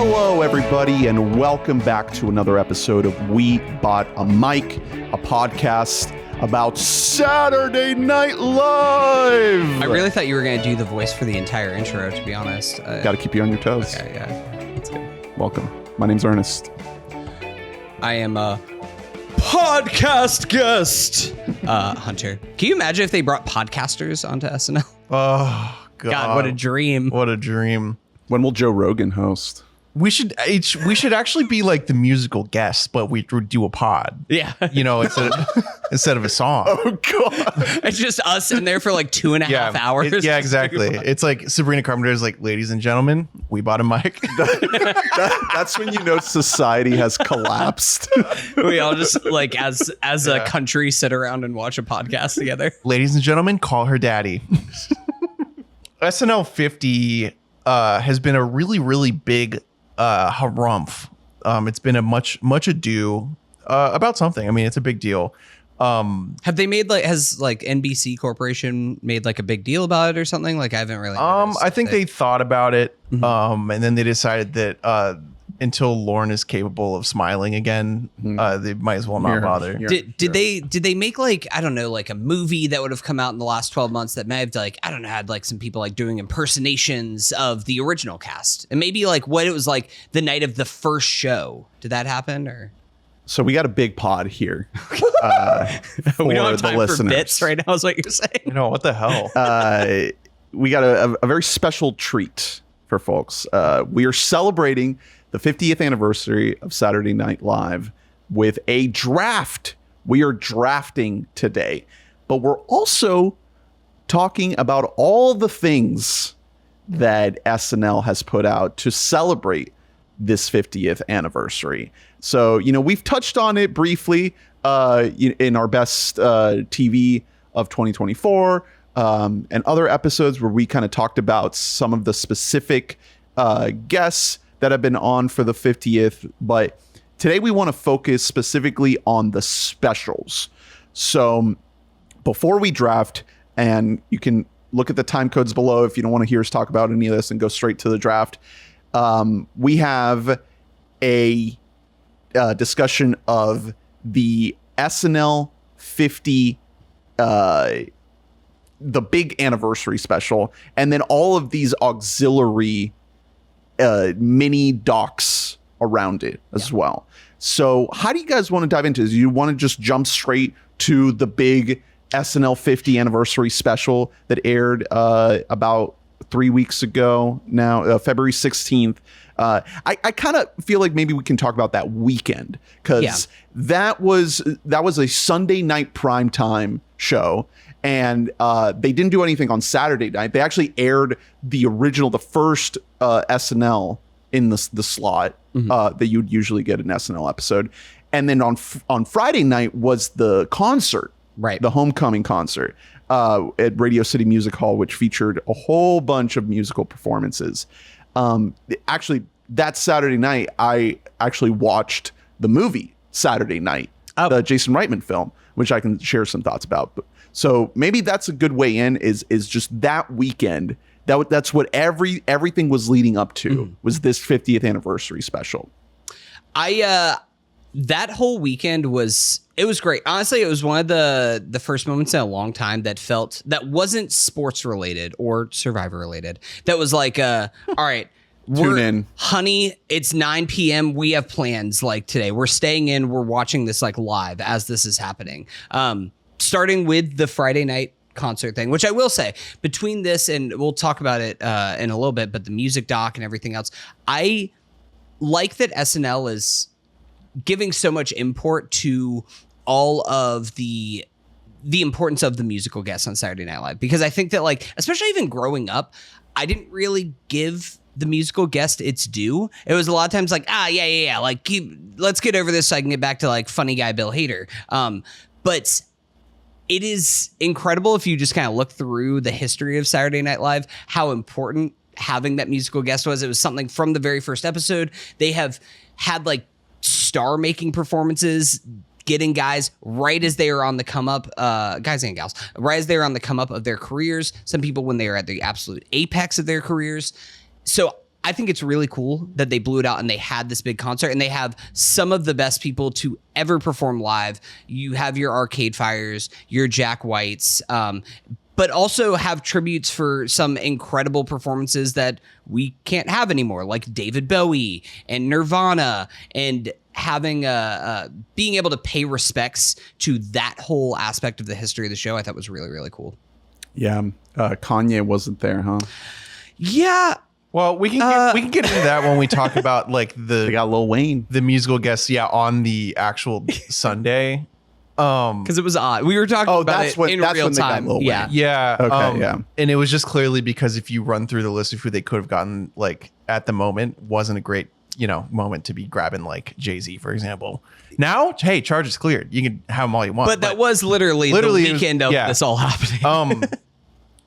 Hello, everybody, and welcome back to another episode of We Bought a Mic, a podcast about Saturday Night Live. I really thought you were going to do the voice for the entire intro, to be honest. Got to keep you on your toes. Okay, yeah. That's good. Welcome. My name's Ernest. I am a podcast guest, Hunter. Can you imagine if they brought podcasters onto SNL? Oh, God, what a dream. What a dream. When will Joe Rogan host? We should actually be like the musical guests, but we would do a pod. Yeah. You know, instead of a song. Oh, God. It's just us in there for like 2.5 hours. Yeah, exactly. It's like Sabrina Carpenter's like, ladies and gentlemen, we bought a mic. That's when you know society has collapsed. We all just like as a country sit around and watch a podcast together. Ladies and gentlemen, call her daddy. SNL 50 has been a really, really big harumph. It's been a much ado about something. I mean, it's a big deal. Have they made has NBC Corporation made like a big deal about it or something? Like I haven't really. I think they thought about it, and then they decided that until Lorne is capable of smiling again, they might as well not bother. Did they make like, I don't know, like a movie that would have come out in the last 12 months that may have like, I don't know, had like some people like doing impersonations of the original cast, and maybe like what it was like the night of the first show? Did that happen or? So we got a big pod here. We don't have time for listeners. bits right now is what you're saying. You know, what the hell? We got a very special treat for folks. We are celebrating the 50th anniversary of Saturday Night Live with a draft. We are drafting today, but we're also talking about all the things that SNL has put out to celebrate this 50th anniversary. So, you know, we've touched on it briefly in our best TV of 2024 and other episodes where we kind of talked about some of the specific guests that have been on for the 50th. But today we want to focus specifically on the specials. So before we draft, and you can look at the time codes below if you don't want to hear us talk about any of this and go straight to the draft. We have a discussion of the SNL 50, the big anniversary special, and then all of these auxiliary mini docs around it as well. So how do you guys want to dive into this? You want to just jump straight to the big SNL 50 anniversary special that aired about 3 weeks ago now, February 16th. I kind of feel like maybe we can talk about that weekend, because that was a Sunday night primetime show, and they didn't do anything on Saturday night. They actually aired the first SNL in the slot that you'd usually get an SNL episode, and then on Friday night was the concert, right? The homecoming concert at Radio City Music Hall, which featured a whole bunch of musical performances. Actually, that Saturday night, I actually watched the movie Saturday Night, the Jason Reitman film, which I can share some thoughts about. So maybe that's a good way in, is just that weekend. That's what everything was leading up to, was this 50th anniversary special. That whole weekend was great. Honestly, it was one of the first moments in a long time that wasn't sports related or Survivor related. That was like, all right, tune in, honey, it's 9 p.m. We have plans like today. We're staying in. We're watching this like live as this is happening. Starting with the Friday night concert thing, which I will say, between this and we'll talk about it in a little bit, but the music doc and everything else, I like that SNL is giving so much import to all of the importance of the musical guests on Saturday Night Live, because I think that, like, especially even growing up, I didn't really give the musical guest its due. It was a lot of times like, like, let's get over this so I can get back to like funny guy Bill Hader. But it is incredible if you just kind of look through the history of Saturday Night Live, how important having that musical guest was. It was something from the very first episode. They have had like star-making performances, getting guys right as they are on the come up, guys and gals, right as they're on the come up of their careers. Some people when they are at the absolute apex of their careers. So I think it's really cool that they blew it out and they had this big concert and they have some of the best people to ever perform live. You have your Arcade Fires, your Jack Whites, but also have tributes for some incredible performances that we can't have anymore, like David Bowie and Nirvana, and having being able to pay respects to that whole aspect of the history of the show, I thought was really, really cool. Yeah. Kanye wasn't there, huh? Yeah. Well, we can get into that when we talk about like They got Lil Wayne. the musical guests, on the actual Sunday. Because it was odd. We were talking about it in real when they got time. Lil Wayne. Yeah. Yeah. Okay, yeah. And it was just clearly because if you run through the list of who they could have gotten, like at the moment, wasn't a great, moment to be grabbing like Jay-Z, for example. Now, hey, charge is cleared. You can have them all you want. But that was literally the weekend of this all happening.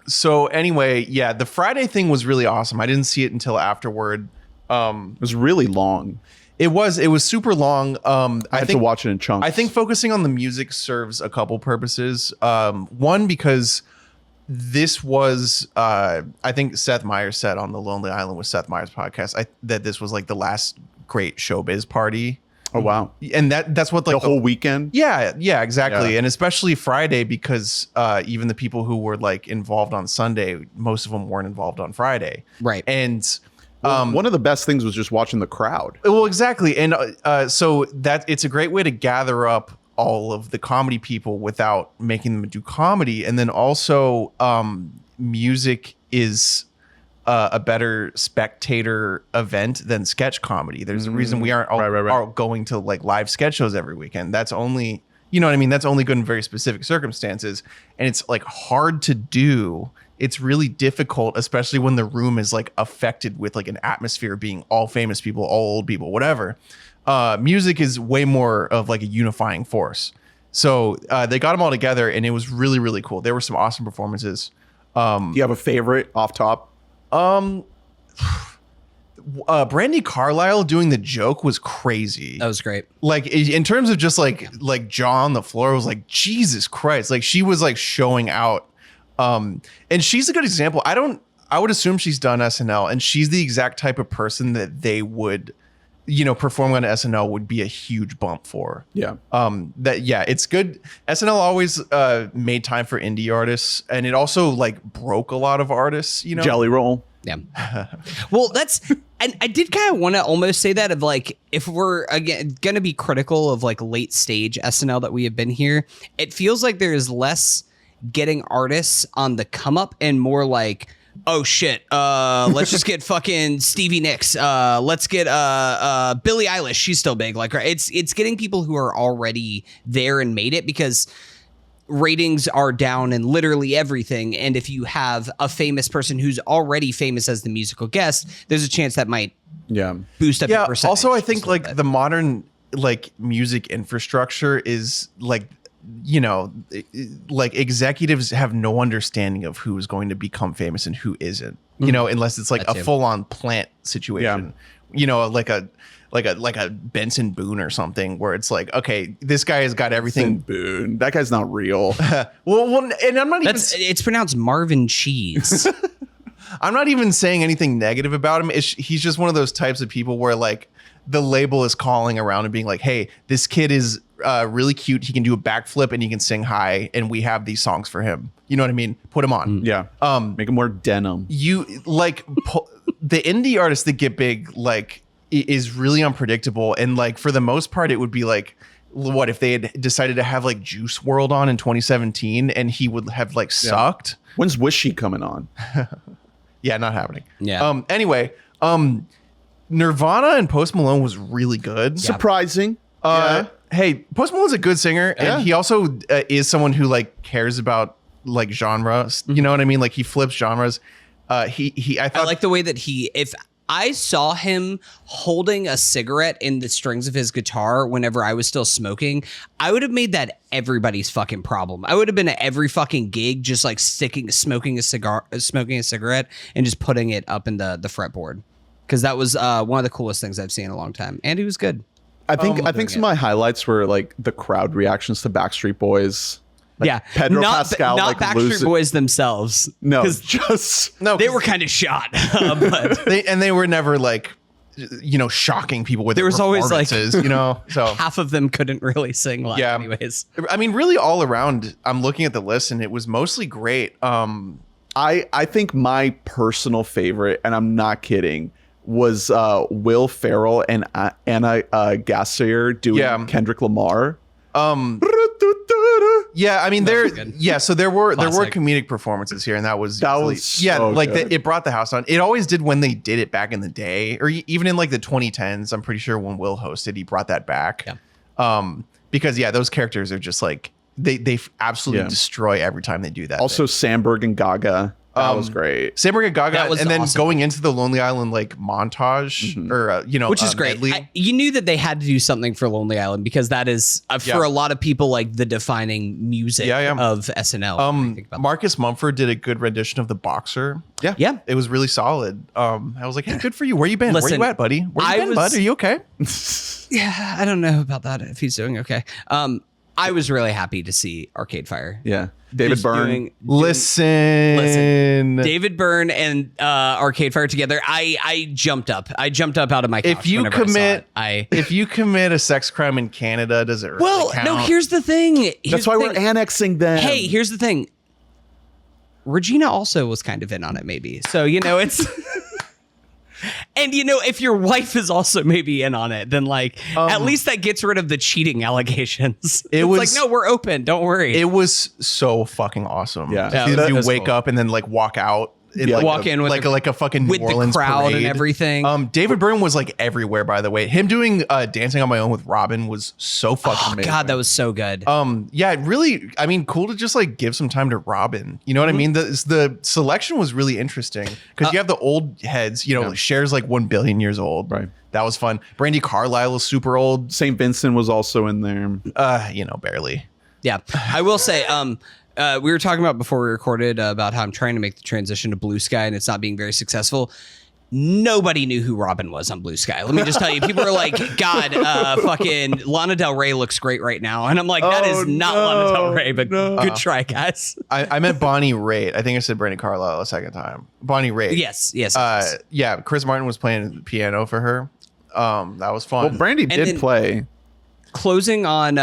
So anyway, the Friday thing was really awesome. I didn't see it until afterward. It was really long. It was super long. I had to watch it in chunks. I think focusing on the music serves a couple purposes. One, because this was, I think Seth Meyers said on the Lonely Island with Seth Meyers podcast, that this was like the last great showbiz party. Oh, wow. And that's what like the whole weekend? Yeah, exactly. Yeah. And especially Friday, because even the people who were like involved on Sunday, most of them weren't involved on Friday. Right. And one of the best things was just watching the crowd. well, exactly. And so that it's a great way to gather up all of the comedy people without making them do comedy. And then also music is a better spectator event than sketch comedy. There's a reason we aren't all going to like live sketch shows every weekend. That's only, that's only good in very specific circumstances. And it's like hard to do. It's really difficult, especially when the room is like affected with like an atmosphere being all famous people, all old people, whatever. Music is way more of like a unifying force. So they got them all together and it was really, really cool. There were some awesome performances. Do you have a favorite off top? Brandy Carlisle doing the joke was crazy. That was great. Like in terms of just like jaw on the floor, was like, Jesus Christ. Like she was like showing out. And she's a good example. I would assume she's done SNL and she's the exact type of person that they would, performing on SNL would be a huge bump for. Yeah. It's good. SNL always made time for indie artists, and it also like broke a lot of artists, Jelly Roll. Yeah. Well, and I did kind of want to almost say that of like, if we're again going to be critical of like late stage SNL that we have been here, it feels like there is less getting artists on the come up and more like, oh shit, let's just get fucking Stevie Nicks. Let's get Billie Eilish. She's still big. Like, it's getting people who are already there and made it, because ratings are down in literally everything. And if you have a famous person who's already famous as the musical guest, there's a chance that might boost up your percentage. Also, I think like bit. the modern like music infrastructure is like, like executives have no understanding of who is going to become famous and who isn't, unless it's like a full on plant situation, like a Benson Boone or something where it's like, okay, this guy has got everything. Boone. That guy's not real. well, and I'm not it's pronounced Marvin Cheese. I'm not even saying anything negative about him. He's just one of those types of people where like the label is calling around and being like, hey, this kid is really cute. He can do a backflip and he can sing high. And we have these songs for him. You know what I mean? Put him on. Yeah. Make him wear denim. You like the indie artists that get big, like is really unpredictable. And like, for the most part, it would be like, what if they had decided to have like Juice WRLD on in 2017 and he would have like sucked? When's Wishy coming on? Yeah, not happening. Yeah. Anyway, Nirvana and Post Malone was really good. Surprising. Hey, Post Malone's a good singer, and he also is someone who like cares about like genres. You know what I mean? Like he flips genres. I like the way that if I saw him holding a cigarette in the strings of his guitar whenever I was still smoking, I would have made that everybody's fucking problem. I would have been at every fucking gig just like smoking a cigarette and just putting it up in the fretboard, because that was one of the coolest things I've seen in a long time, and he was good. I think some of my highlights were like the crowd reactions to Backstreet Boys. Yeah, Pedro not Pascal, not like, Backstreet losing- Boys themselves. No, 'Cause just No, they were kind of shot, but they were never like, shocking people with There their was always, like- performances, so. half of them couldn't really sing live. Yeah. Anyways, I mean, really all around, I'm looking at the list and it was mostly great. I think my personal favorite, and I'm not kidding, was Will Ferrell and Anna Gassier doing Yeah. Kendrick Lamar. Yeah, I mean, was good. so there were Classic. comedic performances here, and that was so like good. it brought the house on. It always did when they did it back in the day, or even in like the 2010s. I'm pretty sure when Will hosted, he brought that back. Yeah. Because those characters are just like they absolutely Yeah. destroy every time they do that. Also, Sandberg and Gaga. That was great. Samberg and Gaga, That was and then awesome. going into the Lonely Island like montage, or which is great. medley. You knew that they had to do something for Lonely Island because that is for Yeah. a lot of people like the defining music of SNL. when you think about Marcus Mumford did a good rendition of The Boxer. that. Yeah. It was really solid. I was like, hey, good for you. Where you been? Listen, Where you at, buddy? Where you I been, was- bud? Are you okay? Yeah, I don't know about that if he's doing okay. I was really happy to see Arcade Fire. Yeah, David Just Byrne. doing- Listen. David Byrne and Arcade Fire together. I jumped up. I jumped up out of my couch. If you whenever commit, I saw it. if you commit a sex crime in Canada, does it really Well, count? no. Here's the thing. That's why we're annexing them. Hey, here's the thing. Regina also was kind of in on it, maybe. So it's. And if your wife is also maybe in on it, then at least that gets rid of the cheating allegations. It's was- like, no, we're open. Don't worry. It was so fucking awesome. Yeah. To see that you was wake cool. up and then walk out. Walk in with like a fucking with New the Orleans crowd and parade. everything. David Byrne was everywhere. By the way, him doing Dancing on My Own with Robin was so fucking Oh amazing. God, that was so good. Yeah, it really. I mean, cool to just give some time to Robin. You know what I mean? The selection was really interesting because you have the old heads. Cher's 1 billion years old. Right. That was fun. Brandy Carlisle is super old. St. Vincent was also in there. Barely. Yeah, I will say. We were talking about before we recorded about how I'm trying to make the transition to Blue Sky and it's not being very successful. Nobody knew who Robin was on Blue Sky. Let me just tell you, people are like, God, fucking Lana Del Rey looks great right now. And I'm like, that is not Lana Del Rey, but good try, guys. I meant Bonnie Raitt. I think I said Brandy Carlisle a second time. Bonnie Raitt. Yes. Yeah. Chris Martin was playing the piano for her. That was fun. Well, Brandy did then- play. Closing on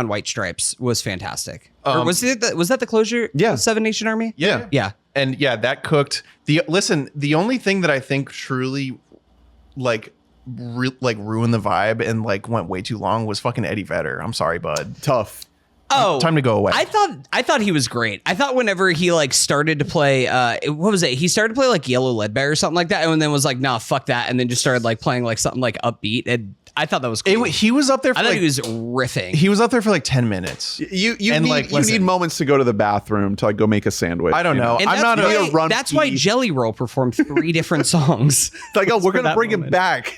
White Stripes was fantastic. Or was that the closure? Yeah. of Seven Nation Army. Yeah. Yeah. And that cooked. The only thing that I think truly ruined the vibe and went way too long was fucking Eddie Vedder. I'm sorry, bud. Tough. Oh, Time to go away. I thought he was great. I thought whenever he started to play, what was it? He started to play Yellow Leadbetter or something like that, and then was like, nah, fuck that, and then just started playing something upbeat. And I thought that was cool. He was up there for I thought he was riffing. he was up there for 10 minutes. You And, need listen. moments to go to the bathroom to go make a sandwich. I don't know. and I'm that's not why, a run that's why key. Jelly Roll performed 3 different songs. It's like, we're for gonna that bring him moment. back.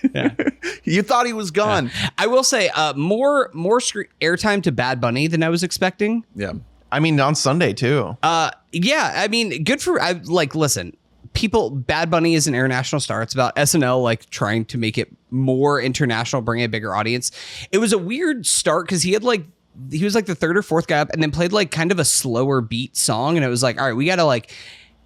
You thought he was gone. I will say more airtime to Bad Bunny than I was expecting. Yeah. I mean, on Sunday too. Yeah, I mean, good for listen. Bad Bunny is an international star. It's about SNL trying to make it more international, bring a bigger audience. It was a weird start because he had he was the 3rd or 4th guy up and then played kind of a slower beat song. And it was all right, we gotta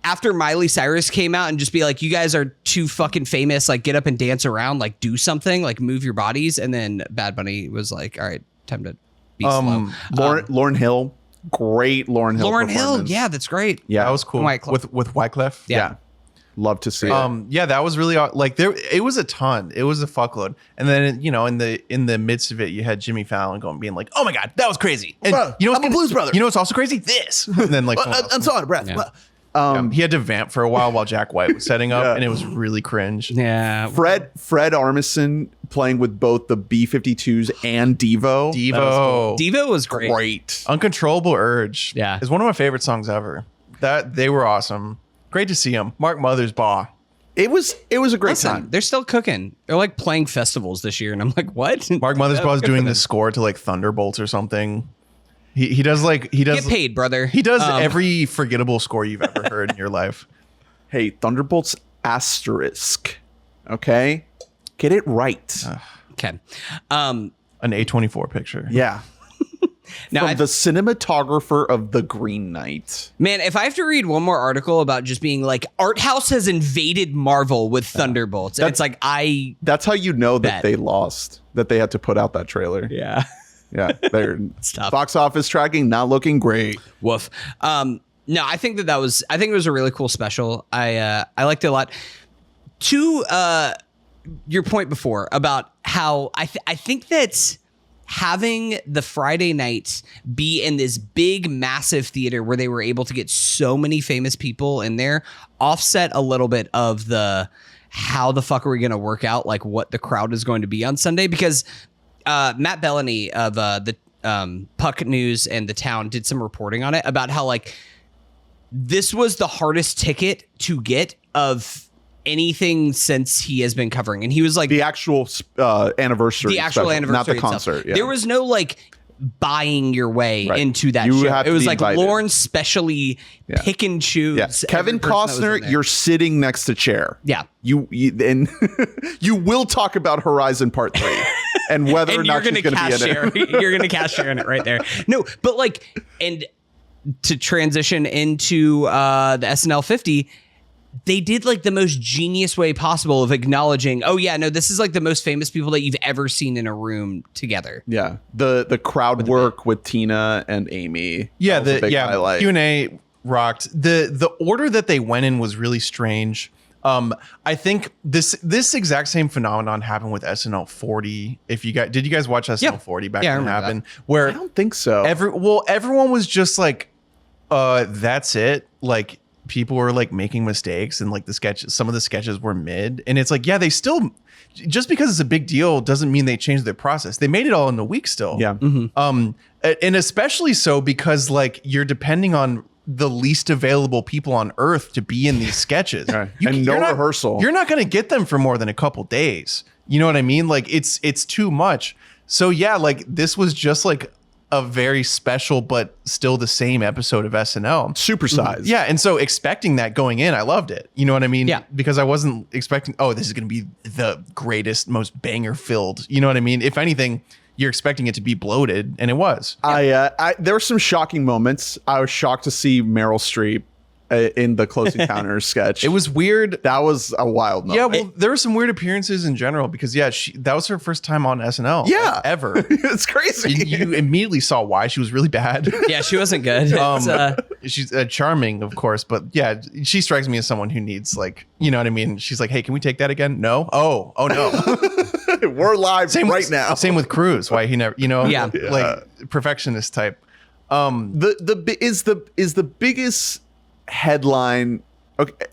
after Miley Cyrus came out and just be you guys are too fucking famous, get up and dance around, do something, move your bodies. And then Bad Bunny was all right, time to be slow. Lauryn Hill, great Lauryn Hill. Lauren Hill, performance. yeah, that's great. Yeah, That was cool. Wyclef. With Wyclef. Yeah. Love to see it. Yeah, that was really it was a ton. It was a fuckload. And then in the midst of it, you had Jimmy Fallon being oh my God, that was crazy. And Bro, you know what's I'm a blues brother. You know what's also crazy? This. And then I'm so out of breath. Yeah. he had to vamp for a while Jack White was setting up, Yeah. and it was really cringe. Yeah. Fred Armisen playing with both the B-52s and Devo. Devo was great. Great. Uncontrollable Urge. Yeah. Is one of my favorite songs ever. That they were awesome. Great to see him. Mark Mothersbaugh. It was a great Listen, time. they're still cooking. They're playing festivals this year, and I'm what? Mark Mothersbaugh's Good doing for the them. score to Thunderbolts or something. He does Get paid, brother. He does every forgettable score you've ever heard in your life. Hey, Thunderbolts asterisk. Okay? Get it right. Okay. An A24 picture. Yeah. Now, from the cinematographer of The Green Knight. man, if I have to read one more article about just being like, Art House has invaded Marvel with Thunderbolts, it's like, That's how you know that Bet. they lost, that they had to put out that trailer. yeah. Yeah, they're tough. box office tracking not looking great. Woof. No, I think it was a really cool special. I liked it a lot. To your point before about how I think that having the Friday night be in this big, massive theater where they were able to get so many famous people in there offset a little bit of the how the fuck are we going to work out like what the crowd is going to be on Sunday, because Matt Bellany of the Puck News and The Town did some reporting on it about how like this was the hardest ticket to get of anything since he has been covering. And he was like The actual anniversary. the actual special, anniversary not the itself. concert. Yeah. There was no like buying your way Right. into that You show. have to It was be like invited. Lauren specially pick and choose. Yeah. Kevin every person that was in Costner, there. you're sitting next to chair. Yeah. You and you will talk about Horizon Part 3 and whether or And you're not she's gonna going to cash be in share. it. You're gonna cash share in it right there. No, but like, and to transition into the SNL 50, they did like the most genius way possible of acknowledging, oh yeah, no, this is like the most famous people that you've ever seen in a room together. Yeah. The crowd work with Tina and Amy. Yeah, That was a big highlight. Q&A rocked. The order that they went in was really strange. I think this exact same phenomenon happened with SNL 40. If you guys did you guys watch SNL 40 back Yeah, I when it remember happened? Where I don't think so. everyone was just like, that's it. Like people were like making mistakes and like some of the sketches were mid. And it's like, yeah, they still, just because it's a big deal doesn't mean they changed their process. They made it all in a week still. Yeah. And especially so because like you're depending on the least available people on earth to be in these sketches. Right. And no rehearsal. You're not going to get them for more than a couple days. You know what I mean? Like it's too much. So yeah, like this was just like a very special but still the same episode of SNL. Supersized. Yeah, and so expecting that going in, I loved it. You know what I mean? Yeah. Because I wasn't expecting, oh, this is going to be the greatest, most banger filled. You know what I mean? If anything, you're expecting it to be bloated, and it was. I there were some shocking moments. I was shocked to see Meryl Streep in the Close Encounters sketch. It was weird. That was a wild moment. Yeah, well, there were some weird appearances in general because that was her first time on SNL. Yeah. like, ever. It's crazy. You immediately saw why she was really bad. Yeah, she wasn't good. She's charming, of course, but yeah, she strikes me as someone who needs like, you know what I mean? She's like, hey, can we take that again? No. Oh no. We're live right now. Same with Cruz. Why he never, you know, Yeah. like perfectionist type. Is the biggest headline. Okay.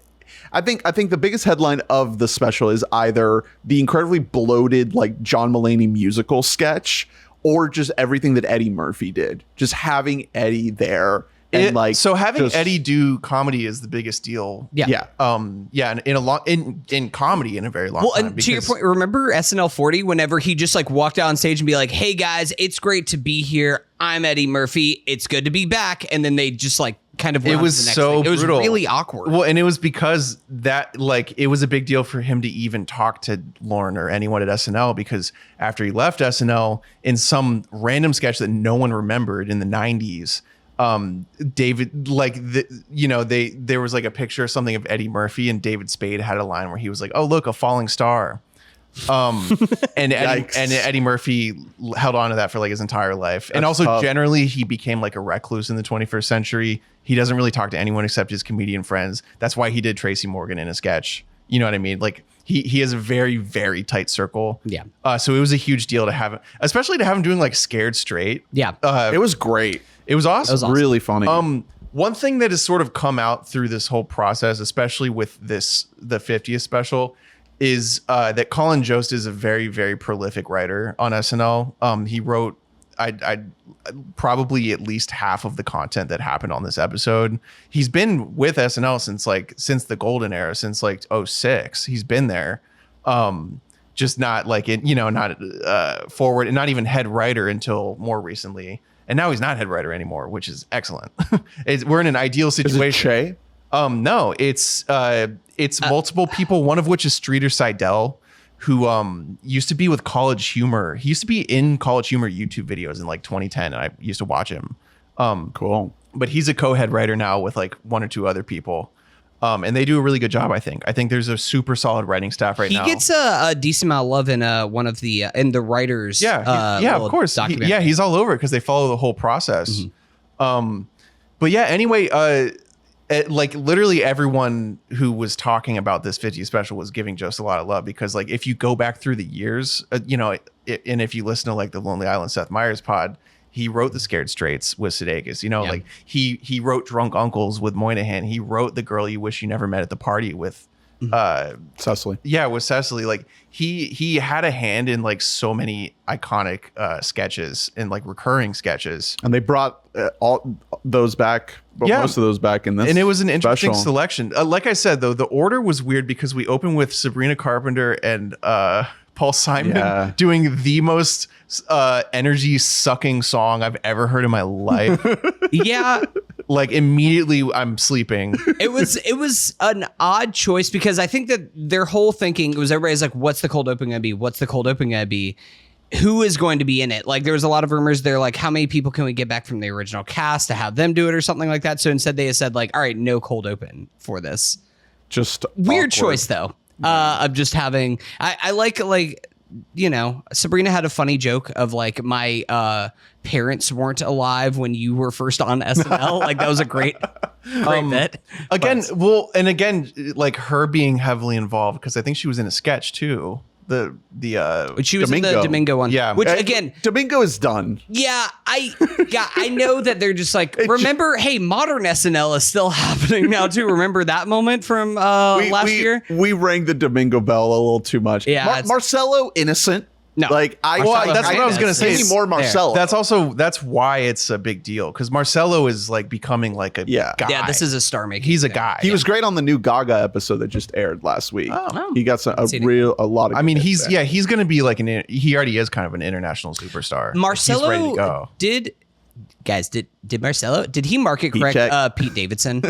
I think the biggest headline of the special is either the incredibly bloated like John Mulaney musical sketch or just everything that Eddie Murphy did. Just having Eddie there and so having just- Eddie do comedy is the biggest deal. Yeah. Yeah. In comedy in a very long Well, time. and to your because- point, remember SNL 40, whenever he just like walked out on stage and be like, hey guys, it's great to be here. I'm Eddie Murphy. It's good to be back. And then they just like kind of went it on was to the next so thing. It was brutal. really awkward. Well, and it was because that like it was a big deal for him to even talk to Lauren or anyone at SNL, because after he left SNL in some random sketch that no one remembered in the 90s, David, like there was like a picture or something of Eddie Murphy, and David Spade had a line where he was like, oh look, a falling star. And Eddie Murphy held on to that for like his entire life. And also tough. generally he became like a recluse in the 21st century. He doesn't really talk to anyone except his comedian friends. That's why he did Tracy Morgan in a sketch. You know what I mean? Like he has a very, very tight circle. Yeah. So it was a huge deal to have him, especially to have him doing like Scared Straight. Yeah. It was great. It was awesome. awesome. Really funny. One thing that has sort of come out through this whole process, especially with the 50th special, is that Colin Jost is a very, very prolific writer on SNL. He wrote I probably at least half of the content that happened on this episode. He's been with SNL since the golden era, since like 2006. He's been there. Just not like not forward, and not even head writer until more recently. And now he's not head writer anymore, which is excellent. We're in an ideal situation. Is it Che? No, it's multiple people, one of which is Streeter Seidel, who used to be with College Humor. He used to be in College Humor YouTube videos in like 2010, and I used to watch him. Cool. But he's a co-head writer now with like one or two other people. And they do a really good job, I think. I think there's a super solid writing staff right now. He gets a decent amount of love in one of the in the writers. Of course. He's all over it because they follow the whole process. But yeah, anyway, like literally everyone who was talking about this 50th special was giving Jost a lot of love because like if you go back through the years, and if you listen to like the Lonely Island Seth Meyers pod, he wrote The Scared Straights with Sudeikis. Like he wrote Drunk Uncles with Moynihan. He wrote The Girl You Wish You Never Met at the Party with Cecily. Yeah, with Cecily. Like he had a hand in like so many iconic sketches and like recurring sketches. And they brought all those back, most of those back in this. And it was an interesting special selection. Like I said, though, the order was weird because we opened with Sabrina Carpenter and Paul Simon doing the most energy sucking song I've ever heard in my life. Like immediately I'm sleeping. It was an odd choice because I think that their whole thinking was everybody's like, what's the cold open gonna be? What's the cold open gonna be? Who is going to be in it? Like there was a lot of rumors. They're like, how many people can we get back from the original cast to have them do it or something like that? So instead they said like, all right, no cold open for this. Just weird awkward choice though. Of just having I like Sabrina had a funny joke of like my parents weren't alive when you were first on SNL. Like that was a great bit. Again, like her being heavily involved because I think she was in a sketch too. She was in the Domingo one. Yeah. Which again, Domingo is done. Yeah, I know that they're just like, remember, hey, modern SNL is still happening now too. Remember that moment from last year? We rang the Domingo bell a little too much. Yeah, Marcelo, innocent. No, like that's what I was gonna say. More Marcelo. That's why it's a big deal because Marcelo is like becoming like a guy. Yeah, this is a star making. He's a guy. He was great on the new Gaga episode that just aired last week. He got a lot of. I mean, he's gonna be like he already is kind of an international superstar. Marcelo he's ready to go. Did Marcelo did he market correct Pete Davidson?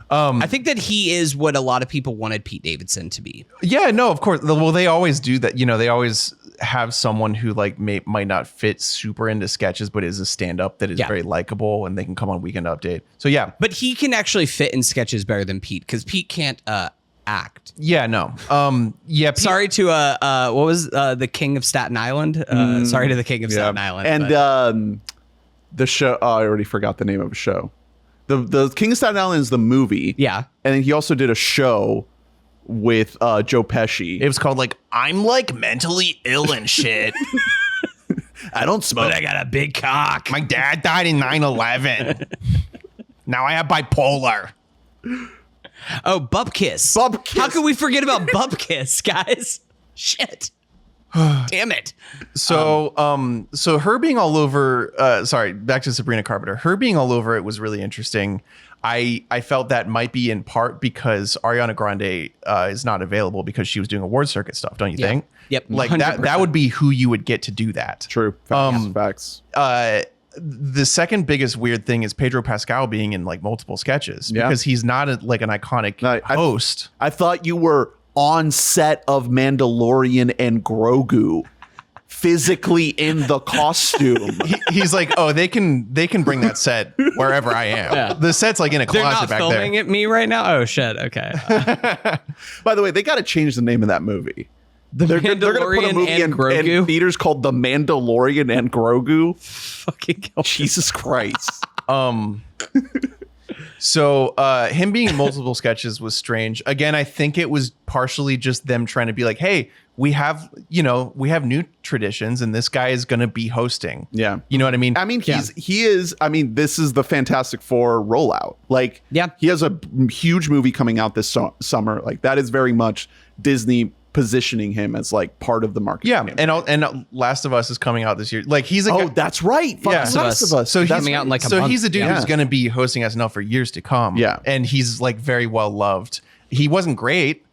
I think that he is what a lot of people wanted Pete Davidson to be. Yeah, no, of course. Well, they always do that. They always have someone who like might not fit super into sketches, but is a stand-up that is very likable, and they can come on Weekend Update. So yeah, but he can actually fit in sketches better than Pete because Pete can't act. Yeah, no. Pete, sorry to what was the King of Staten Island? Sorry to the King of Staten Island. And the show. Oh, I already forgot the name of the show. The King of Staten Island is the movie. Yeah. And then he also did a show with Joe Pesci. It was called like, I'm like mentally ill and shit. I don't smoke. But I got a big cock. My dad died in 9/11. Now I have bipolar. Oh, Bupkiss. Bupkiss. How could we forget about Bupkiss, guys? Shit. Damn it. So her being all over, back to Sabrina Carpenter. Her being all over it was really interesting. I felt that might be in part because Ariana Grande is not available because she was doing award circuit stuff, don't you think? Yep. Like 100%. that would be who you would get to do that. True. Facts. The second biggest weird thing is Pedro Pascal being in like multiple sketches because he's not like an iconic host. I thought you were on set of Mandalorian and Grogu, physically in the costume. He's like, oh, they can bring that set wherever I am. Yeah. The set's like in a closet They're not back filming there. at me right now. Oh shit. Okay. By the way, they got to change the name of that movie. They're going to put a movie in theaters called The Mandalorian and Grogu. Fucking Jesus Christ. So him being in multiple sketches was strange. Again, I think it was partially just them trying to be like, hey, we have new traditions and this guy is going to be hosting. Yeah. You know what I mean? I mean, he is. I mean, this is the Fantastic Four rollout. Like, he has a huge movie coming out this summer. Like, that is very much Disney positioning him as like part of the market. Yeah, and Last of Us is coming out this year. Like he's a guy, that's right. Last of Us. So he's coming out in like a month. So he's a dude who's going to be hosting SNL for years to come. Yeah, and he's like very well loved. He wasn't great.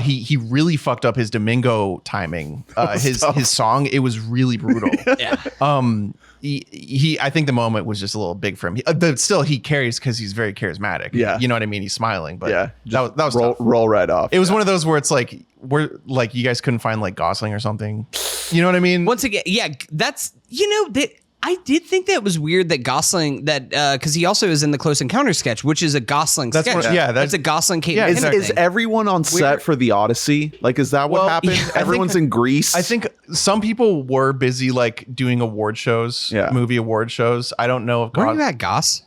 He really fucked up his Domingo timing. His song, it was really brutal. Yeah. I think the moment was just a little big for him. But still, he carries because he's very charismatic. Yeah, you know what I mean. He's smiling, but yeah, that was roll right off. It was one of those where it's like where like you guys couldn't find like Gosling or something. You know what I mean? Once again, yeah, that's, that I did think that was weird that Gosling, because he also is in the Close Encounter sketch, which is a Gosling sketch. That's a Gosling Kate. Yeah, Is everyone on set for the Odyssey? Like, is that what happened? Yeah, Everyone's in Greece. I think some people were busy like doing award shows, movie award shows. I don't know if Where are you at, Goss?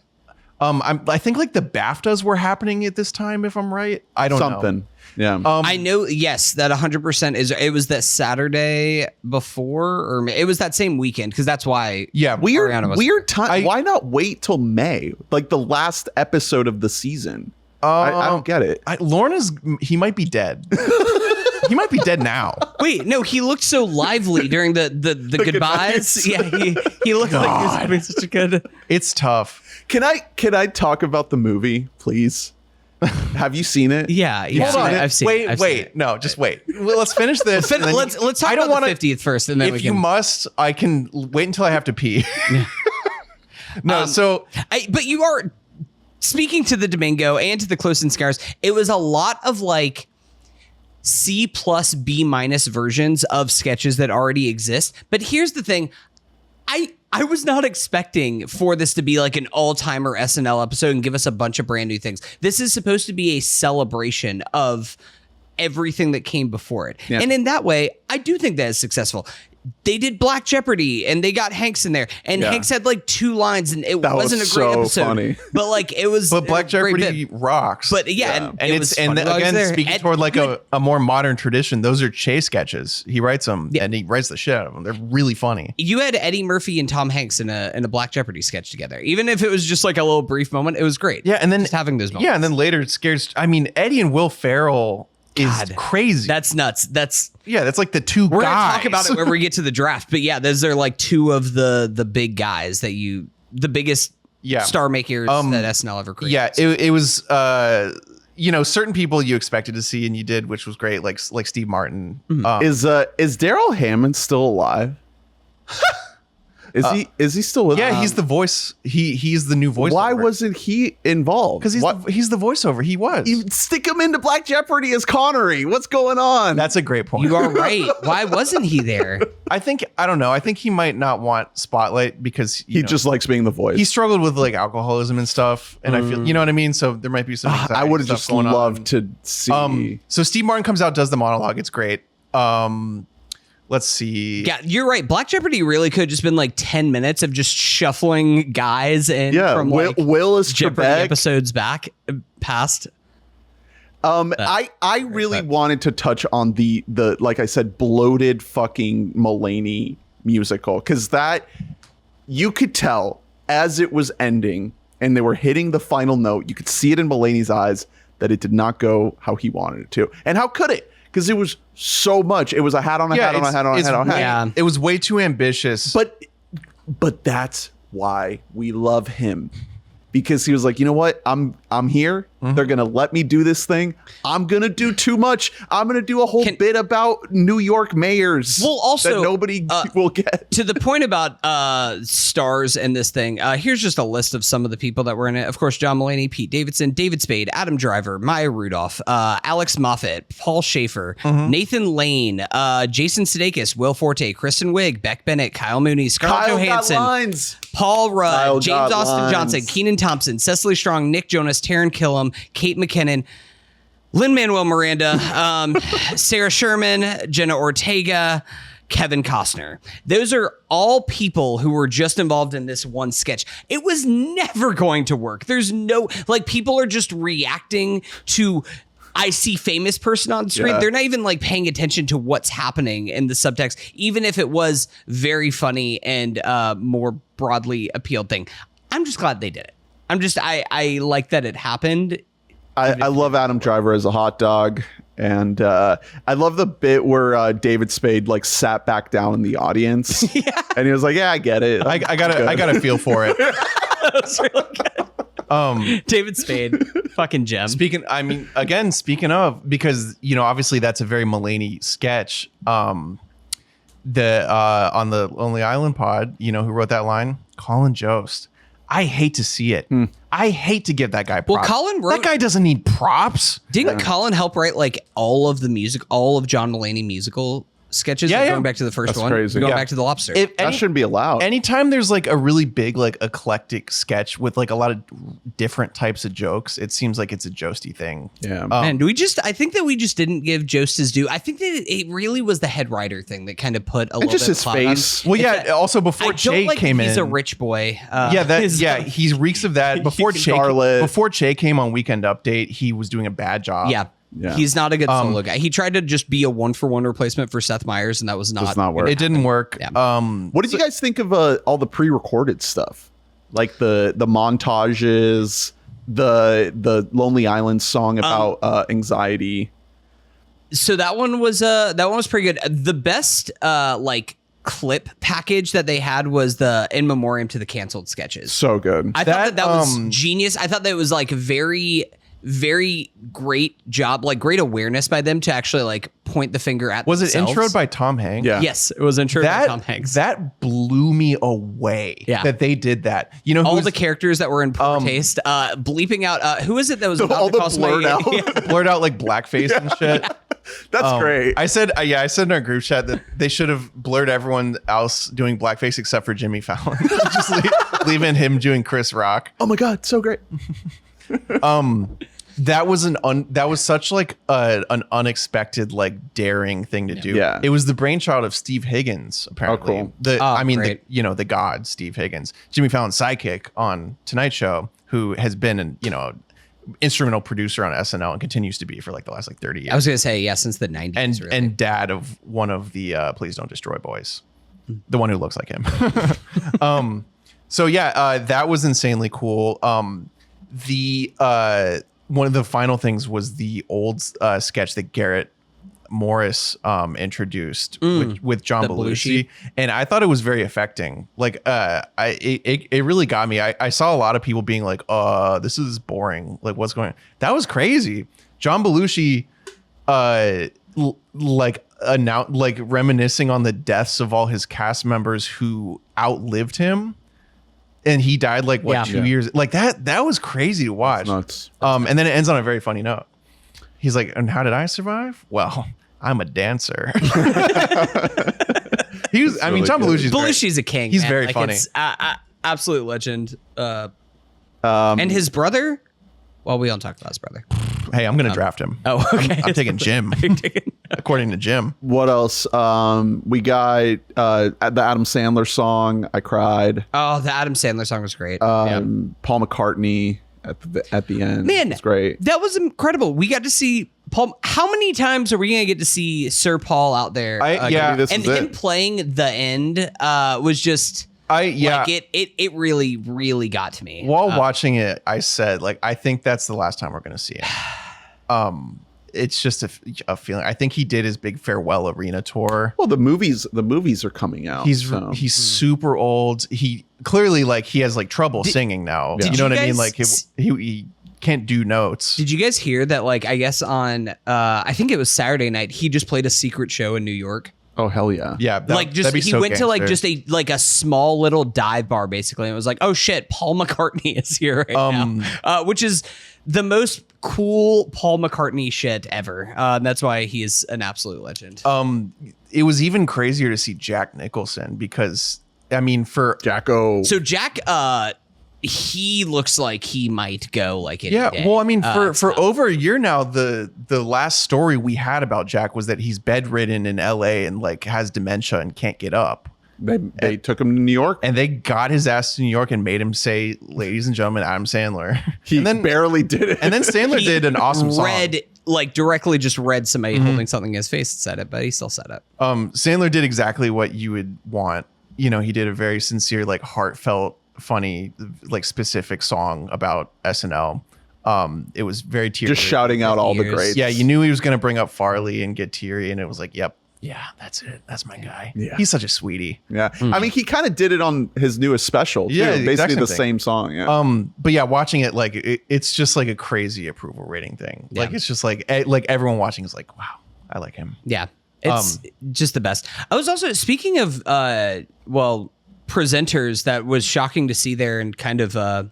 I think like the BAFTAs were happening at this time, if I'm right. I don't know. Yeah. I know, yes, that 100% is. It was that Saturday before, or it was that same weekend, because that's why. Yeah, weird time. Why not wait till May, like the last episode of the season? I don't get it. He might be dead. He might be dead now. Wait, no, he looked so lively during the goodbyes. Yeah, he looked like he was having such a good. It's tough. Can I talk about the movie, please? Have you seen it? Yeah. Hold on. I've seen it. Wait. No, just wait. Well, let's finish this. Let's talk about the 50th first, and then if we can. you must, I can wait until I have to pee. Yeah. No, but you are speaking to the Domingo and to the Close Encounters. It was a lot of like C plus B minus versions of sketches that already exist. But here's the thing. I was not expecting for this to be like an all-timer SNL episode and give us a bunch of brand new things. This is supposed to be a celebration of everything that came before it. Yeah. And in that way, I do think that is successful. They did Black Jeopardy and they got Hanks in there, and Hanks had like 2 lines, and it wasn't a great episode. Funny. But like it was. But Black Jeopardy rocks. But and again, speaking toward like a more modern tradition, those are Che sketches. He writes them and he writes the shit out of them. They're really funny. You had Eddie Murphy and Tom Hanks in a Black Jeopardy sketch together, even if it was just like a little brief moment. It was great. Yeah, and then just having those moments. Yeah, and then later it scares. I mean, Eddie and Will Ferrell. Is crazy. That's nuts. That's like the 2 guys. We're gonna talk about it when we get to the draft, but yeah, those are like 2 of the big guys the biggest star makers that SNL ever created. Yeah, it was certain people you expected to see and you did, which was great, like Steve Martin. Mm-hmm. Is Daryl Hammond still alive? Is he still with us? Yeah, he's the voice. He's the new voiceover. Why wasn't he involved? Because he's the voiceover. He was. You stick him into Black Jeopardy as Connery. What's going on? That's a great point. You are right. Why wasn't he there? I don't know. I think he might not want spotlight because he just likes being the voice. He struggled with like alcoholism and stuff, and I feel, you know what I mean. So there might be some. I would have just loved to see. So Steve Martin comes out, does the monologue. It's great. Let's see. Yeah, you're right. Black Jeopardy really could have just been like 10 minutes of just shuffling guys in from like Willis Jeopardy Trebek episodes past. I really wanted to touch on the like I said, bloated fucking Mulaney musical, because that you could tell as it was ending and they were hitting the final note, you could see it in Mulaney's eyes that it did not go how he wanted it to. And how could it? Because it was so much. It was a hat on a hat on a hat on a hat on a hat. Yeah. It was way too ambitious. But that's why we love him. Because he was like, you know what? I'm here. Mm-hmm. They're gonna let me do this thing. I'm gonna do too much. I'm gonna do a whole bit about New York mayors. Well, also that nobody will get. To the point about stars in this thing. Here's just a list of some of the people that were in it. Of course, John Mulaney, Pete Davidson, David Spade, Adam Driver, Maya Rudolph, Alex Moffat, Paul Schaefer, Nathan Lane, Jason Sudeikis, Will Forte, Kristen Wiig, Beck Bennett, Kyle Mooney, Scarlett Johansson, Paul Rudd, James Austin Johnson, Kenan Thompson, Cecily Strong, Nick Jonas, Taron Killam, Kate McKinnon, Lin-Manuel Miranda, Sarah Sherman, Jenna Ortega, Kevin Costner. Those are all people who were just involved in this one sketch. It was never going to work. There's no, like, people are just reacting to I see famous person on screen. Yeah. They're not even like paying attention to what's happening in the subtext, even if it was very funny and more broadly appealed thing. I'm just glad they did it. I like that it happened. I love Adam Driver as a hot dog. And I love the bit where David Spade like sat back down in the audience. Yeah. And he was like, yeah, I get it. I got a feel for it. That was really good. David Spade, fucking gem. Speaking of, because, you know, obviously that's a very Mulaney sketch. On the Lonely Island pod, you know, who wrote that line? Colin Jost. I hate to see it. I hate to give that guy props. Well, Colin wrote- that guy doesn't need props. Didn't Colin help write like all of John Mulaney musical sketches? Yeah, Like, yeah. going back to the first That's one, crazy. going Yeah. back to the Lobster. That shouldn't be allowed. Anytime there's like a really big, like eclectic sketch with like a lot of different types of jokes, it seems like it's a Joesty thing. Yeah. Man, I think that we just didn't give Jost his due. I think that it really was the head writer thing that kind of put a little just bit his of cloud on. face. Well, yeah. Also, before I Che don't like came that in, he's a rich boy. he reeks of that. Before Scarlet. before Che came on Weekend Update, he was doing a bad job. Yeah. He's not a good solo guy. He tried to just be a 1-for-1 replacement for Seth Meyers, and that was not. Does not work. It didn't work. Yeah. What did you guys think of all the pre-recorded stuff, like the montages, the Lonely Island song about anxiety? So that one was pretty good. The best like clip package that they had was the in memoriam to the canceled sketches. So good. I thought that was um, genius. I thought that was like very, very great job, like great awareness by them to actually like point the finger at. Was it themselves. introed by Tom Hanks? Yeah. Yes, it was introed by Tom Hanks. That blew me away. Yeah. That they did that. You know, all who's the characters that were in poor taste, bleeping out. Who is it that was about all to the call somebody? blurred out. blurred out like blackface and shit. That's great. I said in our group chat that they should have blurred everyone else doing blackface except for Jimmy Fallon. Just leaving him doing Chris Rock. Oh my God, so great. That was such like an unexpected, like daring thing to do. Yeah. It was the brainchild of Steve Higgins, apparently. Oh, cool. Great. The god Steve Higgins, Jimmy Fallon's sidekick on Tonight Show, who has been an instrumental producer on SNL and continues to be for like the last like 30 years. I was gonna say since the 90s, and dad of one of the Please Don't Destroy boys, the one who looks like him. So yeah, that was insanely cool. One of the final things was the old sketch that Garrett Morris introduced with John The Belushi, and I thought it was very affecting. Like, it really got me. I saw a lot of people being like, this is boring. Like, what's going on? That was crazy. John Belushi, reminiscing on the deaths of all his cast members who outlived him. And he died 2 years. Like that was crazy to watch. Nuts. And then it ends on a very funny note. He's like, and how did I survive? Well, I'm a dancer. John really Belushi's great. Belushi's a king. He's man. very Like, funny. It's, absolute legend. And his brother. Well, we don't talk about his brother. Hey, I'm gonna draft him. Oh, okay. I'm taking Jim. According to Jim. What else? We got the Adam Sandler song. I cried. Oh, the Adam Sandler song was great. Paul McCartney at the end. Man, it's great. That was incredible. We got to see Paul. How many times are we gonna get to see Sir Paul out there? Yeah. This and was him it. playing the end was just. It really, really got to me. While watching it, I said, I think that's the last time we're gonna see him. It's just a feeling. I think he did his big farewell arena tour. Well, the movies are coming out. He's super old. He clearly he has trouble singing now. Yeah. You know Did what I you mean? guys- He can't do notes. Did you guys hear that? I guess on I think it was Saturday night, he just played a secret show in New York. Oh hell yeah. Yeah, that'd be He so went to gangster. a small little dive bar basically, and it was like, oh shit, Paul McCartney is here right now, which is the most cool Paul McCartney shit ever. That's why he is an absolute legend. It was even crazier to see Jack Nicholson because for Jacko. So Jack, he looks like he might go any day. for over a year now, the last story we had about Jack was that he's bedridden in LA and has dementia and can't get up. They took him to New York. And they got his ass to New York and made him say, "Ladies and gentlemen, Adam Sandler." He barely did it. And then Sandler did an awesome song. Directly just read somebody holding something in his face and said it, but he still said it. Sandler did exactly what you would want. He did a very sincere, heartfelt, funny, specific song about SNL. It was very teary. Just shouting out all the Years. greats. Yeah, you knew he was going to bring up Farley and get teary, and it was like, yep. Yeah, that's it. That's my guy. Yeah. He's such a sweetie. Yeah. He kind of did it on his newest special too. Yeah, Basically exact the same same song. Yeah. But yeah, watching it it's just a crazy approval rating thing. Yeah. It's just everyone watching is like, wow, I like him. Yeah, it's just the best. I was also speaking of presenters that was shocking to see there and kind of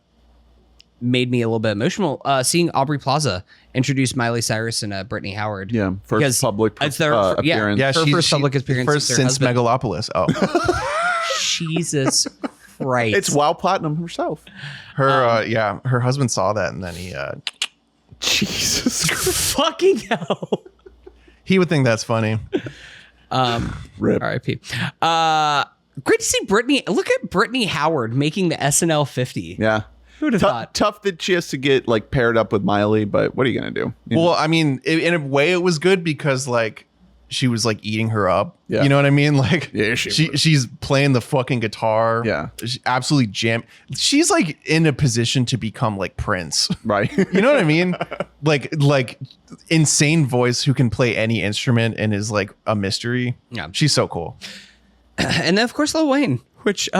made me a little bit emotional. Seeing Aubrey Plaza introduce Miley Cyrus and Brittany Howard. Yeah, first public it's their appearance. Yeah, her first public appearance first since Megalopolis. Oh, Jesus Christ! It's Wow Platinum herself. her husband saw that and then he Jesus Christ. Fucking hell. he would think that's funny. Rip. R.I.P. Great to see Brittany. Look at Brittany Howard making the SNL 50. Yeah. Who would have thought? Tough that she has to get like paired up with Miley, but what are you gonna do? You know? Well, I mean, in a way, it was good because like she was like eating her up. Yeah. You know what I mean? Like, Yeah, she's playing the fucking guitar. Yeah. She absolutely jam. She's like in a position to become like Prince. Right. You know what I mean? Like insane voice who can play any instrument and is like a mystery. Yeah. She's so cool. And then of course Lil Wayne, which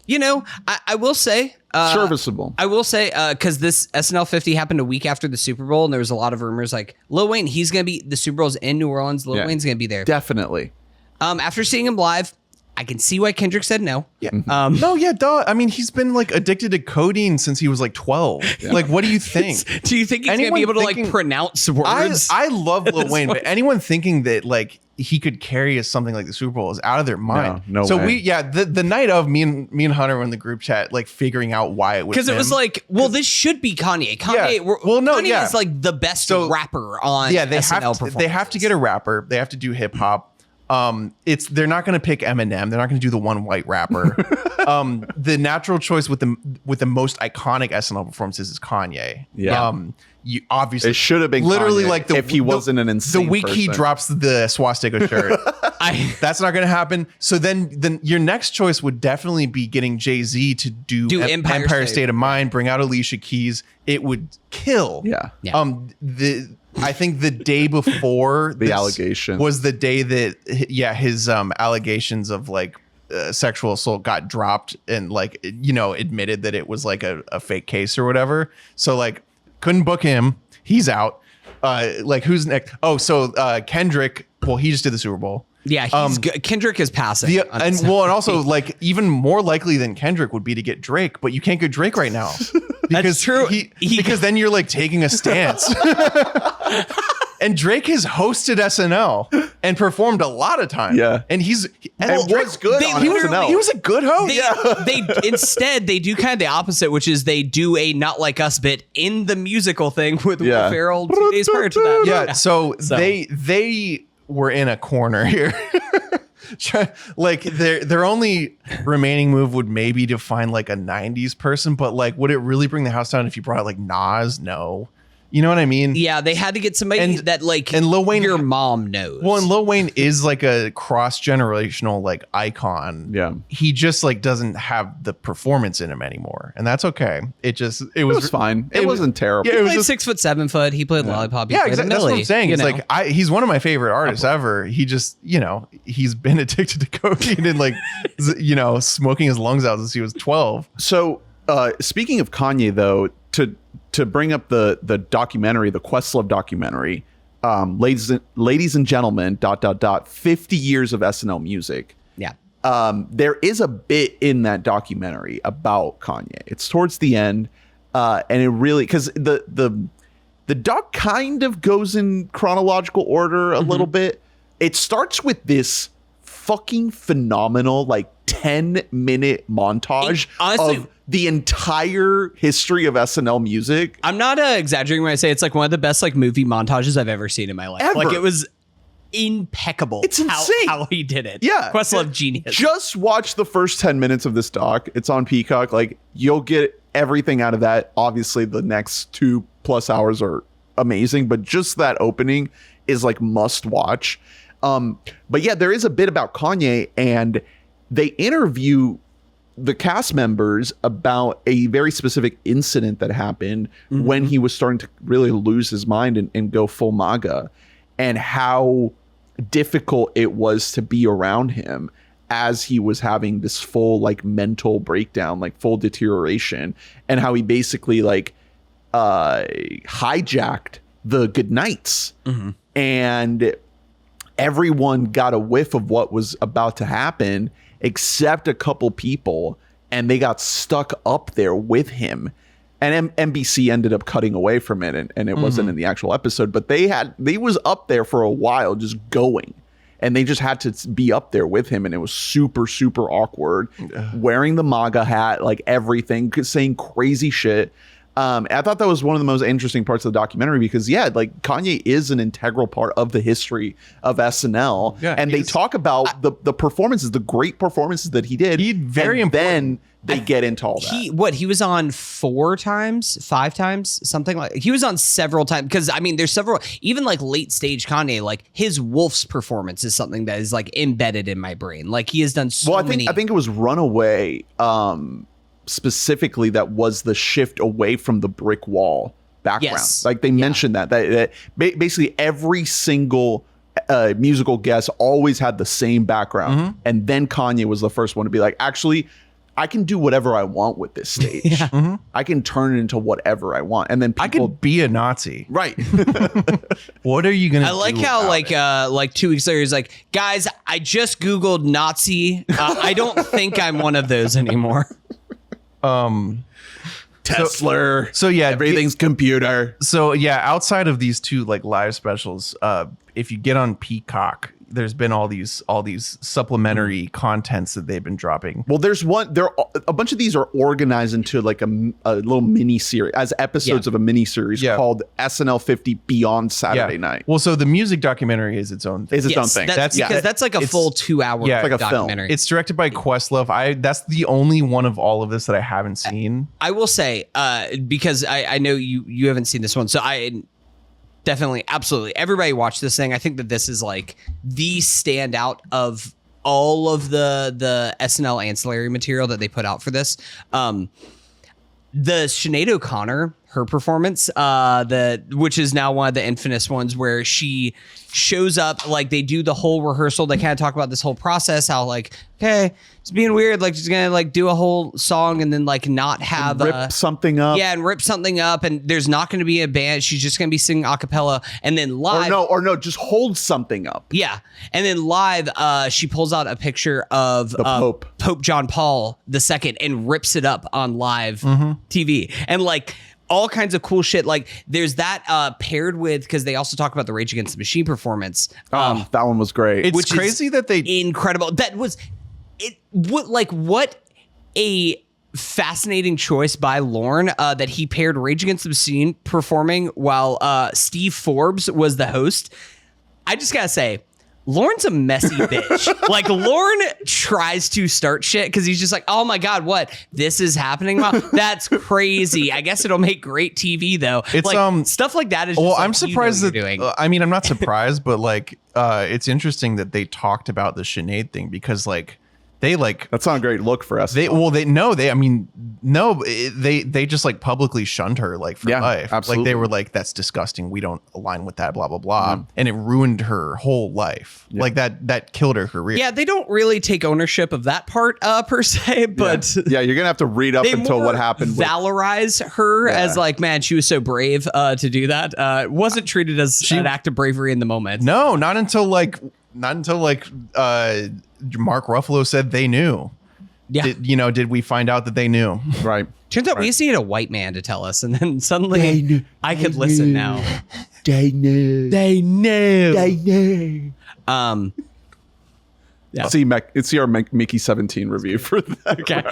you know, I will say Serviceable. I will say because this SNL 50 happened a week after the Super Bowl, and there was a lot of rumors like Lil Wayne, he's gonna be the Super Bowl's in New Orleans. Lil Yeah. Wayne's gonna be there. Definitely. After seeing him live, I can see why Kendrick said no. Yeah. No, yeah, duh. I mean, he's been like addicted to codeine since he was like 12. Like, what do you think? Do you think he's gonna Anyone be able to thinking- like pronounce words? I love Lil Wayne, point. but anyone thinking that like he could carry us something like the Super Bowl is out of their mind. No so way. the night of me and Hunter were in the group chat like figuring out why it was Because it was him. like, well, this should be Kanye. Kanye, Yeah. Well, no, Kanye yeah. is like the best So, rapper on yeah, they SNL have to get a rapper. They have to do hip hop. They're not going to pick Eminem. They're not going to do the one white rapper. The natural choice with the most iconic SNL performances is Kanye. Yeah. You obviously It should have been literally Kanye like if he wasn't an insane the week he person. drops the swastika shirt. That's not going to happen. So then your next choice would definitely be getting Jay-Z to do Empire State of Mind, bring out Alicia Keys. It would kill. Yeah. Yeah. I think the day before The allegation. was the day that his allegations of like sexual assault got dropped and like admitted that it was like a fake case or whatever. So like couldn't book him. He's out. Like who's next? Oh, so Kendrick. Well, he just did the Super Bowl. Yeah, he's Kendrick is passing. And also like even more likely than Kendrick would be to get Drake, but you can't get Drake right now because true. because then you're like taking a stance. And Drake has hosted SNL and performed a lot of times. Yeah. And was good on he SNL. was a good host. They instead they do kind of the opposite, which is they do a Not Like Us bit in the musical thing with Yeah. Will Ferrell 2 days prior to that. Yeah, so they were in a corner here. Like their only remaining move would maybe to find like a 90s person, but like would it really bring the house down if you brought like Nas? No. You know what I mean? Yeah, they had to get somebody that like and Lil Wayne, your mom knows. Well, and Lil Wayne is like a cross-generational like icon. Yeah. He just like doesn't have the performance in him anymore. And that's okay. It was fine. It wasn't terrible. Yeah, he it was played just 6 foot 7 foot. He played Lollipop. He yeah, played exactly. That's what I'm Millie, saying. you It's know? like he's one of my favorite artists ever. He just, he's been addicted to cocaine and like, smoking his lungs out since he was 12. So speaking of Kanye, though, to bring up the documentary, the Questlove documentary, ladies and gentlemen, ... 50 years of SNL music. yeah. There is a bit in that documentary about Kanye. It's towards the end, and it really because the doc kind of goes in chronological order a little bit. It starts with this fucking phenomenal 10-minute montage Honestly, of the entire history of SNL music. I'm not exaggerating when I say it's like one of the best movie montages I've ever seen in my life. Ever. Like it was impeccable. It's insane. how he did it. Yeah. Questlove genius. Just watch the first 10 minutes of this doc. It's on Peacock. You'll get everything out of that. Obviously, the next 2+ hours are amazing, but just that opening is must watch. But yeah, there is a bit about Kanye, and they interview the cast members about a very specific incident that happened when he was starting to really lose his mind and go full MAGA, and how difficult it was to be around him as he was having this full mental breakdown, full deterioration, and how he basically hijacked the Good Nights. And everyone got a whiff of what was about to happen except a couple people, and they got stuck up there with him. And NBC ended up cutting away from it, and it wasn't in the actual episode, but they was up there for a while just going. And they just had to be up there with him, and it was super, super awkward. Wearing the MAGA hat, like everything, saying crazy shit. I thought that was one of the most interesting parts of the documentary because, like Kanye is an integral part of the history of SNL. Yeah, and they talk about the performances, the great performances that he did. He very important. Then they get into all that. He was on 5 times, something like. He was on several times because I mean, there's several. Even like late stage Kanye, like his Wolf's performance is something that is like embedded in my brain. Like he has done so many. I think it was Runaway. Specifically, that was the shift away from the brick wall background. Yes. Like they mentioned that basically every single musical guest always had the same background, and then Kanye was the first one to be like, actually, I can do whatever I want with this stage. I can turn it into whatever I want, and then people, I could be a Nazi. Right? What are you gonna? I like how like 2 weeks later he's like, guys, I just Googled Nazi. I don't think I'm one of those anymore. Tesla. So yeah, everything's computer. So yeah, outside of these two like live specials, if you get on Peacock, there's been all these supplementary contents that they've been dropping. Well, a bunch of these are organized into like a little mini series as episodes of a mini series called SNL 50 Beyond Saturday Night. Well, so the music documentary is its own thing. It's its own thing. That's because that's like a full 2 hour like a documentary. film. It's directed by Questlove. That's the only one of all of this that I haven't seen. I will say, because I know you haven't seen this one, so I definitely, absolutely, everybody watch this thing. I think that this is like the standout of all of the SNL ancillary material that they put out for this. The Sinead O'Connor, her performance, which is now one of the infamous ones where she shows up, like they do the whole rehearsal. They kind of talk about this whole process, how like, okay, it's being weird. Like she's gonna like do a whole song and then like not have rip something up. Yeah, and rip something up, and there's not going to be a band. She's just going to be singing a cappella, and then live. Or no, just hold something up. Yeah, and then live, she pulls out a picture of the Pope John Paul II and rips it up on live TV, and like all kinds of cool shit. Like there's that paired with, because they also talk about the Rage Against the Machine performance. That one was great. It's crazy that they incredible. That was it. What a fascinating choice by Lorne that he paired Rage Against the Machine performing while Steve Forbes was the host. I just gotta say, Lorne's a messy bitch. Like Lorne tries to start shit because he's just like, oh my God, what? This is happening? Wow, that's crazy. I guess it'll make great TV though. It's like, stuff like that is just I'm surprised that doing. I mean, I'm not surprised, but like it's interesting that they talked about the Sinead thing because like they like that's not a great look for us. They just like publicly shunned her like for life. Absolutely. Like they were like, that's disgusting. We don't align with that, blah, blah, blah. And it ruined her whole life. Like that killed her career. Yeah, they don't really take ownership of that part per se, but yeah, you're gonna have to read up until what happened. Valorize her as like, man, she was so brave to do that. It wasn't treated as an act of bravery in the moment. No, not until Mark Ruffalo said they knew. Yeah. Did we find out that they knew? Right. Turns out we just needed a white man to tell us, and then suddenly I could listen now. They knew. Yeah. See our Mickey 17 review for that. Okay.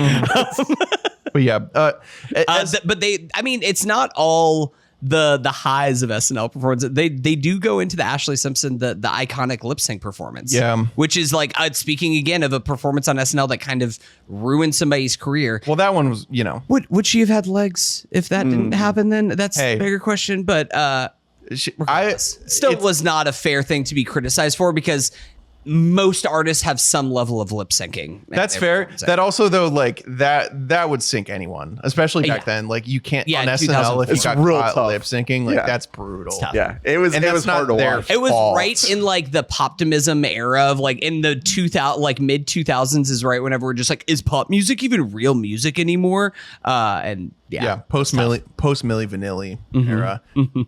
But yeah. But it's not all the highs of SNL performance. They do go into the Ashley Simpson, the iconic lip sync performance. Yeah. Which is like, speaking again of a performance on SNL that kind of ruined somebody's career. Well, that one was, Would she have had legs if that didn't happen then? That's a bigger question. But still was not a fair thing to be criticized for because most artists have some level of lip syncing. That's fair. That also though, like that would sink anyone, especially back then. Like you can't on SNL if you got caught lip syncing. Like that's brutal. Yeah, it was hard to watch. It was right in like the poptimism era of like in the 2000 like mid 2000s is right whenever we're just like, is pop music even real music anymore? And post Milli Vanilli era.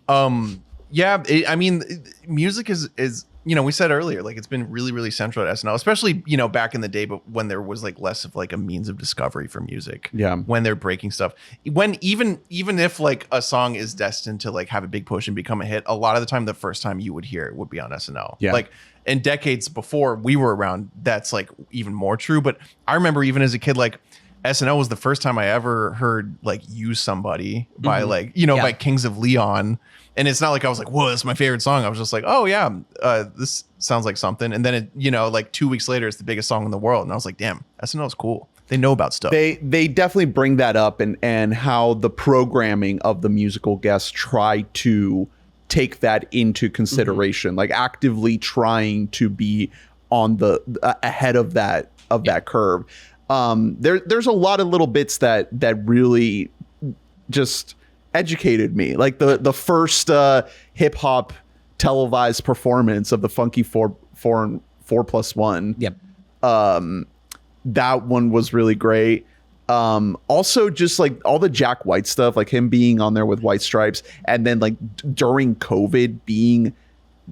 I mean, music is we said earlier, like it's been really, really central at SNL, especially, back in the day, but when there was like less of like a means of discovery for music. Yeah. When they're breaking stuff. When even if like a song is destined to like have a big push and become a hit, a lot of the time, the first time you would hear it would be on SNL. Yeah. Like in decades before we were around, that's like even more true. But I remember even as a kid, like SNL was the first time I ever heard like Use Somebody by like, by Kings of Leon. And it's not like I was like, whoa, that's my favorite song. I was just like, oh yeah, this sounds like something. And then it, like 2 weeks later, it's the biggest song in the world. And I was like, damn, SNL is cool. They know about stuff. They definitely bring that up, and how the programming of the musical guests try to take that into consideration, like actively trying to be on the ahead of that curve. There's a lot of little bits that really just educated me, like the first hip hop televised performance of the Funky 4+1. Yep. That one was really great. Also just like all the Jack White stuff, like him being on there with White Stripes, and then like during COVID being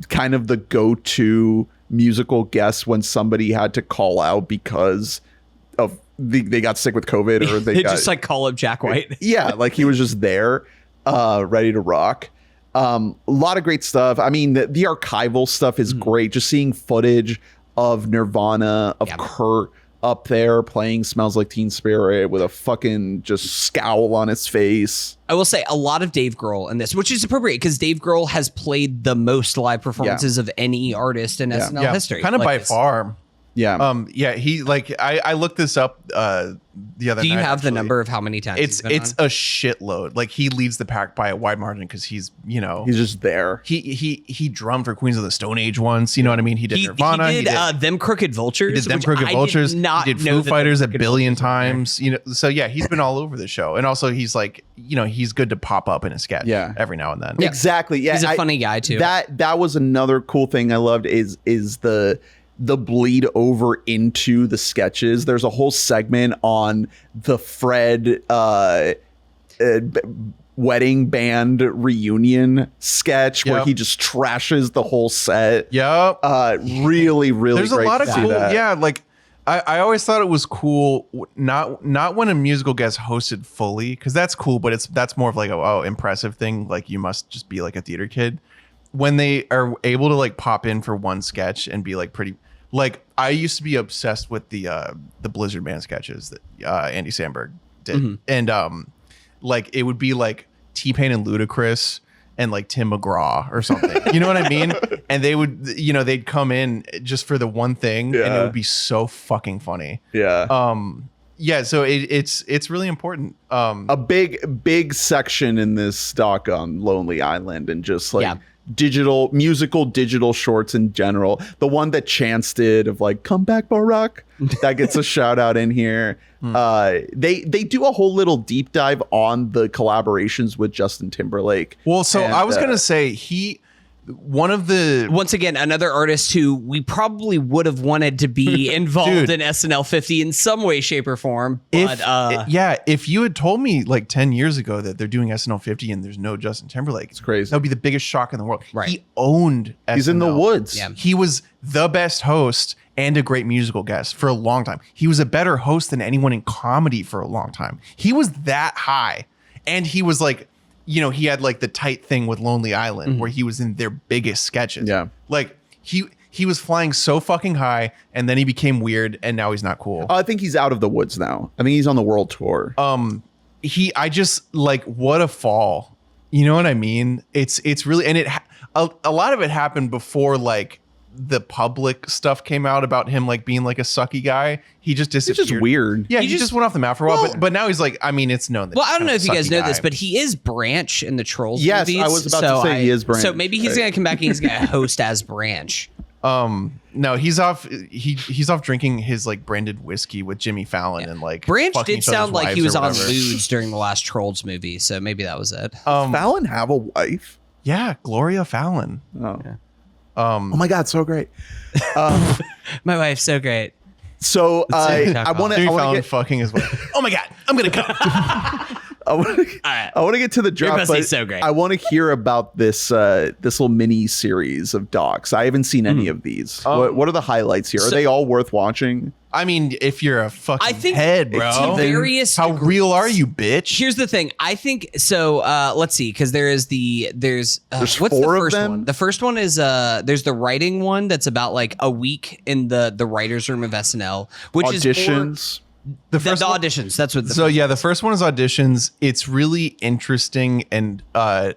kind of the go-to musical guest when somebody had to call out because of they got sick with COVID, or they got, just like call up Jack White. Yeah, like he was just there, ready to rock. A lot of great stuff. I mean, the archival stuff is great. Just seeing footage of Nirvana, of Kurt up there playing Smells Like Teen Spirit with a fucking just scowl on his face. I will say a lot of Dave Grohl in this, which is appropriate because Dave Grohl has played the most live performances of any artist in SNL history. Kind of like by far. Yeah. He like I looked this up the other night. Do you have actually. the number of how many times it's a shitload. Like he leads the pack by a wide margin because he's he's just there. He drummed for Queens of the Stone Age once. You know what I mean? He did Nirvana. He did Them Crooked Vultures. He did Them Crooked Vultures. He did Foo Fighters a billion times. So yeah, he's been all over the show, and also he's like he's good to pop up in a sketch. Every now and then. Yeah. Exactly. Yeah, he's a funny guy too. That was another cool thing I loved is the bleed over into the sketches. There's a whole segment on the Fred wedding band reunion sketch where he just trashes the whole set. Yep. Really There's great a lot to of see cool. that. Yeah, like I always thought it was cool. Not when a musical gets hosted fully, because that's cool, but that's more of like a impressive thing. Like you must just be like a theater kid. When they are able to like pop in for one sketch and be like pretty. Like I used to be obsessed with the Blizzard Man sketches that Andy Samberg did, and like it would be like T-Pain and Ludacris and like Tim McGraw or something. You know what I mean? And they would, they'd come in just for the one thing, and it would be so fucking funny. Yeah. Yeah. So it's really important. A big section in this doc on Lonely Island, and just like. Digital shorts in general. The one that Chance did of like "Come Back Barack," that gets a shout out in here. They do a whole little deep dive on the collaborations with Justin Timberlake. Well, so I was gonna say once again, another artist who we probably would have wanted to be involved in SNL 50 in some way, shape, or form. But if you had told me like 10 years ago that they're doing SNL 50 and there's no Justin Timberlake, it's crazy. That would be the biggest shock in the world. Right. He owned SNL. He's in the woods. Yeah. He was the best host and a great musical guest for a long time. He was a better host than anyone in comedy for a long time. He was that high. And he was like, he had like the tight thing with Lonely Island where he was in their biggest sketches. Yeah. Like he was flying so fucking high, and then he became weird, and now he's not cool. I think he's out of the woods now. I think he's on the world tour. I just like, what a fall. You know what I mean? It's really, and a lot of it happened before like the public stuff came out about him like being like a sucky guy. He just disappeared. It's just weird. Yeah, he just went off the map for a while. But now he's like, I mean, it's known that. Well, I don't know if you guys know guy. this, but he is Branch in the Trolls Yes, movies. I was about to say he is Branch. So maybe he's gonna come back and he's gonna host as Branch. No, he's off. He's off drinking his like branded whiskey with Jimmy Fallon and like. Branch fucking did each other's sound like he wives was or on whatever. lewds during the last Trolls movie, so maybe that was it. Fallon have a wife? Yeah, Gloria Fallon. Oh. Oh my God, so great. My wife's so great. So I want Jimmy to Fallon get fucking his wife. Oh my God, I'm gonna come. I want to get to the draft, pussy's but so great. I want to hear about this this little mini series of docs. I haven't seen any of these. What are the highlights here? Are they all worth watching? I mean, if you're a fucking I think head, to bro, various how degrees. real are you, bitch? Here's the thing. I think so. Let's see, because there's what's the 4 of first them? one? The first one is there's the writing one that's about like a week in the writers' room of SNL, which Auditions. is the auditions. That's what. The first one is auditions. It's really interesting, and I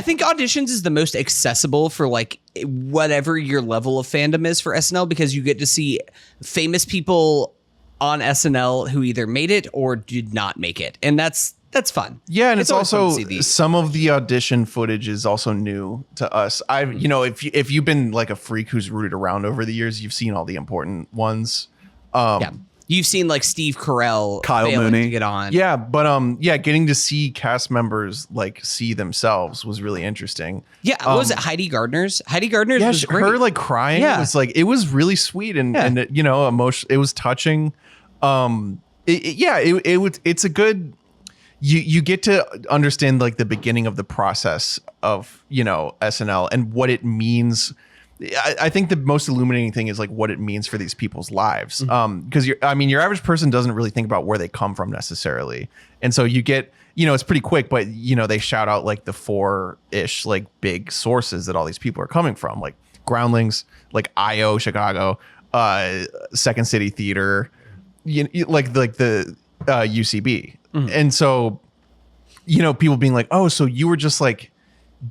think auditions is the most accessible for like whatever your level of fandom is for SNL, because you get to see famous people on SNL who either made it or did not make it, and that's fun. yeah, and it's always fun to also see these. some of the audition footage is also new to us. If you've been like a freak who's rooted around over the years, you've seen all the important ones. Yeah. You've seen like Steve Carell, Kyle failing Mooney. to get on. Yeah, but getting to see cast members like see themselves was really interesting. Yeah, what was it Heidi Gardner's? Heidi Gardner's Yeah, was great. her like crying was like, it was really sweet and emotional. It was touching. It's a good. You get to understand like the beginning of the process of SNL and what it means. I think the most illuminating thing is like what it means for these people's lives. Because your average person doesn't really think about where they come from necessarily, and so you get it's pretty quick, but they shout out like the 4-ish like big sources that all these people are coming from, like Groundlings, like IO Chicago, Second City Theater, like the UCB, and so people being like, oh, so you were just like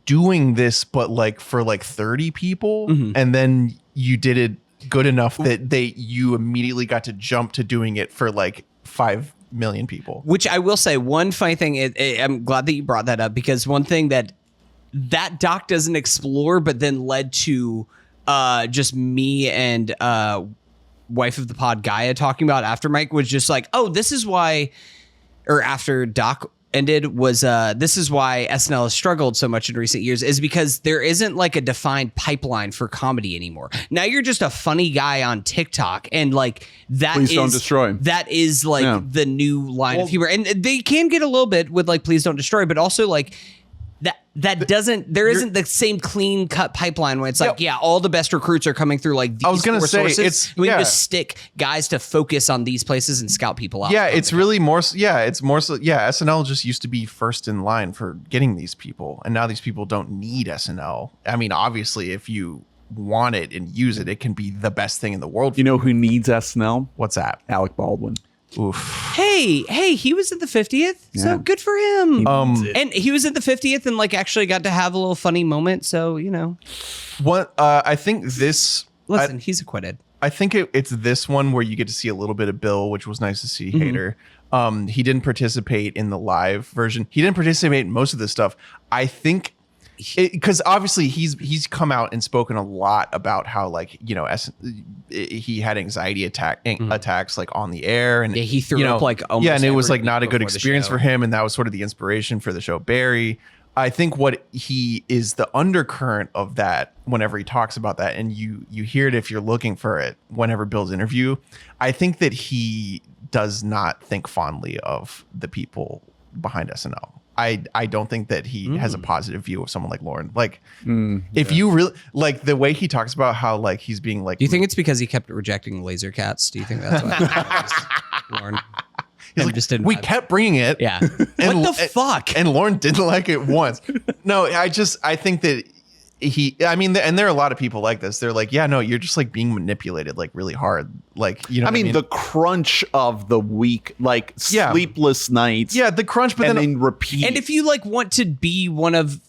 doing this but like for like 30 people and then you did it good enough that you immediately got to jump to doing it for like 5 million people. Which I will say, one funny thing, I'm glad that you brought that up, because one thing that doc doesn't explore but then led to just me and wife of the pod Gaia talking about after Mike was just like, oh, this is why, or after doc ended, was this is why SNL has struggled so much in recent years, is because there isn't like a defined pipeline for comedy anymore. Now you're just a funny guy on TikTok, and like Please Don't Destroy. that is like the new line of humor, and they can get a little bit with like Please Don't Destroy, but also like that doesn't, there isn't the same clean cut pipeline when it's like, all the best recruits are coming through like these I was gonna four say, sources. We can just stick guys to focus on these places and scout people out. Yeah, it's really more. It's more so. Yeah, SNL just used to be first in line for getting these people, and now these people don't need SNL. I mean, obviously, if you want it and use it, it can be the best thing in the world. You know who needs SNL? What's that? Alec Baldwin. Oof. Hey, he was at the 50th, so good for him. And he was at the 50th and like actually got to have a little funny moment. So What I think this. Listen, he's acquitted. I think it's this one where you get to see a little bit of Bill, which was nice to see. Hader. He didn't participate in the live version. He didn't participate in most of this stuff. I think because obviously he's come out and spoken a lot about how like he had anxiety attacks like on the air, and he threw up like almost and it was every like not a week good before the experience show. for him, and that was sort of the inspiration for the show Barry. I think what he is the undercurrent of that whenever he talks about that, and you hear it if you're looking for it whenever Bill's interview. I think that he does not think fondly of the people behind SNL. I don't think that he has a positive view of someone like Lauren. Like, if you really like the way he talks about how like he's being like, Do you think it's because he kept rejecting laser cats? Do you think that's why? Lauren, he's like, just didn't we vibe. kept bringing it. Yeah. And, What the fuck? And Lauren didn't like it once. No, I think that and there are a lot of people like this. They're like, yeah, no, you're just like being manipulated like really hard. Like, you know, I mean, the crunch of the week, like sleepless nights. Yeah, the crunch, but then repeat. And if you like want to be one of,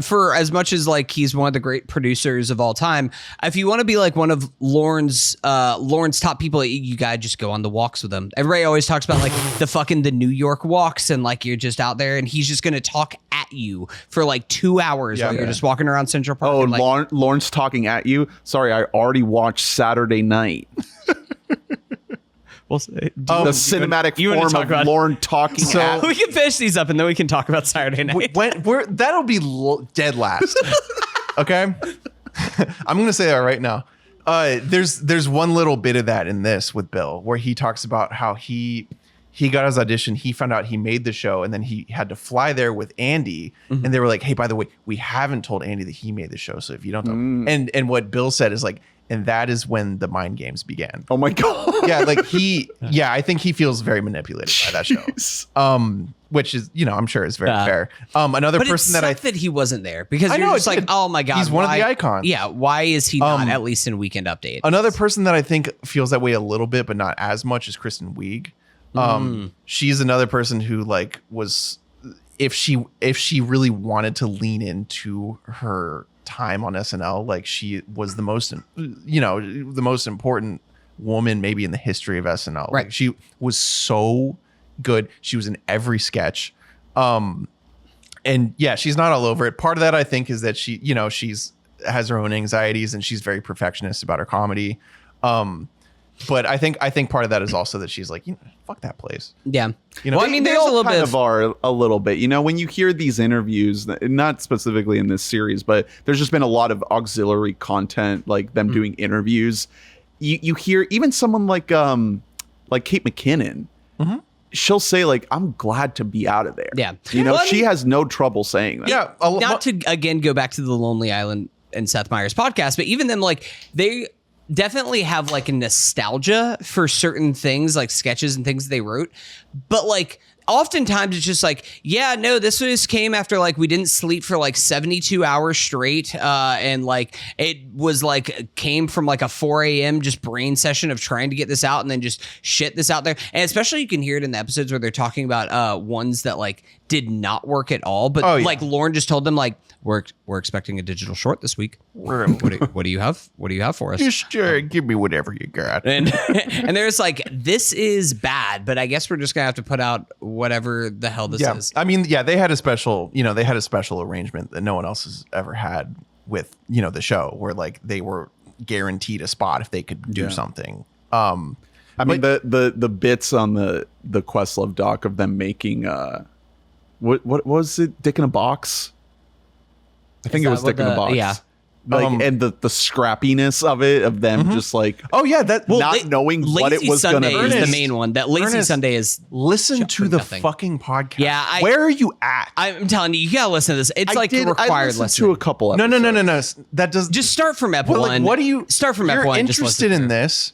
for as much as like he's one of the great producers of all time, if you want to be like one of Lauren's top people, you gotta just go on the walks with him. Everybody always talks about like the New York walks, and like you're just out there and he's just gonna talk at you for like 2 hours while you're just walking around Central Park. Oh, and, like, Lauren's talking at you. Sorry, I already watched Saturday Night. the cinematic form of Lauren talking at we can finish these up and then we can talk about Saturday Night. That'll be dead last. Okay, I'm gonna say that right now. There's one little bit of that in this with Bill where he talks about how he he got his audition. He found out he made the show, and then he had to fly there with Andy. And they were like, "Hey, by the way, we haven't told Andy that he made the show. So if you don't know," and what Bill said is like, and that is when the mind games began. Oh my god. Yeah, like I think he feels very manipulated by that show. Which is, I'm sure is very fair. Another But person it that I sucked that he wasn't there because I you're know, just like, oh my god, he's one of why- the icons. Yeah, why is he not at least in Weekend Update? Another person that I think feels that way a little bit, but not as much, is Kristen Wiig. She's another person who like was, if she really wanted to lean into her time on SNL, like she was the most important woman maybe in the history of SNL. Right. Like, she was so good. She was in every sketch. And yeah, she's not all over it. Part of that I think is that she's has her own anxieties and she's very perfectionist about her comedy. But I think part of that is also that she's like, fuck that place. Yeah. Well, I mean, They there's a all little kind bit of are a little bit. When you hear these interviews, not specifically in this series, but there's just been a lot of auxiliary content, like them doing interviews. You hear even someone like Kate McKinnon. She'll say like, "I'm glad to be out of there." Yeah. She has no trouble saying that. Yeah. not to again go back to the Lonely Island and Seth Meyers podcast, but even them, like, they definitely have like a nostalgia for certain things, like sketches and things they wrote, but like oftentimes it's just like, yeah, no, this came after like we didn't sleep for like 72 hours straight, and like it was like came from like a 4 a.m. just brain session of trying to get this out and then just shit this out there. And especially you can hear it in the episodes where they're talking about ones that like did not work at all, but like Lauren just told them like, we're expecting a digital short this week. What do you have? What do you have for us? Just give me whatever you got. And there's like, this is bad, but I guess we're just gonna have to put out whatever the hell this is. I mean, they had a special arrangement that no one else has ever had with, the show, where like they were guaranteed a spot if they could do something. I mean, the bits on the Questlove doc of them making what was it? Dick in a Box? I think it was Dick in a Box. Yeah. Like, and the scrappiness of it, of them just like, not knowing what it was going to be. Lazy Sunday is the main one. That Lazy Sunday is listen to the nothing. fucking podcast. Yeah, where are you at? I'm telling you gotta listen to this. It's required I listened listening. to a couple episodes. No. That does Just start from Ep 1. like, what do you start from Ep 1? You're just interested listen in to it. this?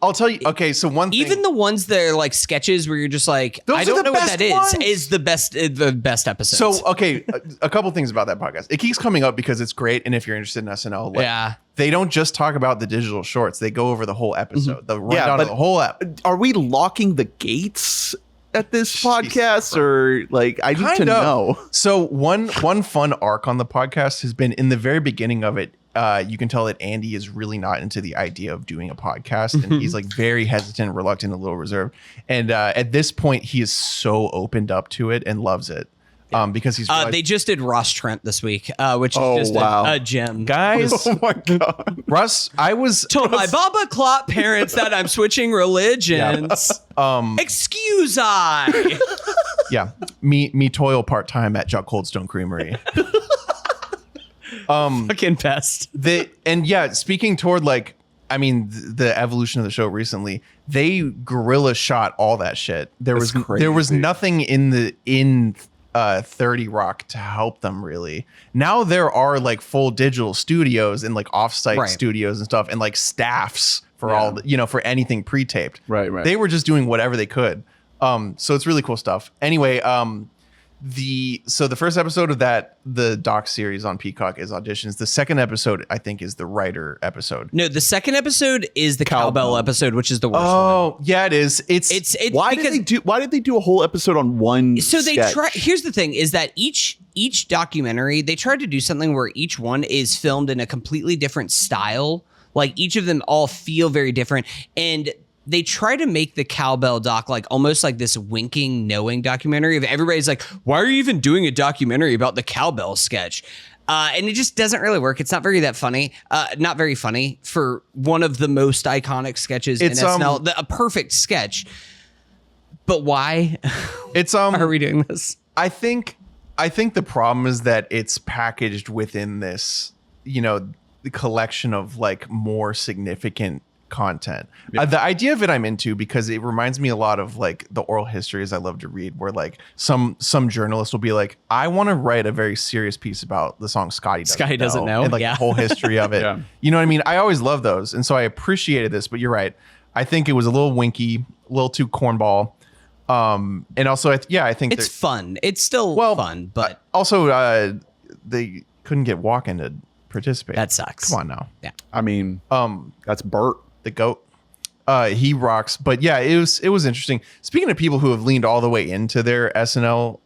I'll tell you. Okay, so one thing, Even the ones that are like sketches where you're just like, Those I are don't the know what best that ones. is the best episode. So, okay, a couple things about that podcast. It keeps coming up because it's great, and if you're interested in SNL, like, they don't just talk about the digital shorts; they go over the whole episode, the rundown of the whole app. Are we locking the gates at this podcast, or like I need to know? So one fun arc on the podcast has been in the very beginning of it. You can tell that Andy is really not into the idea of doing a podcast, and he's like very hesitant, reluctant, a little reserved. And at this point, he is so opened up to it and loves it. Because he's they just did Ross Trent this week, which is just a gem. Guys, oh my god, Russ, I was told my Baba Clot parents that I'm switching religions. Excuse I. Yeah, me toil part time at Chuck Coldstone Creamery. Fucking best. Speaking toward like, I mean, the evolution of the show recently, they guerrilla shot all that shit. There was nothing in 30 Rock to help them really. Now there are like full digital studios and like offsite studios and stuff, and like staffs for all the, for anything pre-taped. Right. They were just doing whatever they could. So it's really cool stuff. Anyway, the first episode of the doc series on Peacock is auditions. The second episode, I think, is the writer episode. No, the second episode is the cowbell episode, which is the worst one. Oh, yeah, it is. It's why did they do a whole episode on one? So they sketch? try. Here's the thing: is that each documentary they tried to do something where each one is filmed in a completely different style. Like each of them all feel very different, and they try to make the cowbell doc like almost like this winking, knowing documentary of everybody's like, why are you even doing a documentary about the cowbell sketch? And it just doesn't really work. It's not very funny. Not very funny for one of the most iconic sketches in SNL. A perfect sketch. But why? Are we doing this? I think the problem is that it's packaged within this, the collection of like more significant content. The idea of it I'm into because it reminds me a lot of like the oral histories I love to read, where like some journalist will be like, I want to write a very serious piece about the song Scotty Doesn't Know, and like the whole history of it. Yeah. You know what I mean? I always love those, and so I appreciated this. But you're right. I think it was a little winky, a little too cornball. And also, I think it's fun. It's still fun, but also they couldn't get Walken to participate. That sucks. Come on now. Yeah. I mean, that's Bert. The GOAT. He rocks. But yeah, it was interesting. Speaking of people who have leaned all the way into their SNL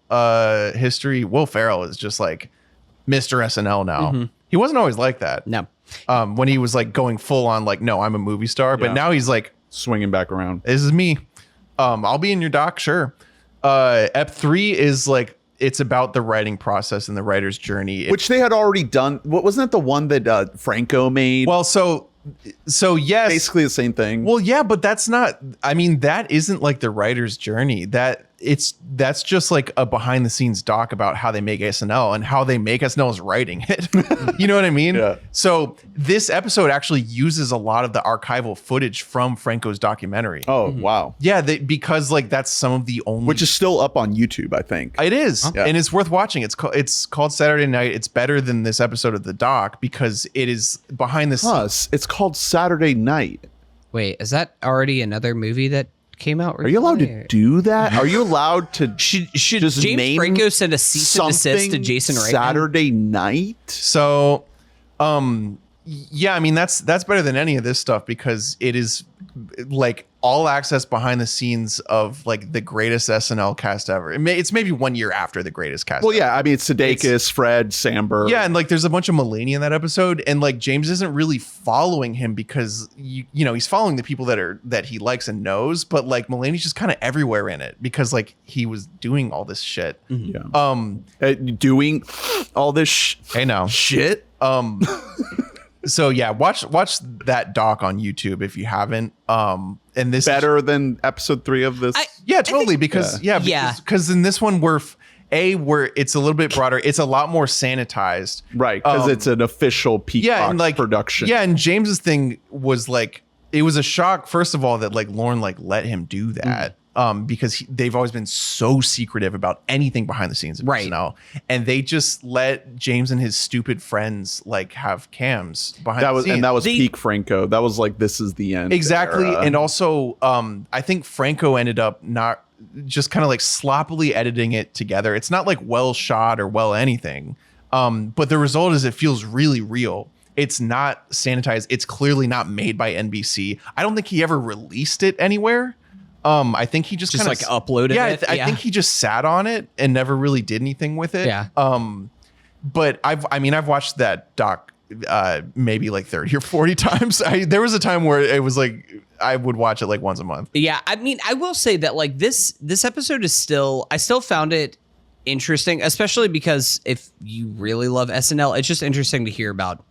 history, Will Ferrell is just like Mr. SNL now. Mm-hmm. He wasn't always like that. No. When he was like going full on like, no, I'm a movie star. But now he's like swinging back around. This is me. I'll be in your doc, sure. Ep 3 is like, it's about the writing process and the writer's journey. Which they had already done. Wasn't that the one that Franco made? Well, so yes. Basically the same thing. Well, yeah, but that's not, I mean, that isn't like the writer's journey. That's just like a behind the scenes doc about how they make SNL, and how they make SNL is writing it. You know what I mean? Yeah. So this episode actually uses a lot of the archival footage from Franco's documentary. Oh, wow. Yeah, because like that's some of the only, which is still up on YouTube, I think. It is. Yeah. And it's worth watching. It's called Saturday Night. It's better than this episode of the doc because it is behind the scenes. Plus, it's called Saturday Night. Wait, is that already another movie that came out recently? Are you allowed to do that? Are you allowed to should just James name Franco send a cease and desist to Jason Reitman? Saturday Night? So, yeah, I mean that's better than any of this stuff because it is like all access behind the scenes of like the greatest SNL cast ever. It's maybe 1 year after the greatest cast. Well, ever. yeah, I mean it's Sudeikis, Fred, Samberg. Yeah, and like there's a bunch of Mulaney in that episode, and like James isn't really following him because you know he's following the people that he likes and knows, but like Mulaney's just kind of everywhere in it because like he was doing all this shit. Yeah. Doing all this I know shit. So yeah, watch that doc on YouTube if you haven't. And this better than episode 3 of this. Yeah, totally. Because in this one where it's a little bit broader, it's a lot more sanitized, right? Because it's an official Peacock production. Yeah, and James's thing was like it was a shock. First of all, that like Lauren like let him do that. Because they've always been so secretive about anything behind the scenes of SNL, and they just let James and his stupid friends like have cams behind the scenes. And that was peak Franco. That was like, this is the end. Exactly. Era. And also, I think Franco ended up not just kind of like sloppily editing it together. It's not like well shot or well anything. But the result is it feels really real. It's not sanitized. It's clearly not made by NBC. I don't think he ever released it anywhere. I think he just kind of like uploaded it. I think he just sat on it and never really did anything with it. Yeah. But I've watched that doc maybe like 30 or 40 times. There was a time where it was like I would watch it like once a month. Yeah, I mean, I will say that like this episode is I still found it interesting, especially because if you really love SNL, it's just interesting to hear about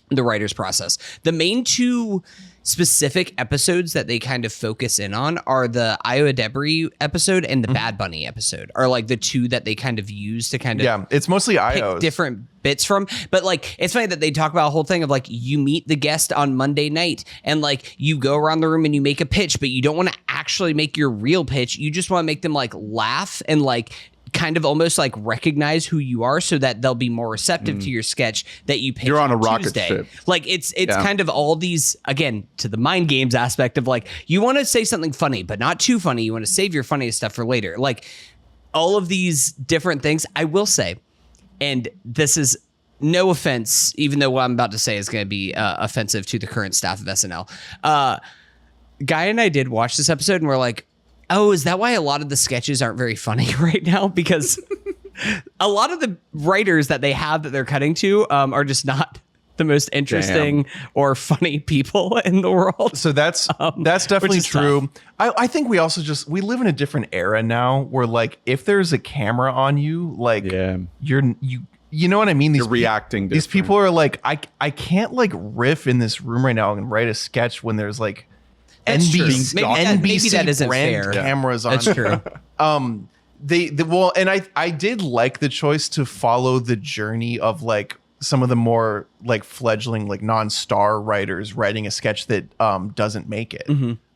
the writer's process. The main two specific episodes that they kind of focus in on are the Iowa Debris episode and the Bad Bunny episode are like the two that they kind of use to kind of it's mostly pick different bits from. But like it's funny that they talk about a whole thing of like you meet the guest on Monday night and like you go around the room and you make a pitch, but you don't want to actually make your real pitch. You just want to make them like laugh and like kind of almost like recognize who you are so that they'll be more receptive to your sketch that you pitch. You're on a rocket Tuesday. ship. Like it's kind of all these, again, to the mind games aspect of like, you want to say something funny, but not too funny. You want to save your funniest stuff for later. Like all of these different things, I will say, and this is no offense, even though what I'm about to say is going to be offensive to the current staff of SNL. Guy and I did watch this episode and we're like, oh, is that why a lot of the sketches aren't very funny right now? Because a lot of the writers that they have that they're cutting to are just not the most interesting or funny people in the world. So that's definitely true. I think we also we live in a different era now where like if there's a camera on you, like you know what I mean? You're reacting. These people are like, I can't like riff in this room right now and write a sketch when there's like NBC maybe that isn't brand fair. cameras on. That's true. They and I did like the choice to follow the journey of like some of the more like fledgling, like non-star writers writing a sketch that doesn't make it.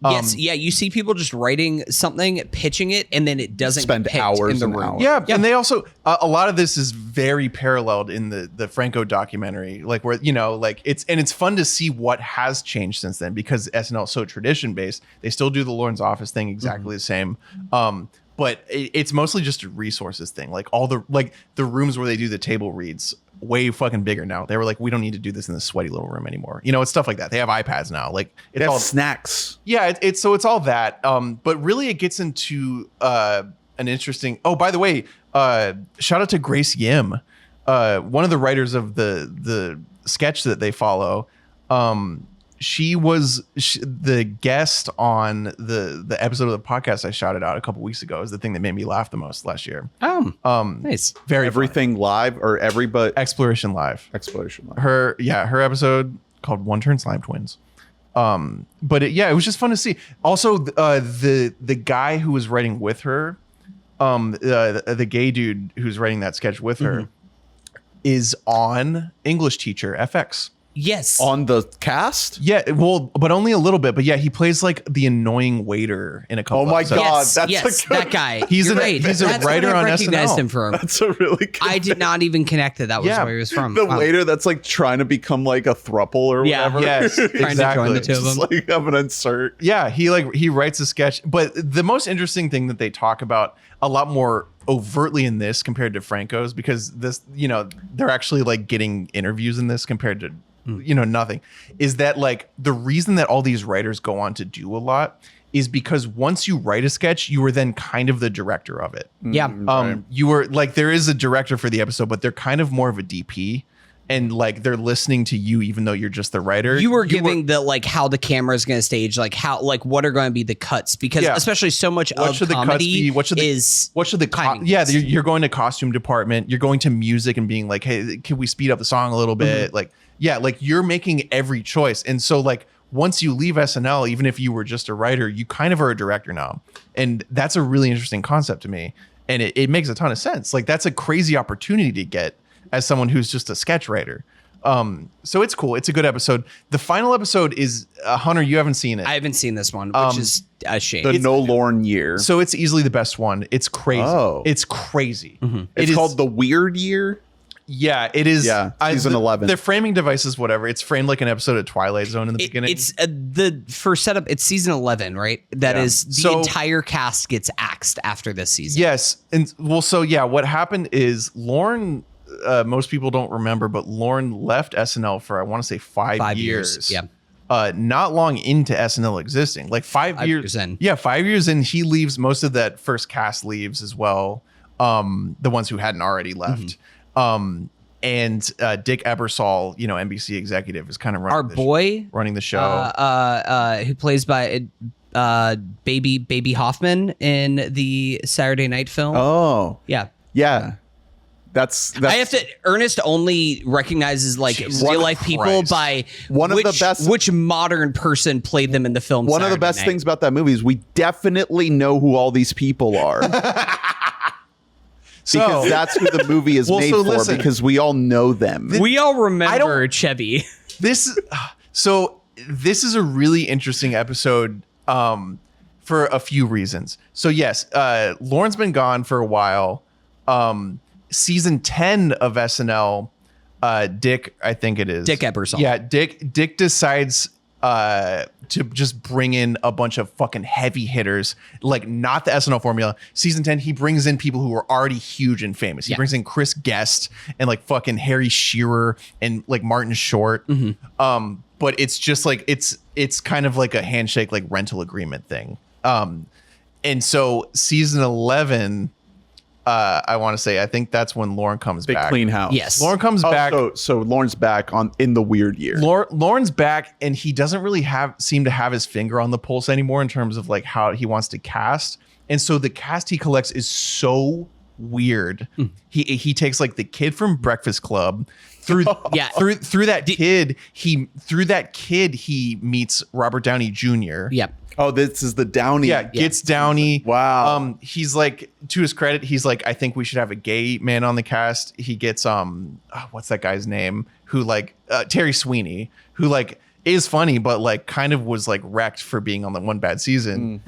Yes, yeah, you see people just writing something, pitching it, and then it doesn't Spend get picked hours in the and room. hours. Yeah, and they also a lot of this is very paralleled in the Franco documentary, like where like it's fun to see what has changed since then because SNL is so tradition based. They still do the Lauren's Office thing exactly the same, but it's mostly just a resources thing. Like all the rooms where they do the table reads way fucking bigger now. They were like, we don't need to do this in this sweaty little room anymore. It's stuff like that. They have iPads now. Like They have snacks. yeah, it's all that. But really, it gets into an interesting. Oh, by the way, shout out to Grace Yim, one of the writers of the sketch that they follow. She was the guest on the episode of the podcast I shouted out a couple weeks ago. Is the thing that made me laugh the most last year. Nice. Very Everything live or everybody Exploration Live. Exploration live. Her episode called One Turn Slime Twins. But it was just fun to see. Also, the guy who was writing with her, the gay dude who's writing that sketch with her, is on English Teacher FX. Yes. On the cast? Yeah, well, but only a little bit. But yeah, he plays like the annoying waiter in a couple. Oh my episodes. God, Yes, that's yes, a good that guy. He's You're a- right. he's a That's writer what I on recognized SNL. him from. That's a really good I did not even connect that was Yeah. where he was from. The Wow. waiter that's like trying to become like a throuple or Yeah. whatever. Yes, Trying to join exactly. the two of Just them. like have an insert. Yeah, he writes a sketch. But the most interesting thing that they talk about a lot more overtly in this compared to Franco's, because this, they're actually like getting interviews in this compared to nothing, is that like the reason that all these writers go on to do a lot is because once you write a sketch, you are then kind of the director of it. Yeah. You were like, there is a director for the episode, but they're kind of more of a DP, and like they're listening to you even though you're just the writer. You were giving the like how the camera is going to stage, like how like what are going to be the cuts, because Yeah. especially so much What of should the cuts comedy be? What should the timing yeah, cuts. you're going to costume department, you're going to music and being like, hey, can we speed up the song a little bit? Like, yeah, like you're making every choice. And so like once you leave SNL, even if you were just a writer, you kind of are a director now. And that's a really interesting concept to me. And it makes a ton of sense. Like that's a crazy opportunity to get as someone who's just a sketch writer. So it's cool. It's a good episode. The final episode is Hunter, you haven't seen it. I haven't seen this one, which is a shame. The No Lorne year. So it's easily the best one. It's crazy. Oh. It's crazy. It's called The Weird Year. Yeah, it is. Yeah, season 11. The framing device is whatever. It's framed like an episode of Twilight Zone in the beginning. It's the first setup. It's season 11, right? That Yeah. is the So- entire cast gets axed after this season. Yes. And well, so yeah, what happened is Lauren, most people don't remember, but Lauren left SNL for, I want to say 5 years. Yeah. Not long into SNL existing, like 5 years in. Yeah, 5 years in, he leaves. Most of that first cast leaves as well. The ones who hadn't already left. And Dick Ebersol, NBC executive, is kind of Our boy, running the show. who plays by Baby Hoffman in the Saturday Night film. Oh, Yeah. yeah. That's I have to. Ernest only recognizes like Jesus real life people Christ. by One of the best- which modern person played them in the film. one of the Saturday best Night. things about that movie is we definitely know who all these people are. Because that's who the movie is made so for, listen. because we all know them. We all remember don't- Chevy. This is a really interesting episode for a few reasons. So yes, Lauren's been gone for a while. Season 10 of SNL, Dick, I think it is. Dick Ebersol. Yeah, Dick decides to just bring in a bunch of fucking heavy hitters, like not the SNL formula. Season 10, he brings in people who are already huge and famous. He brings in Chris Guest and like fucking Harry Shearer and like Martin Short. But it's just like it's kind of like a handshake, like rental agreement thing. And so season 11, I want to say, I think that's when Lauren comes Big back. clean house. Yes. Lauren comes back. So Lauren's back in the weird year. Lauren's back, and he doesn't really seem to have his finger on the pulse anymore in terms of like how he wants to cast. And so the cast he collects is so weird. He takes like the kid from Breakfast Club through Yeah. through that kid he meets Robert Downey Jr. Yep. Oh, this is the Downey. Yeah, gets Downey. Wow. He's like, to his credit, he's like, I think we should have a gay man on the cast. He gets what's that guy's name? Who like Terry Sweeney, who like is funny, but like kind of was like wrecked for being on the One Bad Season.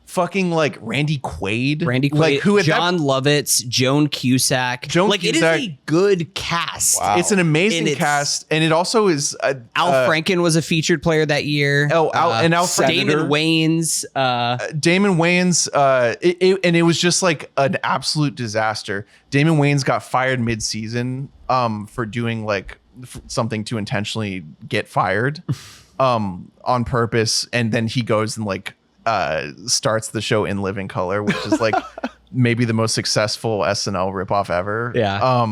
Fucking like Randy Quaid, like who at John Lovitz, Joan Cusack. It is a good cast. Wow. it's an amazing cast, and it also is Al Franken was a featured player that year. Al Franken. Damon Wayans. Damon Wayans, and it was just like an absolute disaster. Damon Wayans got fired mid-season for doing like something to intentionally get fired on purpose, and then he goes and like starts the show In Living Color, which is like maybe the most successful SNL ripoff ever. Yeah.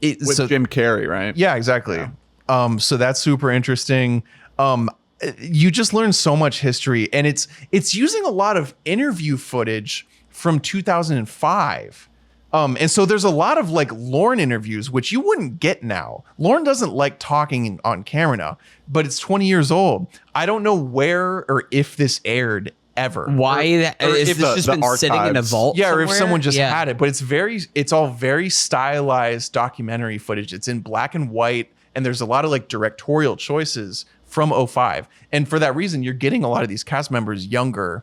With Jim Carrey, right? Yeah, exactly. Yeah. So that's super interesting. You just learn so much history, and it's using a lot of interview footage from 2005. And so there's a lot of like Lorne interviews, which you wouldn't get now. Lorne doesn't like talking on camera now, but it's 20 years old. I don't know where or if this aired ever. Why is if this just been sitting in a vault? Yeah, or if somewhere? someone just Yeah. had it, but it's all very stylized documentary footage. It's in black and white, and there's a lot of like directorial choices from '05. And for that reason, you're getting a lot of these cast members younger,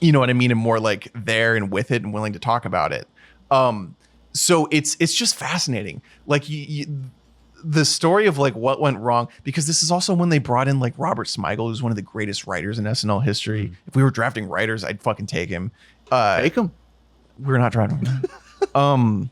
you know what I mean, and more like there and with it and willing to talk about it. So it's just fascinating. Like the story of like what went wrong, because this is also when they brought in like Robert Smigel, who's one of the greatest writers in SNL history. If we were drafting writers, I'd fucking take him. Take him. We're not drafting him.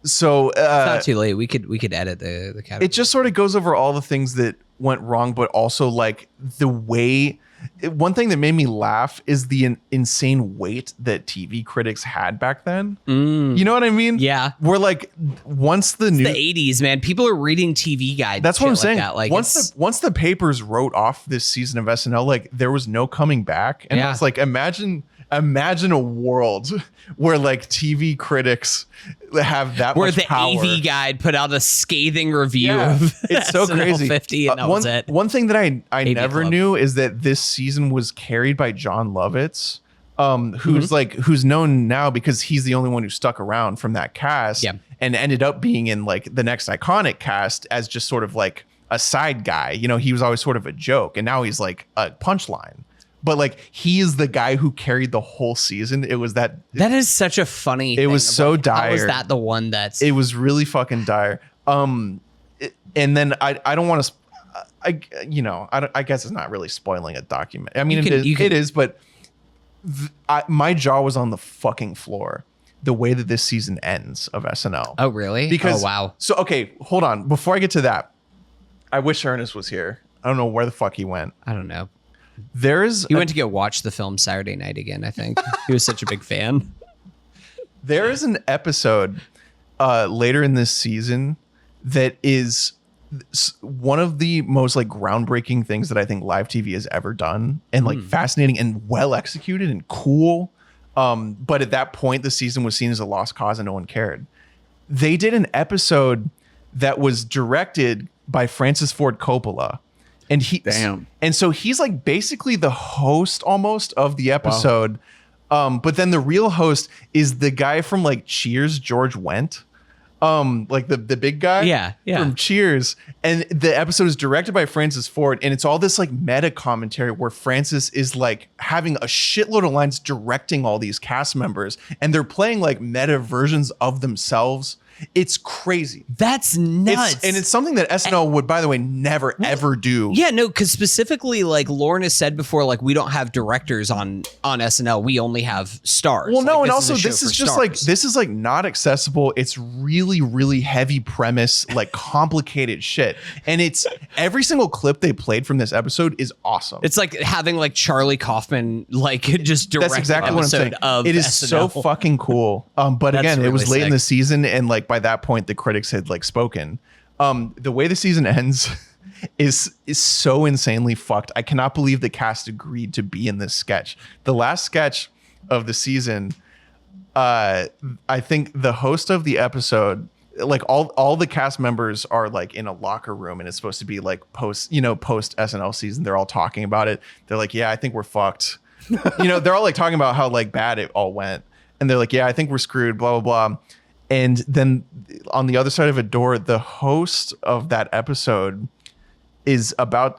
So It's not too late. We could edit the category. it just sort of goes over all the things that went wrong, but also like the way. One thing that made me laugh is the insane weight that TV critics had back then. You know what I mean? Yeah. We're like, once the new the 80s, man. People are reading TV guides. that's what I'm shit saying. Like that. Like once the papers wrote off this season of SNL, like there was no coming back. And Yeah. I was like, imagine a world where like TV critics have that where much the power. AV guide put out a scathing review Yeah, of it's so SNL crazy. 50, and that was it. One thing that I AV never Club. knew is that this season was carried by John Lovitz, who's Mm-hmm. who's known now because he's the only one who stuck around from that cast, Yeah. and ended up being in like the next iconic cast as just sort of like a side guy. You know, he was always sort of a joke, and now he's like a punchline. But like he is the guy who carried the whole season. It was that. That is such a funny thing. was of, so like, how is dire. that the one that's It was really fucking dire. And then I don't want to. I guess it's not really spoiling a document. I mean, it is, but my jaw was on the fucking floor the way that this season ends of SNL. Oh, really? Because wow. So okay, hold on. Before I get to that, I wish Ernest was here. I don't know where the fuck he went. I don't know. There is He went to go watch the film Saturday night again, I think. He was such a big fan. There is an episode later in this season that is one of the most like groundbreaking things that I think live TV has ever done, and like fascinating and well executed and cool. But at that point, the season was seen as a lost cause and no one cared. They did an episode that was directed by Francis Ford Coppola. And so he's like basically the host almost of the episode. Wow. But then the real host is the guy from like Cheers, George Wendt. Like the big guy from Cheers. And the episode is directed by Francis Ford, and it's all this like meta commentary where Francis is like having a shitload of lines directing all these cast members, and they're playing like meta versions of themselves. It's crazy. That's nuts. It's something that SNL would, by the way, never ever do. Yeah, no, because specifically, like Lauren has said before, like we don't have directors on SNL. We only have stars. Well, no, like, and also this is just like not accessible. It's really, really heavy premise, like complicated shit. And it's every single clip they played from this episode is awesome. It's like having like Charlie Kaufman like just direct That's exactly an what I'm saying. episode of It is SNL. so fucking cool. But That's again, it was really late in the sick. season, and like by that point, the critics had like spoken. The way the season ends is so insanely fucked. I cannot believe the cast agreed to be in this sketch. The last sketch of the season I think the host of the episode, like all the cast members are like in a locker room, and it's supposed to be like post SNL season. They're all talking about it. They're like, yeah, I think we're fucked. They're all like talking about how like bad it all went. And they're like, yeah, I think we're screwed, blah, blah, blah. And then on the other side of a door, the host of that episode is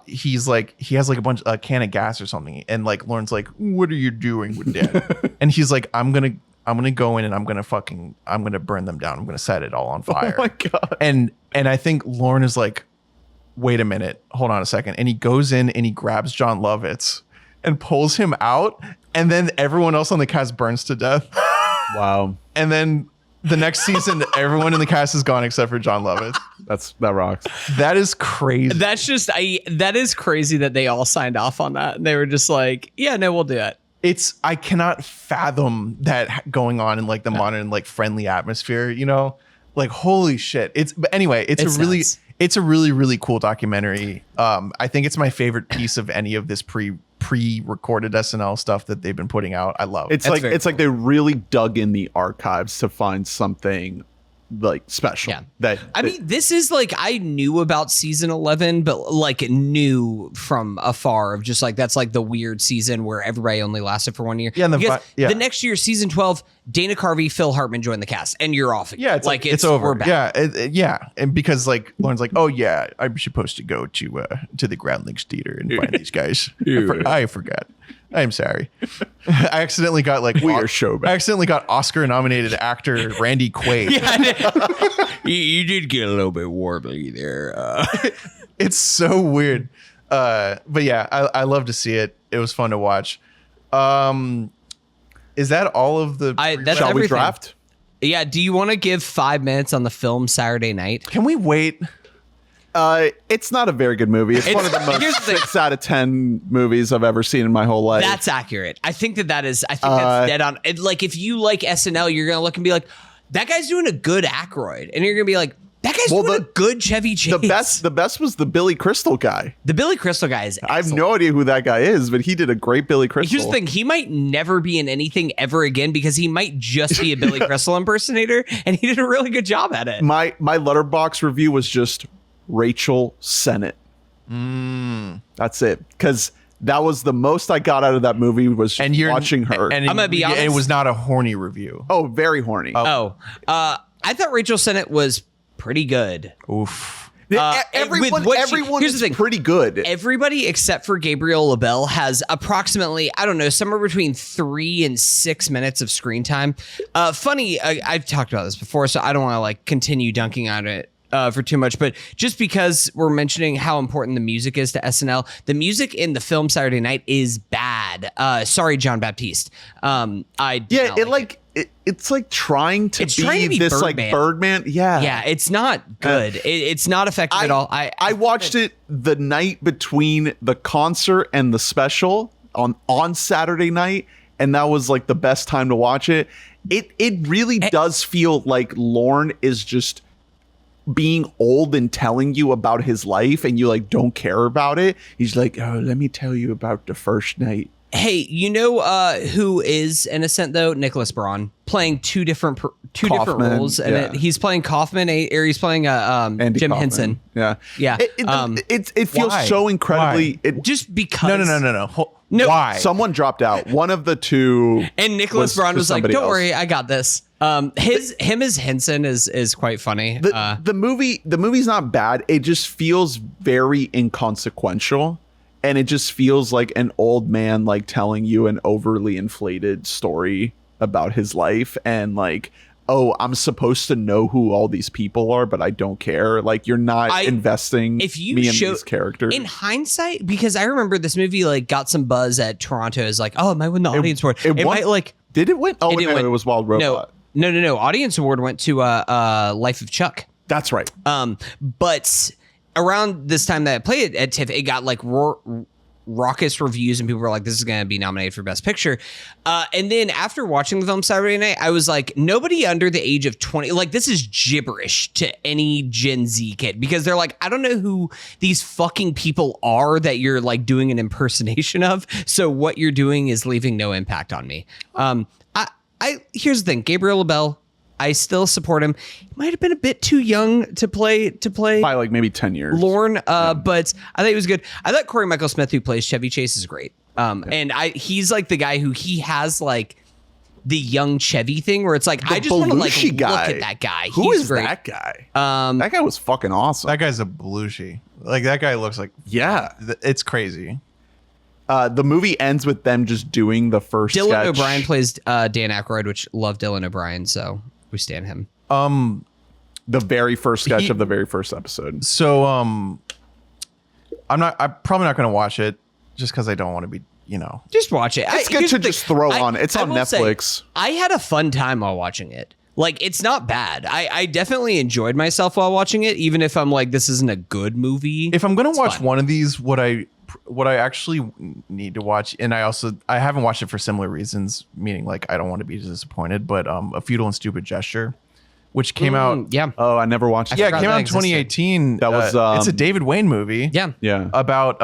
he has like a can of gas or something. And like Lauren's like, what are you doing with that? And he's like, I'm going to go in and I'm going to burn them down. I'm going to set it all on fire. Oh my God. And I think Lauren is like, wait a minute, hold on a second. And he goes in and he grabs John Lovitz and pulls him out. And then everyone else on the cast burns to death. Wow. And then the next season, everyone in the cast is gone except for John Lovitz. That rocks. That is crazy. That is crazy that they all signed off on that. And they were just like, yeah, no, we'll do it. I cannot fathom that going on in like the modern, like friendly atmosphere, like, holy shit. But anyway, it's a really, really cool documentary. I think it's my favorite piece of any of this pre-recorded SNL stuff that they've been putting out. I love. It's like they really dug in the archives to find something like special. Yeah. This is like, I knew about season 11, but like knew from afar of just like, that's like the weird season where everybody only lasted for 1 year. Yeah. The next year, season 12, Dana Carvey, Phil Hartman joined the cast, and you're off again. Yeah, it's over. Yeah, and because like Lauren's like, oh yeah, I'm supposed to go to the Groundlings Theater and find these guys. I forgot. I'm sorry. I accidentally got like I accidentally got Oscar-nominated actor Randy Quaid. Yeah, you did get a little bit warbly there. It's so weird, but yeah, I love to see it. It was fun to watch. Is that all of the? That's Shall everything. we draft? Yeah. Do you want to give 5 minutes on the film Saturday Night? Can we wait? It's not a very good movie. It's one of the most 6 out of 10 movies I've ever seen in my whole life. That's accurate. I think that's dead on. Like, if you like SNL, you're gonna look and be like, that guy's doing a good Aykroyd, and you're gonna be like, that guy's doing a good Chevy Chase. The best was the Billy Crystal guy. The Billy Crystal guy is excellent. I have no idea who that guy is, but he did a great Billy Crystal. Here's the thing. He might never be in anything ever again because he might just be a Billy Crystal impersonator, and he did a really good job at it. My Letterboxd review was just Rachel Sennett. That's it. Because that was the most I got out of that movie was just watching her. And I'm going to be honest. It was not a horny review. Oh, very horny. I thought Rachel Sennett was pretty good. Oof. Everyone is pretty good. Everybody except for Gabriel LaBelle has approximately, I don't know, somewhere between 3 and 6 minutes of screen time. Funny, I've talked about this before, so I don't want to like continue dunking on it for too much, but just because we're mentioning how important the music is to SNL, the music in the film Saturday Night is bad. Sorry, John Baptiste. It's like trying to be this Birdman. Like Birdman. Yeah, it's not good. It's not effective at all. I watched it the night between the concert and the special on Saturday night, and that was like the best time to watch it. It really does feel like Lorne is just being old and telling you about his life, and you like don't care about it. He's like, oh, let me tell you about the first night. Hey, you know who is innocent though? Nicholas Braun playing two different roles, and he's playing Kaufman, or he's playing Jim Henson. Yeah. It feels why? So incredibly. Just because. No. Why? Someone dropped out. One of the two. And Nicholas Braun was like, "Don't worry, I got this." Him as Henson is quite funny. The movie's not bad. It just feels very inconsequential. And it just feels like an old man like telling you an overly inflated story about his life, and like, oh, I'm supposed to know who all these people are, but I don't care. Like, you're not investing me in these characters. In hindsight, because I remember this movie like got some buzz at Toronto as like, oh, it might win the audience award. It might like. Did it win? Oh, no, it was Wild Robot. No. Audience award went to Life of Chuck. That's right. But around this time that I played at TIFF, it got like raucous reviews, and people were like, this is going to be nominated for Best Picture. And then after watching the film Saturday night, I was like, nobody under the age of 20, like, this is gibberish to any Gen Z kid, because they're like, I don't know who these fucking people are that you're like doing an impersonation of. So what you're doing is leaving no impact on me. here's the thing, Gabriel LaBelle, I still support him. He might have been a bit too young to play by like maybe 10 years. Lorne, but I thought he was good. I thought Corey Michael Smith, who plays Chevy Chase, is great. And he's like the guy who he has like the young Chevy thing where it's like I just want to like look at that guy. Who he's is great. that guy? That guy was fucking awesome. That guy's a Belushi. Like that guy looks like it's crazy. The movie ends with them just doing the first Dylan sketch. O'Brien plays Dan Aykroyd, which love Dylan O'Brien, so we stand him. The very first sketch of the very first episode. So I'm probably not going to watch it just because I don't want to be, Just watch it. It's good to just throw on. It's on Netflix. Say, I had a fun time while watching it. Like, it's not bad. I definitely enjoyed myself while watching it, even if I'm like, this isn't a good movie. If I'm going to watch one of these, what I actually need to watch, and I haven't watched it for similar reasons, meaning like I don't want to be disappointed, but A Futile and Stupid Gesture, which came out. Yeah. Oh, I never watched it. Yeah, it came out in 2018. That was it's a David Wayne movie. Yeah. Yeah. About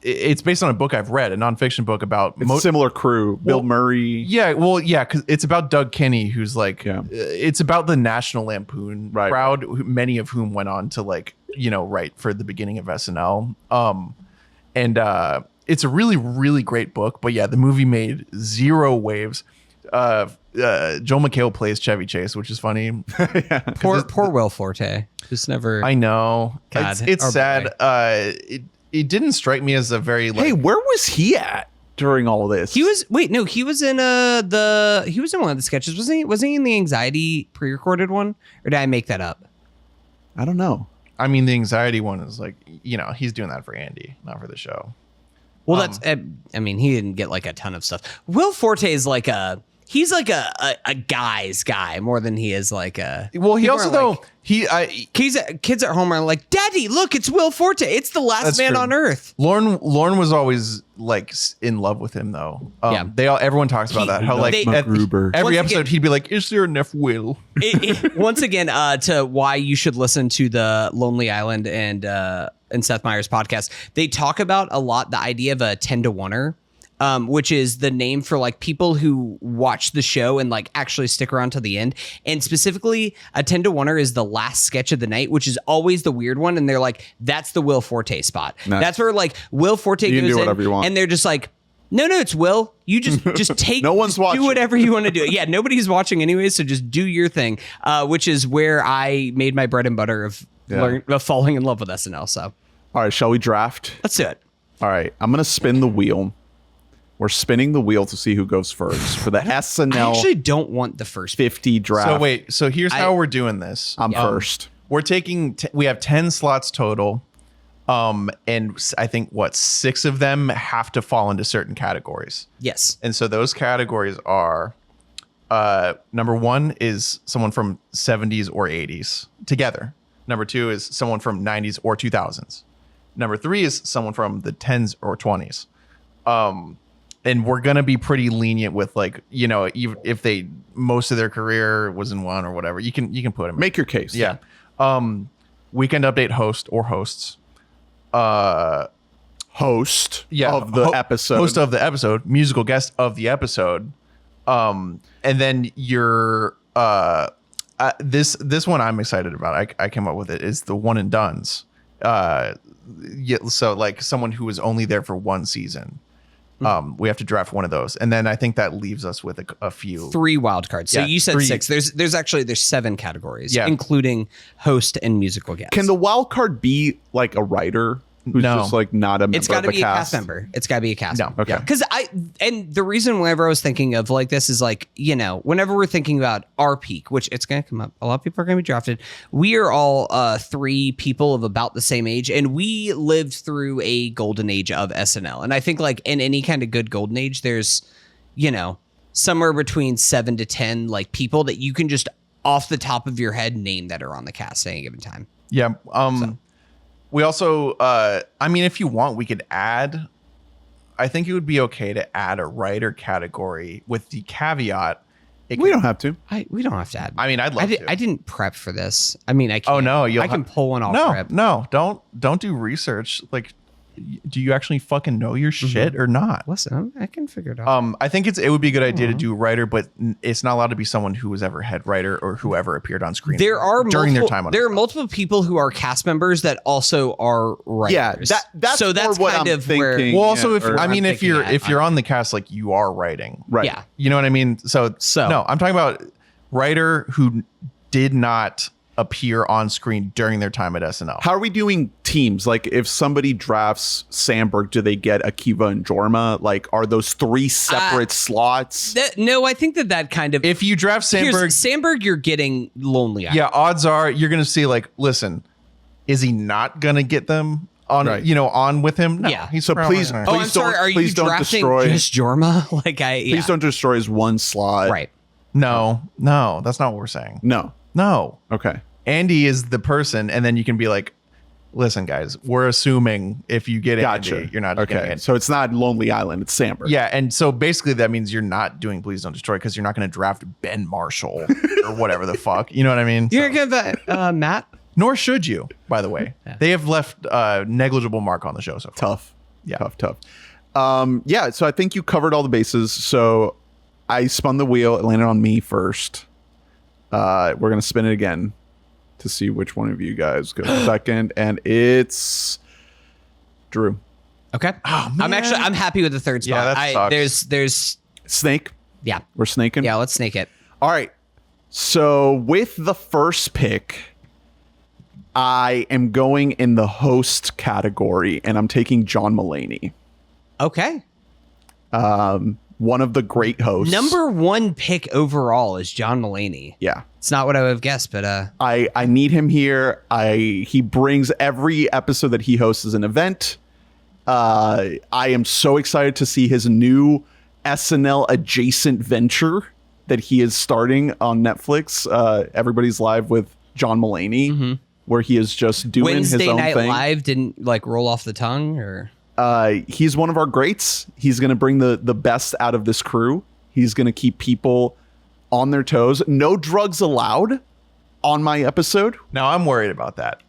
it's based on a book I've read, a nonfiction book about similar crew. Bill Murray. Yeah, well, yeah, because it's about Doug Kinney, who's like, it's about the National Lampoon crowd, many of whom went on to like, write for the beginning of SNL. And it's a really, really great book. But yeah, the movie made zero waves. Joel McHale plays Chevy Chase, which is funny. Poor Will Forte. Just never. I know. God, it's sad. It didn't strike me as a very like. Hey, where was he at during all this? He was he was in he was in one of the sketches. Was he in the Anxiety pre-recorded one, or did I make that up? I don't know. I mean, the Anxiety one is like, he's doing that for Andy, not for the show. Well, that's. I mean, he didn't get like a ton of stuff. Will Forte is like he's like a guy's guy more than he is like a. Well, he also though kids at home are like, Daddy, look, it's Will Forte. It's the last man on earth. Lorne was always like in love with him though. Everyone talks about that. How like every episode he'd be like, "Is there enough Will?" Once again, to why you should listen to the Lonely Island and Seth Meyers podcast. They talk about a lot the idea of a 10-to-1er. Which is the name for like people who watch the show and like actually stick around to the end. And specifically, a 10-to-1er is the last sketch of the night, which is always the weird one. And they're like, that's the Will Forte spot. Nice. That's where like Will Forte goes in, and they're just like, no, it's Will. You just take. No one's watching. Do whatever you want to do. Yeah, nobody's watching anyways, so just do your thing. Which is where I made my bread and butter of falling in love with SNL. So, all right, shall we draft? Let's do it. All right, I'm gonna spin the wheel. We're spinning the wheel to see who goes first for the SNL. I actually don't want the first 50 draft. So here's how we're doing this. I'm first. We're taking. We have 10 slots total, and I think 6 of them have to fall into certain categories. Yes. And so those categories are, number 1 is someone from 70s or 80s together. Number 2 is someone from 90s or 2000s. Number 3 is someone from the 10s or 20s. And we're gonna be pretty lenient with like, even if they most of their career was in one or whatever, you can put them. Make your case. Yeah. Weekend Update host or hosts. Host of the episode. Host of the episode. Musical guest of the episode. And then your this one I'm excited about. I came up with it. Is the one and dones. So like someone who was only there for one season. We have to draft one of those, and then I think that leaves us with a few 3 wild cards. So you said 3. 6. There's 7 categories, including host and musical guest. Can the wild card be like a writer who's just like not a member It's got to of the be cast? a cast member. It's got to be a cast member. Okay. Because and the reason whenever I was thinking of like this is like, whenever we're thinking about our peak, which it's going to come up, a lot of people are going to be drafted. We are all 3 people of about the same age, and we lived through a golden age of SNL. And I think like in any kind of good golden age, there's, somewhere between 7 to 10 like people that you can just off the top of your head name that are on the cast at any given time. Yeah. We also, I mean, if you want, we could add. I think it would be okay to add a writer category with the caveat. We don't have to. We don't have to add. I mean, I'd love to. I didn't prep for this. I mean, I can't. Oh no, I can pull one off. No, don't do research. Like, do you actually fucking know your shit or not? Listen, I can figure it out. I think it would be a good idea to do writer, but it's not allowed to be someone who was ever head writer or whoever appeared on screen during their time on There are multiple people who are cast members that also are writers. Yeah, that's so that's what kind I'm of thinking. where. Well, also, Yeah, if you're on the cast, like you are writing, right. Yeah. You know what I mean? So No, I'm talking about writer who did not appear on screen during their time at SNL. How are we doing teams? Like, if somebody drafts Sandberg, do they get Akiva and Jorma? Like, are those 3 separate slots? No, I think that kind of. If you draft Sandberg, Sandberg, you're getting Lonely Island. yeah, odds are you're going to see, like, listen, is he not going to get them on, Right. on with him? No, Yeah. he's So probably please- not. Oh, please I'm sorry. don't- Are you please don't drafting destroy- just Jorma? Please don't destroy his 1 slot. Right. No, that's not what we're saying. No. No. Okay. Andy is the person, and then you can be like, listen, guys, we're assuming if you get Gotcha. Andy, you're not getting Okay. Andy. So it's not Lonely Island. It's Sandberg. Yeah, and so basically that means you're not doing Please Don't Destroy because you're not going to draft Ben Marshall or whatever the fuck. You know what I mean? You're So- gonna give Matt. Nor should you, by the way. Yeah. They have left a negligible mark on the show so far. Tough. Yeah. Tough. Yeah. So I think you covered all the bases. So I spun the wheel. It landed on me first. We're going to spin it again to see which one of you guys goes second. And it's Drew. Okay. Oh, I'm man. happy with the third spot. Yeah, that sucks. There's Snake. yeah. We're snaking. Yeah, let's snake it. All right. So with the first pick, I am going in the host category, and I'm taking John Mulaney, Okay. one of the great hosts. Number 1 pick overall is John Mulaney. Yeah. It's not what I would have guessed, but I need him here. He brings every episode that he hosts as an event. I am so excited to see his new SNL adjacent venture that he is starting on Netflix. Everybody's Live with John Mulaney, where he is just doing Wednesday his own Night thing. Live didn't like roll off the tongue or He's one of our greats. He's going to bring the best out of this crew. He's going to keep people on their toes. No drugs allowed on my episode. Now I'm worried about that.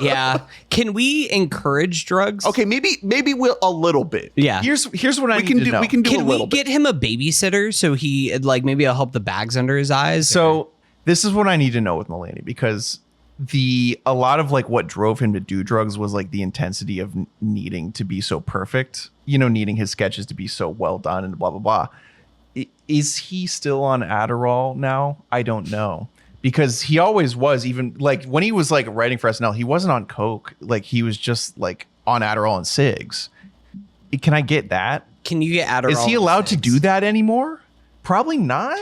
yeah. Can we encourage drugs? Okay, maybe we'll a little bit. Yeah. Here's what I We need can to do know. we can do a Can we little get bit. him a babysitter so he like maybe I'll help the bags under his eyes? So this is what I need to know with Mulaney, because a lot of like what drove him to do drugs was like the intensity of needing to be so perfect, needing his sketches to be so well done and blah, blah, blah. Is he still on Adderall now? I don't know, because he always was. Even like when he was like writing for SNL, he wasn't on coke. Like he was just like on Adderall and cigs. Can I get that? Can you get Adderall? Is he allowed to do that anymore? Probably not.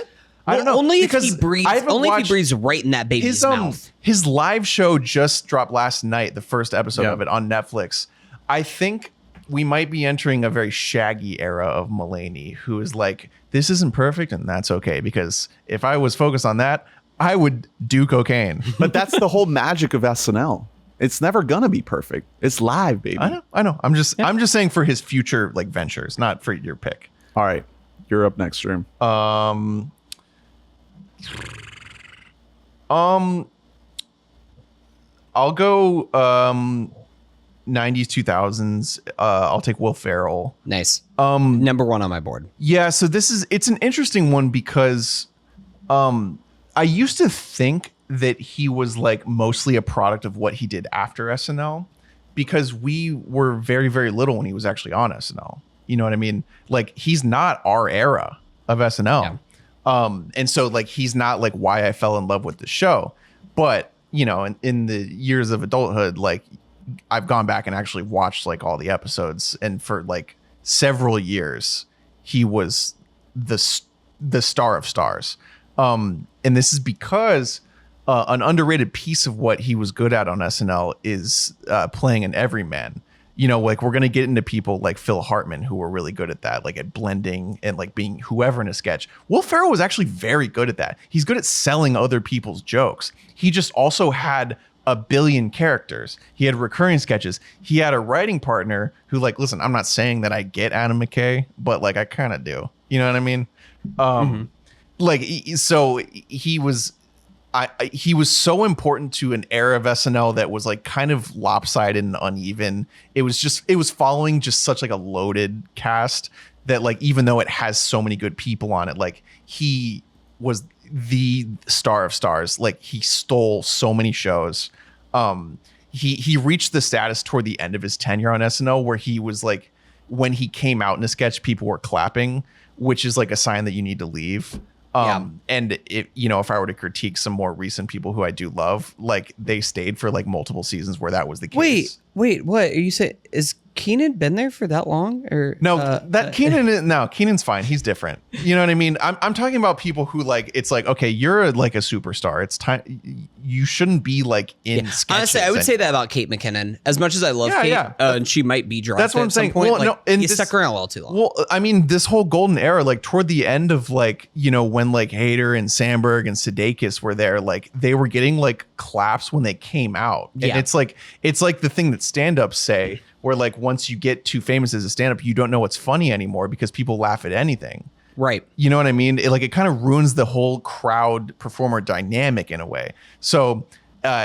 I don't know. Only if because he breathes. I haven't Only if he watched- breathes right in that baby's mouth. his live show just dropped last night, the first episode Yeah. of it on Netflix. I think we might be entering a very Shaggy era of Mulaney, who is like, this isn't perfect and that's okay, because if I was focused on that, I would do cocaine. But that's the whole magic of SNL. It's never gonna be perfect. It's live, baby. I know. I'm just saying for his future like ventures, not for your pick. All right, you're up next, Dream. I'll go 90s 2000s. I'll take Will Ferrell. Nice. Number 1 on my board. Yeah, so it's an interesting one because I used to think that he was like mostly a product of what he did after SNL, because we were very, very little when he was actually on SNL. You know what I mean? Like he's not our era of SNL. And so like he's not like why I fell in love with the show. But, in the years of adulthood, like I've gone back and actually watched like all the episodes, and for like several years he was the star of stars. And this is because an underrated piece of what he was good at on SNL is playing an everyman. Like we're going to get into people like Phil Hartman, who were really good at that, like at blending and like being whoever in a sketch. Will Ferrell was actually very good at that. He's good at selling other people's jokes. He just also had a billion characters. He had recurring sketches. He had a writing partner who like, listen, I'm not saying that I get Adam McKay, but like I kind of do. You know what I mean? Like, so he was he was so important to an era of SNL that was like kind of lopsided and uneven. It was following just such like a loaded cast that like, even though it has so many good people on it, like he was the star of stars. Like he stole so many shows. He reached the status toward the end of his tenure on SNL where he was like, when he came out in a sketch, people were clapping, which is like a sign that you need to leave. And if I were to critique some more recent people who I do love, like they stayed for like multiple seasons where that was the case. Wait, what are you saying? Is Keenan been there for that long? Or no, Keenan's fine. He's different. You know what I mean? I'm talking about people who like, it's like, okay, you're like a superstar. It's time. You shouldn't be like in sketches. Honestly, I would say that about Kate McKinnon. As much as I love Kate, and she might be dropped. That's what I'm saying. Point, well, like, no, and you stuck around a while too long. Well, I mean, this whole golden era, like toward the end of like, when like Hader and Sandberg and Sudeikis were there, like they were getting like claps when they came out. And it's like the thing that stand-ups say, where like once you get too famous as a stand-up, you don't know what's funny anymore because people laugh at anything. Right. You know what I mean? It kind of ruins the whole crowd performer dynamic in a way. So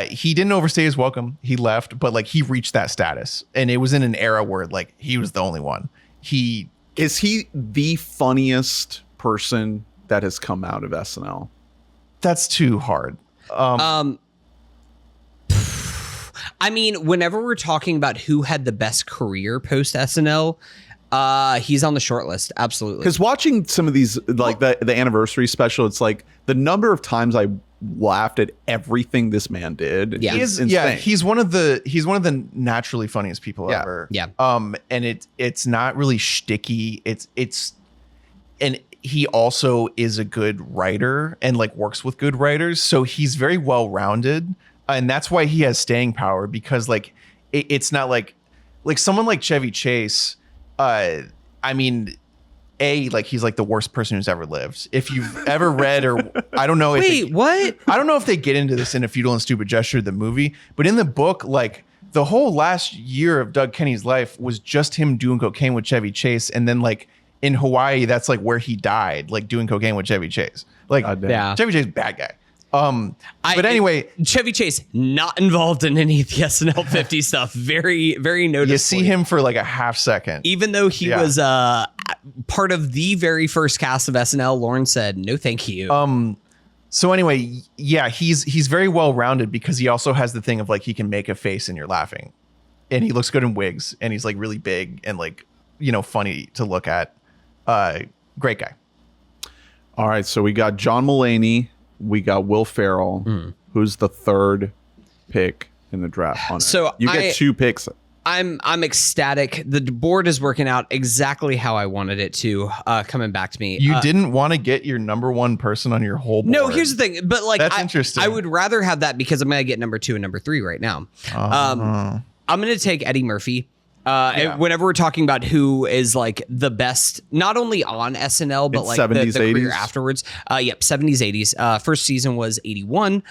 he didn't overstay his welcome. He left, but like he reached that status, and it was in an era where like he was the only one. Is he the funniest person that has come out of SNL? That's too hard. I mean, whenever we're talking about who had the best career post SNL, he's on the short list. Absolutely. Because watching some of these, like the anniversary special, it's like the number of times I laughed at everything this man did. Yeah, he's one of the naturally funniest people ever. Yeah. And it's not really shticky. And he also is a good writer and like works with good writers, so he's very well rounded. And that's why he has staying power, because like it's not like someone like Chevy Chase. I mean, like he's like the worst person who's ever lived. If you've ever read, or I don't know. What? I don't know if they get into this in A Futile and Stupid Gesture, the movie, but in the book, like the whole last year of Doug Kenny's life was just him doing cocaine with Chevy Chase, and then like in Hawaii, that's like where he died, like doing cocaine with Chevy Chase. Like, Chevy Chase, bad guy. But anyway, Chevy Chase not involved in any of the SNL 50 stuff. Very, very noticeable. You see him for like a half second. Even though he was part of the very first cast of SNL, Lauren said, no, thank you. So anyway, he's very well rounded because he also has the thing of like he can make a face and you're laughing, and he looks good in wigs, and he's like really big and like, funny to look at. Great guy. All right, so we got John Mulaney. We got Will Ferrell, who's the third pick in the draft. So you get 2 picks. I'm ecstatic. The board is working out exactly how I wanted it to. Coming back to me, you didn't want to get your number 1 person on your whole board. No, here's the thing. But like, that's interesting. I would rather have that because I'm going to get number 2 and number 3 right now. I'm going to take Eddie Murphy. And whenever we're talking about who is like the best, not only on SNL, but like 70s, the career 80s. afterwards. 70s, 80s. First season was 81.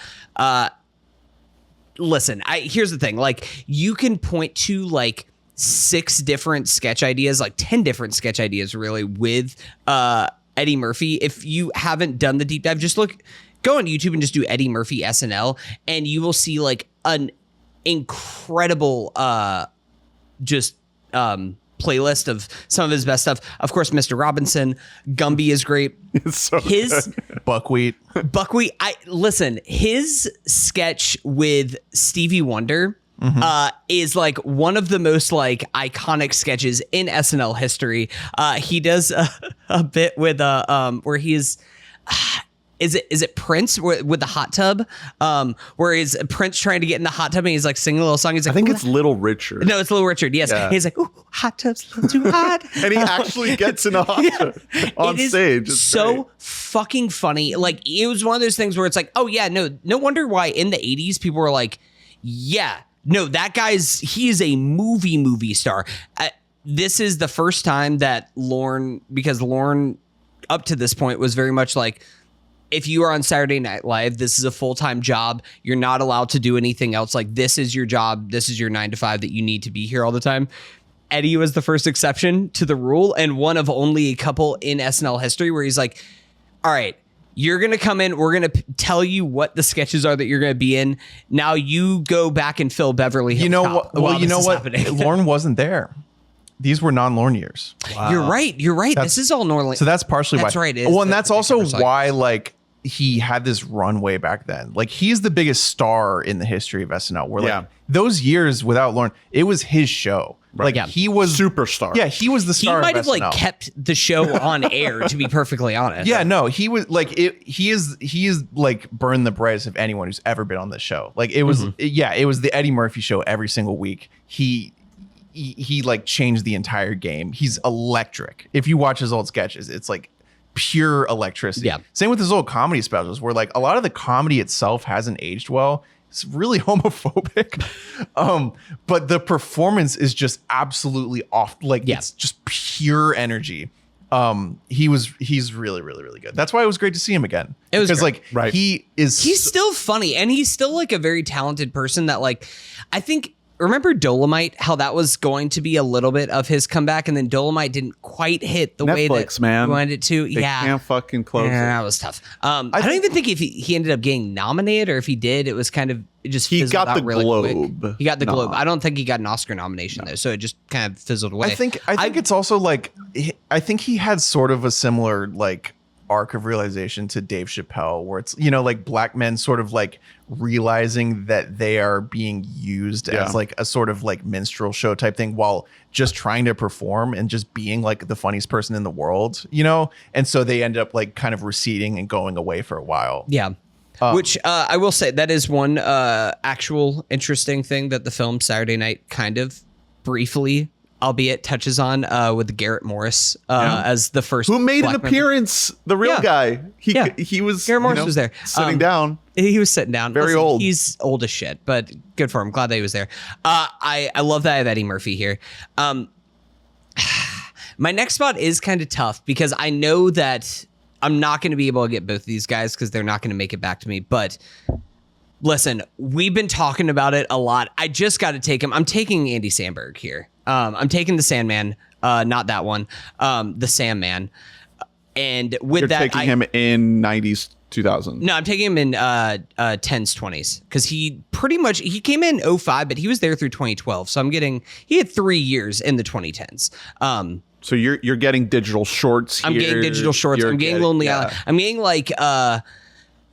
Listen, here's the thing. Like, you can point to like 6 different sketch ideas, like 10 different sketch ideas, really, with Eddie Murphy. If you haven't done the deep dive, go on YouTube and just do Eddie Murphy SNL, and you will see like an incredible playlist of some of his best stuff. Of course, Mr. Robinson, Gumby is great. It's so his good. Buckwheat. Listen, his sketch with Stevie Wonder is like one of the most like iconic sketches in SNL history. He does a bit with where he's is it Prince with the hot tub? Where is Prince trying to get in the hot tub and he's like singing a little song. He's like, I think it's Little Richard. No, it's Little Richard. Yes. Yeah. He's like, ooh, hot tub's a little too hot. And he actually gets in a hot tub on stage. It's so great. fucking funny. Like, it was one of those things where it's like, oh yeah, no wonder why in the 80s people were like, yeah, no, that he is a movie star. This is the first time that Lorne, because Lorne up to this point was very much like, if you are on Saturday Night Live, this is a full-time job. You're not allowed to do anything else. Like, this is your job. This is your 9 to 5 that you need to be here all the time. Eddie was the first exception to the rule, and one of only a couple in SNL history where he's like, all right, You're going to come in. We're going to tell you what the sketches are that you're going to be in. Now you go back and fill Beverly Hills. You know Cop what? Well, while you this know is what? happening. Lorne wasn't there. These were non-Lorne years. You're right. This is all Norland. So that's partially That's why. right, it is Well, and the that's also particular why, like, he had this runway back then. Like, he's the biggest star in the history of SNL. Where like those years without Lorne, it was his show. Like he was superstar. Yeah, he was the he star. might of have SNL. like kept the show on air, to be perfectly honest. Yeah, no, he was like he is like burned the brightest of anyone who's ever been on this show. Like it was it was the Eddie Murphy show every single week. He like changed the entire game. He's electric. If you watch his old sketches, it's like pure electricity. Yeah. Same with his old comedy specials, where like a lot of the comedy itself hasn't aged well. It's really homophobic. But the performance is just absolutely off. Like it's just pure energy. He's really, really, really good. That's why it was great to see him again. It was because great. like he's still funny, and he's still like a very talented person that like I think. Remember Dolomite, how that was going to be a little bit of his comeback, and then Dolomite didn't quite hit the way that man. we wanted it to. They can't fucking close it. That was tough. I don't even think if he ended up getting nominated, or if he did, it was kind of it just he fizzled got out the really Globe. quick. He got the Globe. I don't think he got an Oscar nomination though, so it just kind of fizzled away. I think it's also like I think he had sort of a similar like arc of realization to Dave Chappelle, where it's, you know, like black men sort of like realizing that they are being used as like a sort of like minstrel show type thing while just trying to perform and just being like the funniest person in the world, you know? And so they end up like kind of receding and going away for a while. Yeah. Which I will say that is one actual interesting thing that the film Saturday Night kind of briefly, albeit touches on with Garrett Morris as the first who made black an appearance. The real guy. He was. Garrett Morris was there sitting down. He was sitting down. Very old. He's old as shit, but good for him. Glad that he was there. I love that I have Eddie Murphy here. My next spot is kind of tough because I know that I'm not going to be able to get both of these guys because they're not going to make it back to me. But listen, we've been talking about it a lot. I just got to take him. I'm taking Andy Samberg here. I'm taking the Sandman, not that one, the Sandman. And with You're that, taking him in 90s, 2000. No, I'm taking him in 10s, 20s because he came in 05, but he was there through 2012. So he had 3 years in the 2010s. So you're getting digital shorts here. I'm getting digital shorts. I'm getting Lonely Island. I'm getting like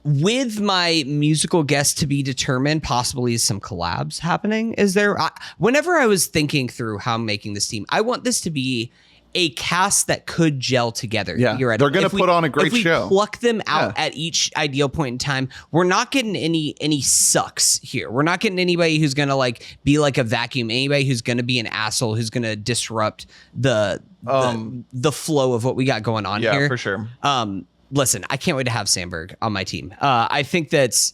with my musical guest to be determined, possibly some collabs happening. Is there? Whenever I was thinking through how I'm making this team, I want this to be a cast that could gel together. Yeah, they're going to put on a great show. Pluck them out at each ideal point in time. We're not getting any sucks here. We're not getting anybody who's going to like be like a vacuum. Anybody who's going to be an asshole who's going to disrupt the flow of what we got going on here. Yeah, for sure. Listen, I can't wait to have Sandberg on my team. I think that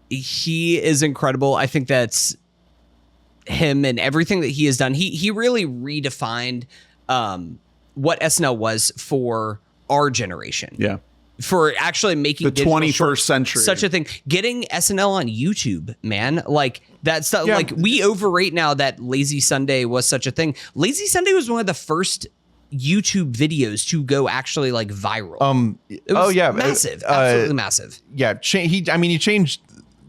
he is incredible. I think that's him and everything that he has done. He really redefined what SNL was for our generation. Yeah. For actually making the 21st century such a thing. Getting SNL on YouTube, man. Like that stuff. Yeah. Like we overrate now that Lazy Sunday was such a thing. Lazy Sunday was one of the first YouTube videos to go actually like viral. It was massive. Absolutely massive. Yeah. He changed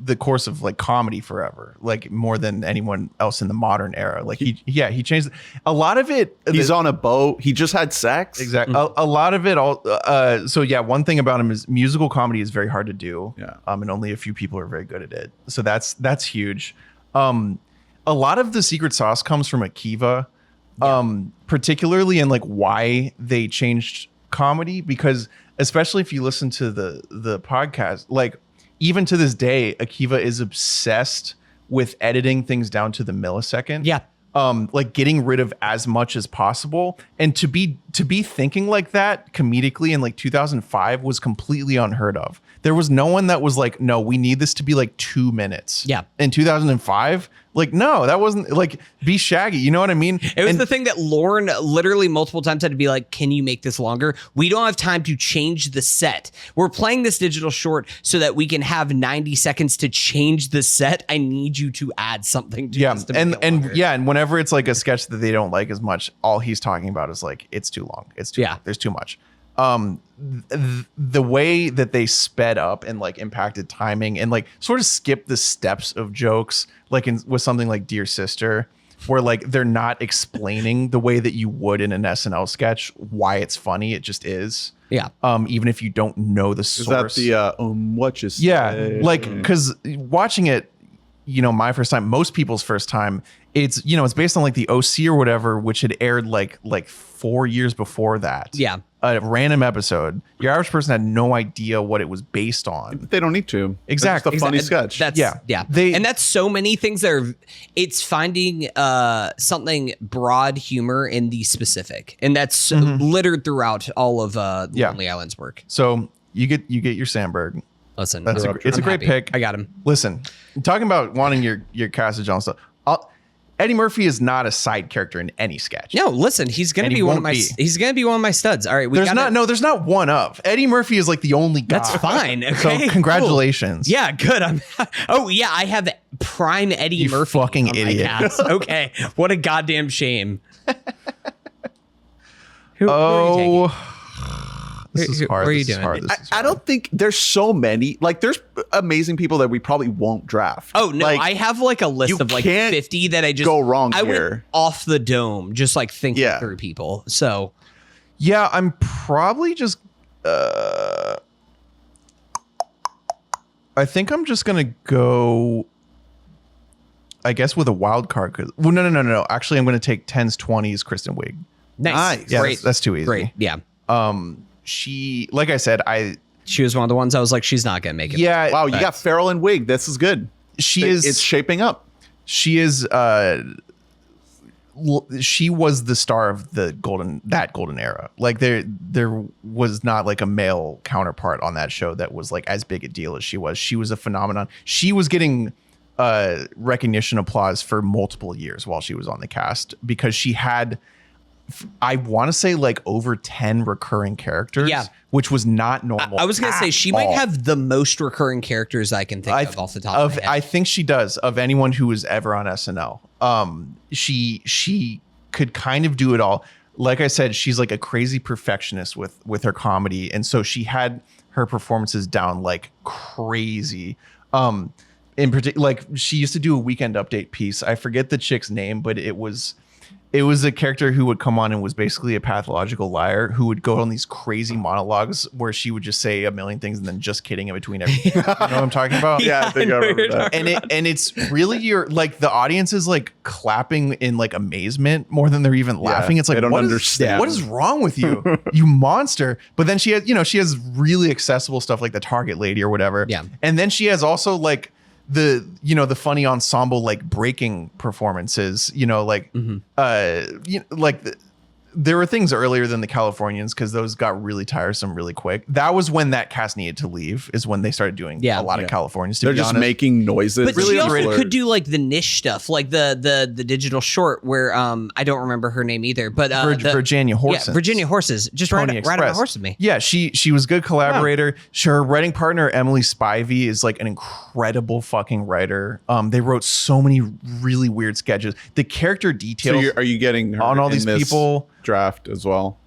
the course of like comedy forever, like more than anyone else in the modern era. Like he changed a lot of it. He's on a boat. He just had sex. Exactly. A lot of it all. So yeah, one thing about him is musical comedy is very hard to do. Yeah. And only a few people are very good at it. So that's huge. A lot of the secret sauce comes from Akiva, particularly in like why they changed comedy, because especially if you listen to the podcast, like, even to this day, Akiva is obsessed with editing things down to the millisecond. Yeah. Like getting rid of as much as possible. And to be thinking like that comedically in like 2005 was completely unheard of. There was no one that was like, no, we need this to be like 2 minutes. Yeah. In 2005, like, no, that wasn't like be Shaggy. You know what I mean? It was the thing that Lauren literally multiple times had to be like, can you make this longer? We don't have time to change the set. We're playing this digital short so that we can have 90 seconds to change the set. I need you to add something to this to make it longer. And whenever it's like a sketch that they don't like as much, all he's talking about is like, it's too long. It's too long. There's too much. the way that they sped up and like impacted timing and like sort of skipped the steps of jokes, like with something like Dear Sister, where like they're not explaining the way that you would in an SNL sketch why it's funny. It just is. Yeah. Even if you don't know the source. Is that the what you say? Yeah, like because watching it, you know, my first time, most people's first time, it's, you know, it's based on like the OC or whatever, which had aired like 4 years before that. Yeah. A random episode. Your average person had no idea what it was based on. They don't need to. Exactly. It's a funny sketch. That's Yeah. and that's so many things that are, it's finding something broad humor in the specific, and that's littered throughout all of Lonely Island's work. So you get your Sandberg. Listen, It's a great pick. I got him. Listen, talking about wanting your cast of John stuff. Eddie Murphy is not a side character in any sketch. No, listen, he's gonna And be he one of won't my. be. He's gonna be one of my studs. All right, There's not one of. Eddie Murphy is like the only guy. That's fine. Okay, So cool. congratulations. Yeah, good. Oh yeah, I have prime Eddie You Murphy. fucking on my idiot. cast. Okay, what a goddamn shame. Who are you taking? This is Who hard. are you This is doing? hard. This is I don't think there's so many. Like, there's amazing people that we probably won't draft. Oh no, Like, I have like a list you of like can't 50 that I just go wrong I here. went off the dome, just like thinking Yeah. through people. So Yeah, I'm probably just. I think I'm just gonna go. I guess with a wild card. Well, no. Actually, I'm gonna take 10s, 20s. Kristen Wiig. nice, Yeah, great, that's too easy. great, yeah. She, like I said, She was one of the ones I was like, she's not gonna make it. yeah. Wow, you got Farrell and Wig. This is good. She is. It's shaping up. She is. She was the star of the golden era. Like there was not like a male counterpart on that show that was like as big a deal as she was. She was a phenomenon. She was getting recognition, applause for multiple years while she was on the cast because she had, I want to say, like over 10 recurring characters. Yeah. Which was not normal. I was gonna say she might have the most recurring characters I can think of off the top of my head. I think she does, of anyone who was ever on SNL. She could kind of do it all. Like I said, she's like a crazy perfectionist with her comedy, and so she had her performances down like crazy. In particular, like she used to do a Weekend Update piece. I forget the chick's name, but it was a character who would come on and was basically a pathological liar who would go on these crazy monologues where she would just say a million things and then just kidding in between everything. You know what I'm talking about? Yeah, I think I remember that. And it's really like the audience is like clapping in like amazement more than they're even laughing. It's like, they don't what understand. what is wrong with you, you monster? But then she has really accessible stuff like the Target lady or whatever. Yeah. And then she has also like the funny ensemble like breaking performances, there were things earlier than the Californians because those got really tiresome really quick. That was when that cast needed to leave, is when they started doing a lot of Californians. They're just making noises. But really she also absurd. could do like the niche stuff, like the digital short where I don't remember her name either, but Virginia Horses. Yeah, Virginia Horses. Just ride on a Express. horse with me. Yeah, she was a good collaborator. Her writing partner Emily Spivey is like an incredible fucking writer. They wrote so many really weird sketches. The character details. So are you getting her on all in these this people draft as well?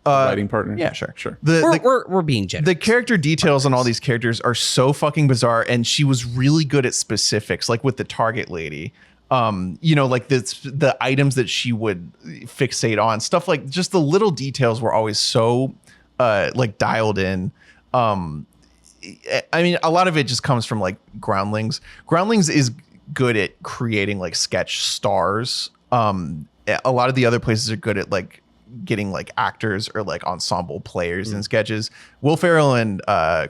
Writing partner? Yeah, sure. We're being generous. The character details on all these characters are so fucking bizarre, and she was really good at specifics, like with the Target lady. Like the items that she would fixate on, stuff like just the little details were always so like dialed in. I mean, a lot of it just comes from like Groundlings. Groundlings is good at creating like sketch stars. A lot of the other places are good at like getting like actors or like ensemble players in sketches. Will Ferrell and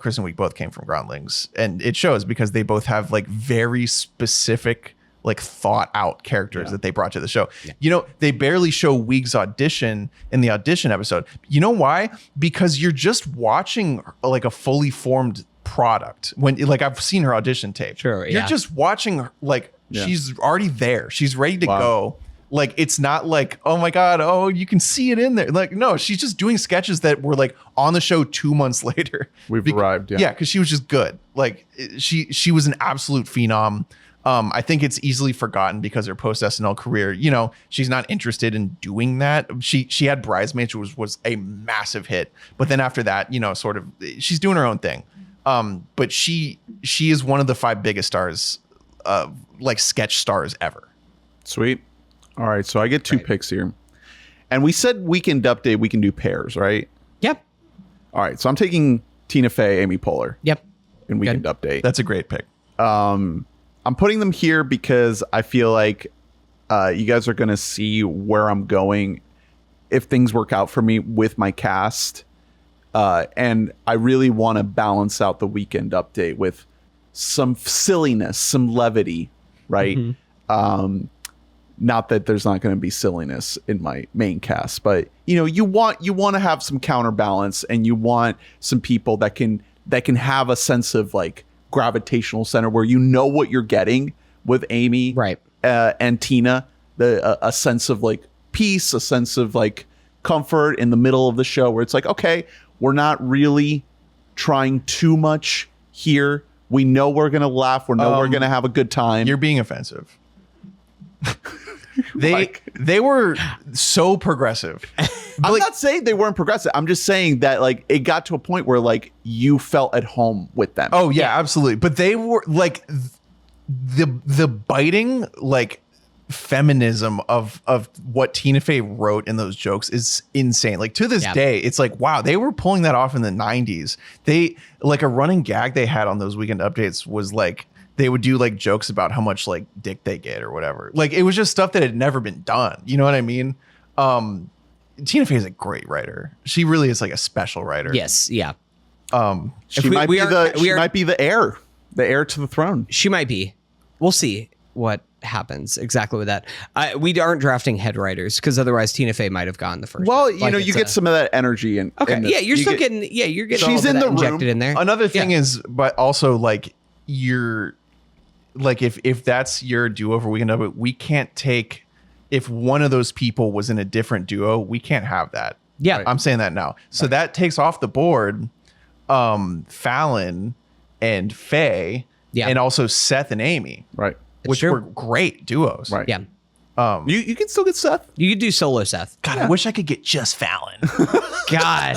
Kristen Wiig both came from Groundlings, and it shows because they both have like very specific, like thought out characters that they brought to the show. They barely show Wiig's audition in the audition episode. You know why? Because you're just watching like a fully formed product. When like I've seen her audition tape. Sure, You're yeah. just watching her, like she's already there. She's ready to go. Like, it's not like, oh my God, oh, you can see it in there. Like, no, she's just doing sketches that were like on the show 2 months later. We've arrived. Yeah, because she was just good. Like, she was an absolute phenom. I think it's easily forgotten because her post SNL career, you know, she's not interested in doing that. She had Bridesmaids, which was a massive hit, but then after that, you know, sort of she's doing her own thing. But she is one of the 5 biggest stars, like sketch stars ever. Sweet. All right, so I get 2 picks here, and we said weekend update. We can do pairs, right? Yep. All right, so I'm taking Tina Fey, Amy Poehler. Yep. In weekend update. That's a great pick. I'm putting them here because I feel like you guys are going to see where I'm going if things work out for me with my cast. And I really want to balance out the weekend update with some silliness, some levity, right? Mm-hmm. Not that there's not going to be silliness in my main cast, but you know, you want to have some counterbalance, and you want some people that can have a sense of like gravitational center where you know what you're getting with Amy, right? And Tina, a sense of like peace, a sense of like comfort in the middle of the show where it's like, okay, we're not really trying too much here. We know we're gonna laugh. We know we're gonna have a good time. You're being offensive. They were so progressive. I'm not saying they weren't progressive. I'm just saying that like it got to a point where like you felt at home with them. Oh yeah, absolutely. But they were like the biting like feminism of what Tina Fey wrote in those jokes is insane. Like to this day, it's like, wow, they were pulling that off in the 90s. They like a running gag they had on those weekend updates was like they would do like jokes about how much like dick they get or whatever. Like it was just stuff that had never been done. You know what I mean? Tina Fey is a great writer. She really is like a special writer. Yes. Yeah. She might be the heir to the throne. She might be. We'll see what happens exactly with that. We aren't drafting head writers because otherwise Tina Fey might have gone the first. Well, you know, you get some of that energy in. Okay. In this. Yeah, you're still getting. Yeah, you're getting. She's all of in that the room. injected in there. Another thing is, but also like you're like if that's your duo for weekend of it, we can't take if one of those people was in a different duo, we can't have that. Yeah, I'm saying that now. So that takes off the board Fallon and Faye, and also Seth and Amy, right? Which were great duos, right? Yeah. You can still get Seth. You could do solo Seth. God, I wish I could get just Fallon. God,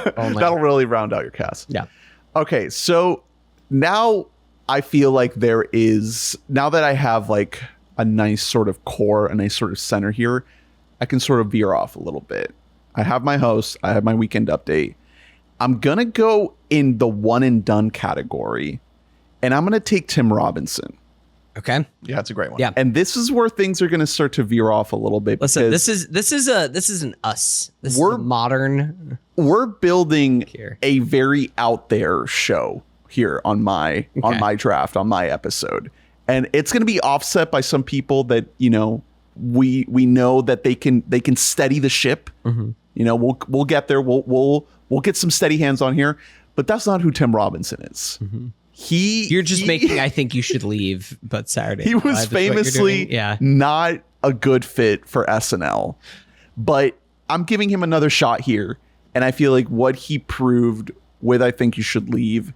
that'll really round out your cast. Yeah. Okay, so now I feel like there is, now that I have like a nice sort of core, a nice sort of center here, I can sort of veer off a little bit. I have my host, I have my weekend update. I'm gonna go in the one and done category, and I'm gonna take Tim Robinson. Okay. Yeah, that's a great one. Yeah. And this is where things are gonna start to veer off a little bit. Listen, this is an us. This is a modern. We're building here a very out there show here on my draft, on my episode. And it's going to be offset by some people that, you know, we know that they can steady the ship. Mm-hmm. You know, we'll get there. We'll get some steady hands on here, but that's not who Tim Robinson is. Mm-hmm. You're just making I think you should leave, but Saturday. He was famously not a good fit for SNL, but I'm giving him another shot here. And I feel like what he proved with I Think You Should Leave,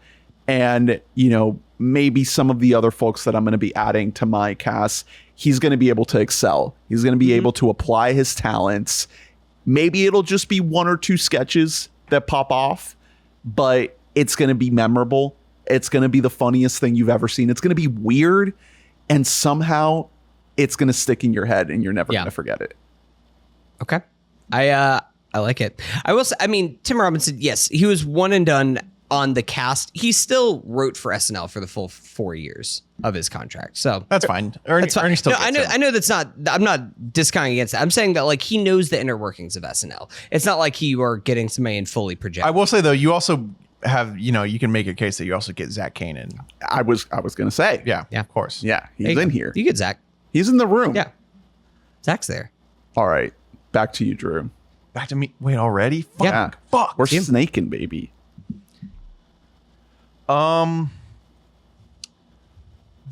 and, you know, maybe some of the other folks that I'm going to be adding to my cast, he's going to be able to excel. He's going to be able to apply his talents. Maybe it'll just be 1 or 2 sketches that pop off, but it's going to be memorable. It's going to be the funniest thing you've ever seen. It's going to be weird, and somehow it's going to stick in your head and you're never going to forget it. Okay. I like it. I will say, I mean, Tim Robinson, yes, he was one and done on the cast. He still wrote for SNL for the full 4 years of his contract. So that's fine. Ernie still gets I know that's not, I'm not discounting against that. I'm saying that like he knows the inner workings of SNL. It's not like you are getting somebody in fully project. I will say though, you also have, you know, you can make a case that you also get Zach Kanan. I was going to say. Yeah, of course. Yeah, he's in here. You get Zach. He's in the room. Yeah. Zach's there. All right. Back to you, Drew. Back to me. Wait, already? Fuck. Yeah. Fuck. We're snaking, baby.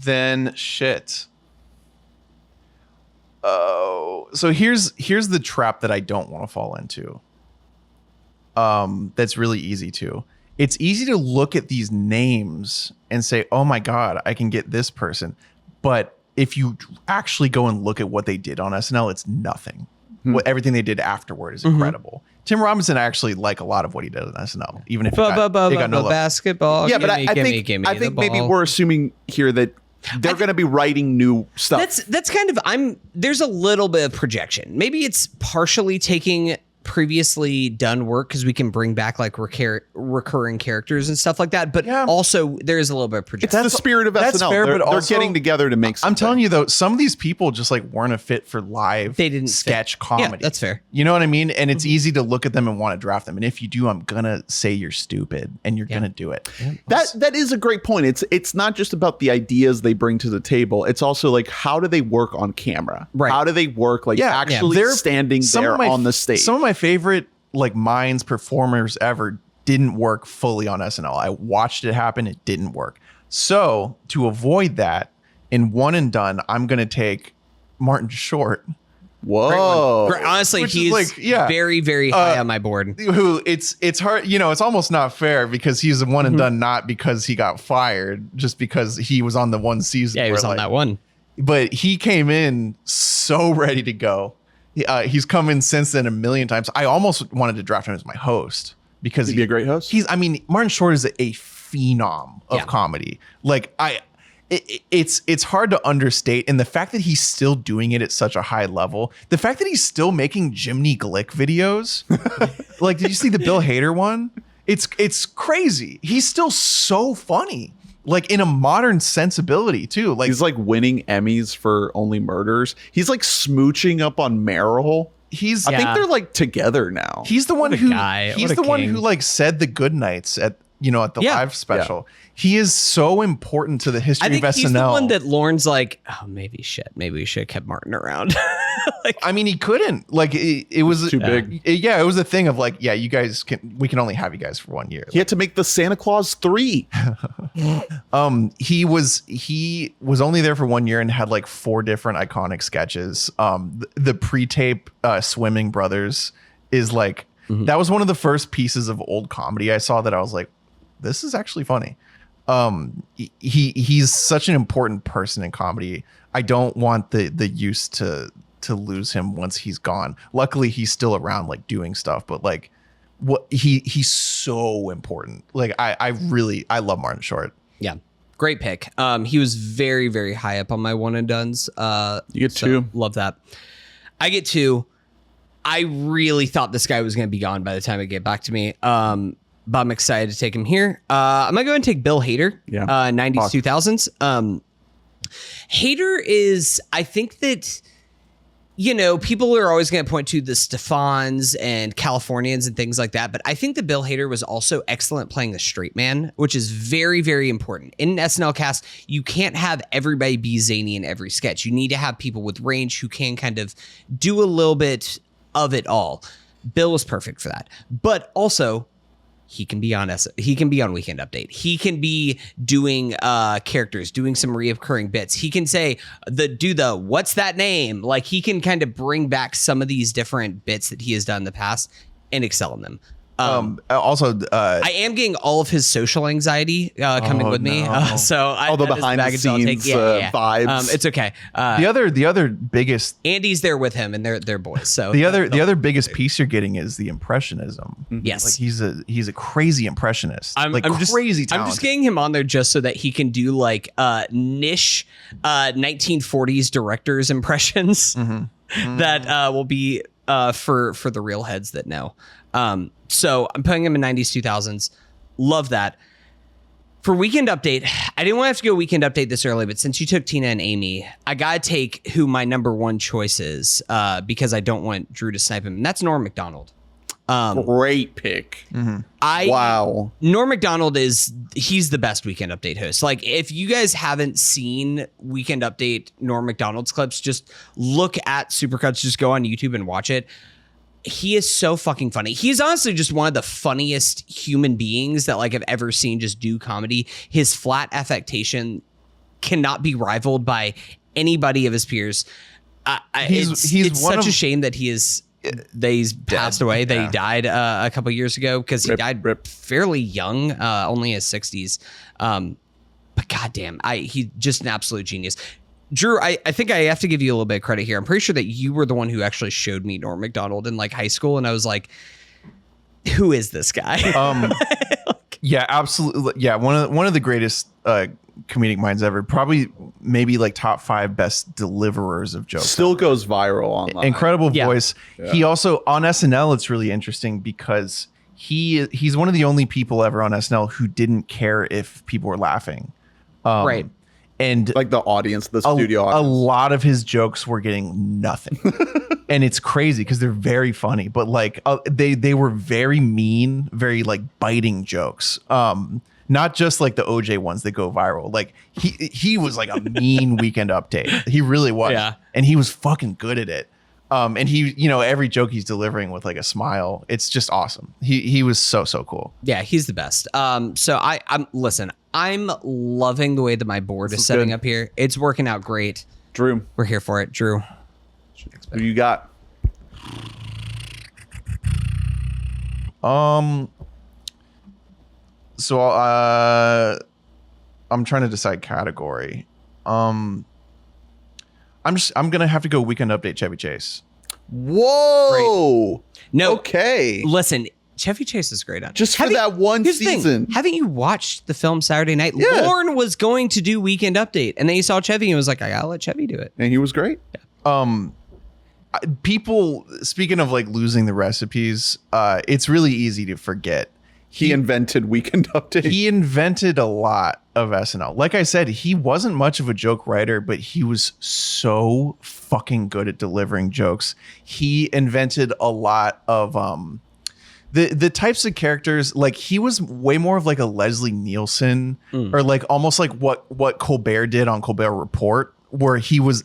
Then shit. Oh, so here's the trap that I don't want to fall into. That's really easy to. it's easy to look at these names and say, oh my God, I can get this person. But if you actually go and look at what they did on SNL, it's nothing. Everything they did afterward is incredible. Tim Robinson, I actually like a lot of what he did on SNL, even if it got no love. Basketball. Yeah, but I think maybe we're assuming here that they're going to be writing new stuff. That's kind of there's a little bit of projection. Maybe it's partially taking previously done work because we can bring back like recurring characters and stuff like that, but also there is a little bit of projection. It's the spirit of that's SNL. Fair, they're also, getting together to make something. I'm telling you though, some of these people just like weren't a fit for live sketch comedy. Yeah, that's fair. You know what I mean? And it's easy to look at them and want to draft them. And if you do, I'm gonna say you're stupid and you're gonna do it. Yeah. That is a great point. It's not just about the ideas they bring to the table. It's also like, how do they work on camera? Right. How do they work actually standing there on the stage? Some of my favorite like minds performers ever didn't work fully on SNL. I watched it happen. It didn't work. So to avoid that, in one and done, I'm going to take Martin Short. Whoa. Honestly, he's very, very high on my board. Who it's hard, it's almost not fair because he's a one and done, not because he got fired, just because he was on the one season. Yeah, he was on that one. But he came in so ready to go. He's come in since then a million times. I almost wanted to draft him as my host because he'd be a great host. Martin Short is a phenom of comedy. Like it's hard to understate, and the fact that he's still doing it at such a high level, the fact that he's still making Jiminy Glick videos. Like, did you see the Bill Hader one? It's crazy. He's still so funny. Like in a modern sensibility too. Like he's like winning Emmys for Only Murders. He's like smooching up on Meryl. I think they're like together now. He's the one who like said the good nights at the live special. Yeah. He is so important to the history of SNL. He's the one that Lorne's like, oh, maybe we should have kept Martin around. He couldn't. Like it was too big. It was a thing of like, we can only have you guys for 1 year. He had to make the Santa Claus 3. He was only there for 1 year and had like 4 different iconic sketches. The pre-tape Swimming Brothers is like, that was one of the first pieces of old comedy I saw that I was like, this is actually funny. He's such an important person in comedy. I don't want the use to lose him once he's gone. Luckily, he's still around, like doing stuff. But like, he's so important. Like I love Martin Short. Yeah, great pick. He was very, very high up on my one and dones. You get 2. Love that. I get 2. I really thought this guy was going to be gone by the time it get back to me. But I'm excited to take him here. I'm going to go and take Bill Hader. Yeah. 90s, 2000s. Hader is, I think that, people are always going to point to the Stefans and Californians and things like that. But I think that Bill Hader was also excellent playing the straight man, which is very, very important. In an SNL cast, you can't have everybody be zany in every sketch. You need to have people with range who can kind of do a little bit of it all. Bill was perfect for that. But also, he can be on Weekend Update. He can be doing characters, doing some reoccurring bits. He can say what's that name? Like he can kind of bring back some of these different bits that he has done in the past and excel in them. I am getting all of his social anxiety coming with me. So all the behind the scenes vibes. It's okay. The other biggest Andy's there with him and they're boys. So the other biggest piece you're getting is the impressionism. Yes. Like he's a crazy impressionist. I'm crazy talented. I'm just getting him on there just so that he can do like niche 1940s directors impressions that will be for the real heads that know. So I'm putting him in 90s, 2000s. Love that. For Weekend Update, I didn't want to have to go Weekend Update this early, but since you took Tina and Amy, I got to take who my number 1 choice is because I don't want Drew to snipe him. And that's Norm Macdonald. Great pick. Wow. Norm Macdonald he's the best Weekend Update host. Like if you guys haven't seen Weekend Update Norm Macdonald's clips, just look at Supercuts, just go on YouTube and watch it. He is so fucking funny. He's honestly just one of the funniest human beings that like I've ever seen just do comedy. His flat affectation cannot be rivaled by anybody of his peers. It's such a shame that he is He's passed away. That he Yeah. died a couple years ago because he Rip, died rip. fairly young, only in his 60s. But goddamn, he's just an absolute genius. Drew, I think I have to give you a little bit of credit here. I'm pretty sure that you were the one who actually showed me Norm Macdonald in like high school, and I was like, "Who is this guy?" Yeah, absolutely. Yeah, one of the greatest comedic minds ever. Probably maybe like top 5 best deliverers of jokes. Still goes viral online. Incredible Yeah. voice. He also on SNL. It's really interesting because he's one of the only people ever on SNL who didn't care if people were laughing. Right. And Like the audience, the studio a audience. lot of his jokes were getting nothing. And it's crazy because they're very funny, but like they were very mean, very like biting jokes. Not just like the OJ ones that go viral. Like he was like a mean Weekend Update. He really was. Yeah. And he was fucking good at it. And he, every joke he's delivering with like a smile. It's just awesome. He was so cool. Yeah, he's the best. So I'm loving the way that my board is is setting good. up here. It's working out great. Drew, We're here for it, Drew. who you got? So I'm trying to decide category. I'm gonna have to go Weekend Update Chevy Chase. Whoa. No, Okay. listen, Chevy Chase is great on it. Just for that one Here's the thing. season. Haven't you watched the film Saturday Night? Yeah. Lorne was going to do Weekend Update, and then he saw Chevy and was like, I gotta let Chevy do it. And he was great. People, speaking of like losing the recipes, it's really easy to forget. He invented Weekend Update. He invented a lot of SNL. Like I said, he wasn't much of a joke writer, but he was so fucking good at delivering jokes. He invented a lot of the types of characters. Like he was way more of like a Leslie Nielsen or like almost like what Colbert did on Colbert Report, where he's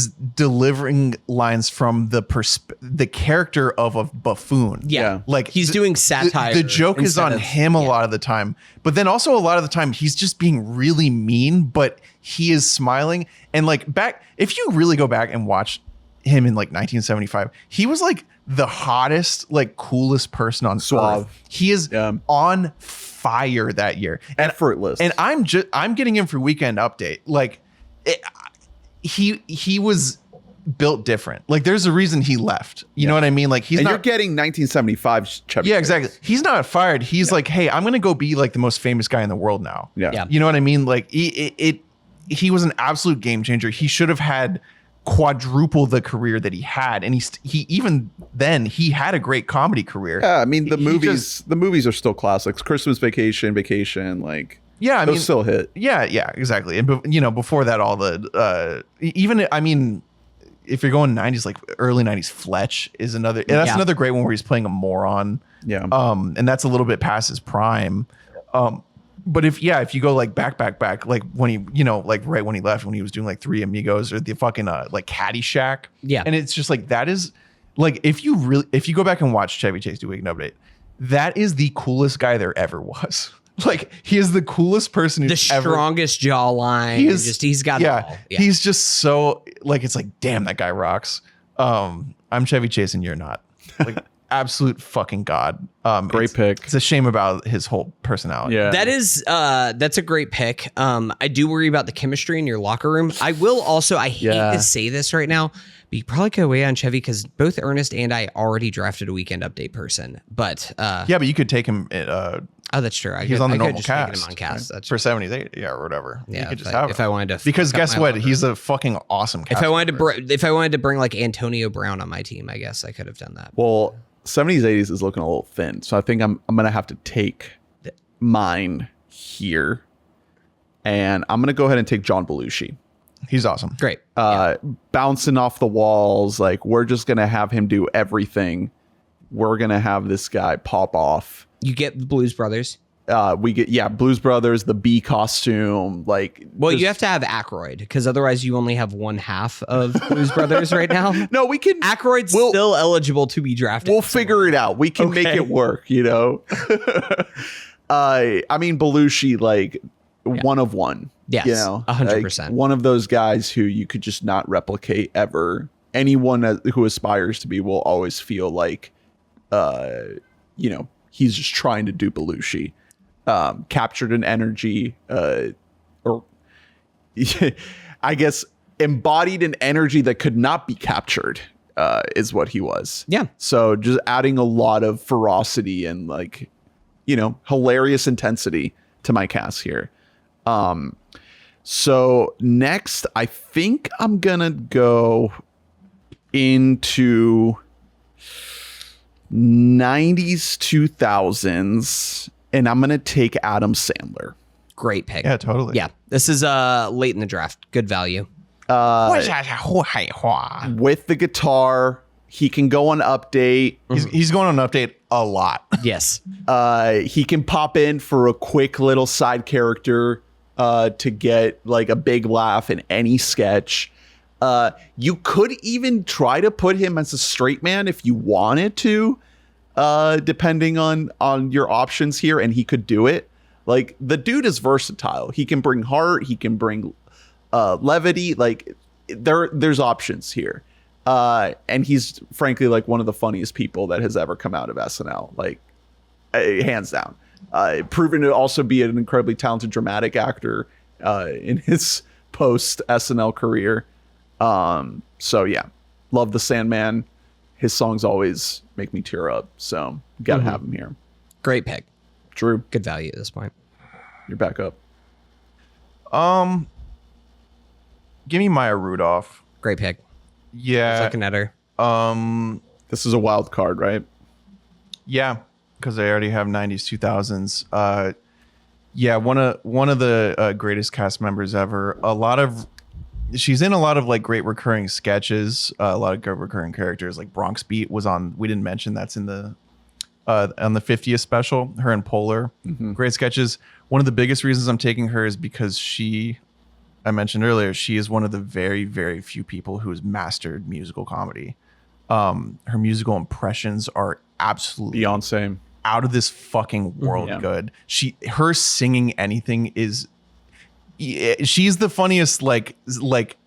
delivering lines from the character of a buffoon. Yeah. Like He's doing satire. The joke is instead on of- him a lot of the time, but then also a lot of the time he's just being really mean, but he is smiling. And like if you really go back and watch him in like 1975, he was like the hottest, like coolest person on Suave. Earth. He is on fire that year. Effortless. And I'm getting him for Weekend Update. Like he was built different. Like there's a reason he left. You know what I mean? Like he's and not you're getting 1975 Chevy Yeah, Chase. exactly. He's not fired. He's like, hey, I'm gonna go be like the most famous guy in the world now. Yeah. You know what I mean? Like he was an absolute game changer. He should have had quadruple the career that he had, and he even then he had a great comedy career. Yeah, I mean the He movies are still classics. Christmas Vacation, like Yeah, I those mean, still hit. yeah, exactly. And before that, all the even I mean, if you're going 90s, like early 90s, Fletch is another. And that's another great one where he's playing a moron. Yeah. And that's a little bit past his prime. But if you go like back, like when he, like right when he left, when he was doing like Three Amigos or the fucking like Caddyshack. Yeah. And it's just like, that is like, if you go back and watch Chevy Chase do Weekend Update, that is the coolest guy there ever was. Like he is the coolest person who's the ever. strongest jawline. He's got it all. Yeah. He's just so like, it's like, damn, that guy rocks. I'm Chevy Chase and you're not. Like absolute fucking god. Great pick. It's a shame about his whole personality. Yeah. That's a great pick. I do worry about the chemistry in your locker room. I will also, I hate to say this right now, but you probably could weigh on Chevy because both Ernest and I already drafted a Weekend Update person. But Yeah, but you could take him oh, that's true. he's on the normal just taken cast. him on cast. That's for 78, or whatever. Yeah, you could if just I- have if him. I wanted to Because fuck up guess my what? locker. He's a fucking awesome cast. If I wanted to bring like Antonio Brown on my team, I guess I could have done that. Well, 70s, 80s is looking a little thin. So I think I'm gonna have to take mine here. And I'm gonna go ahead and take John Belushi. He's awesome. Great. Bouncing off the walls, like we're just gonna have him do everything. We're gonna have this guy pop off. You get the Blues Brothers. We get Blues Brothers, the bee costume, like Well, just- you have to have Aykroyd because otherwise you only have one half of Blues Brothers right now. No, we can Aykroyd's We'll- still eligible to be drafted. We'll figure it out. We can make Okay. it work, I mean Belushi, like one of one. Yes, 100%. One of those guys who you could just not replicate ever. anyone who aspires to be will always feel like, he's just trying to do Belushi. Captured an energy, or I guess embodied an energy that could not be captured, is what he was. Yeah. So just adding a lot of ferocity and hilarious intensity to my cast here. So next, I think I'm gonna go into 90s, 2000s, and I'm gonna take Adam Sandler. Great pick. Yeah, totally. Yeah. This is late in the draft. Good value. With the guitar, he can go on Update. He's going on Update a lot. Yes. He can pop in for a quick little side character to get like a big laugh in any sketch. You could even try to put him as a straight man if you wanted to, depending on your options here, and he could do it. Like, the dude is versatile. He can bring heart. He can bring levity. Like, there's options here. And he's frankly like one of the funniest people that has ever come out of SNL, like hands down. Proven to also be an incredibly talented dramatic actor in his post SNL career. So yeah, love the Sandman. His songs always make me tear up. So gotta have him here. Great pick. Drew, Good value at this point. you're back up. Give me Maya Rudolph. Great pick. Yeah. Looking at her. This is a wild card, right? Yeah, because I already have 90s, 2000s. Yeah, one of the greatest cast members ever. She's in a lot of like great recurring sketches. A lot of good recurring characters. Like Bronx Beat was on. We didn't mention that's in the on the 50th special. Her and Polar, great sketches. One of the biggest reasons I'm taking her is because I mentioned earlier, she is one of the very, very few people who has mastered musical comedy. Her musical impressions are absolutely Beyonce. out of this fucking world good. Her singing anything is, she's the funniest, like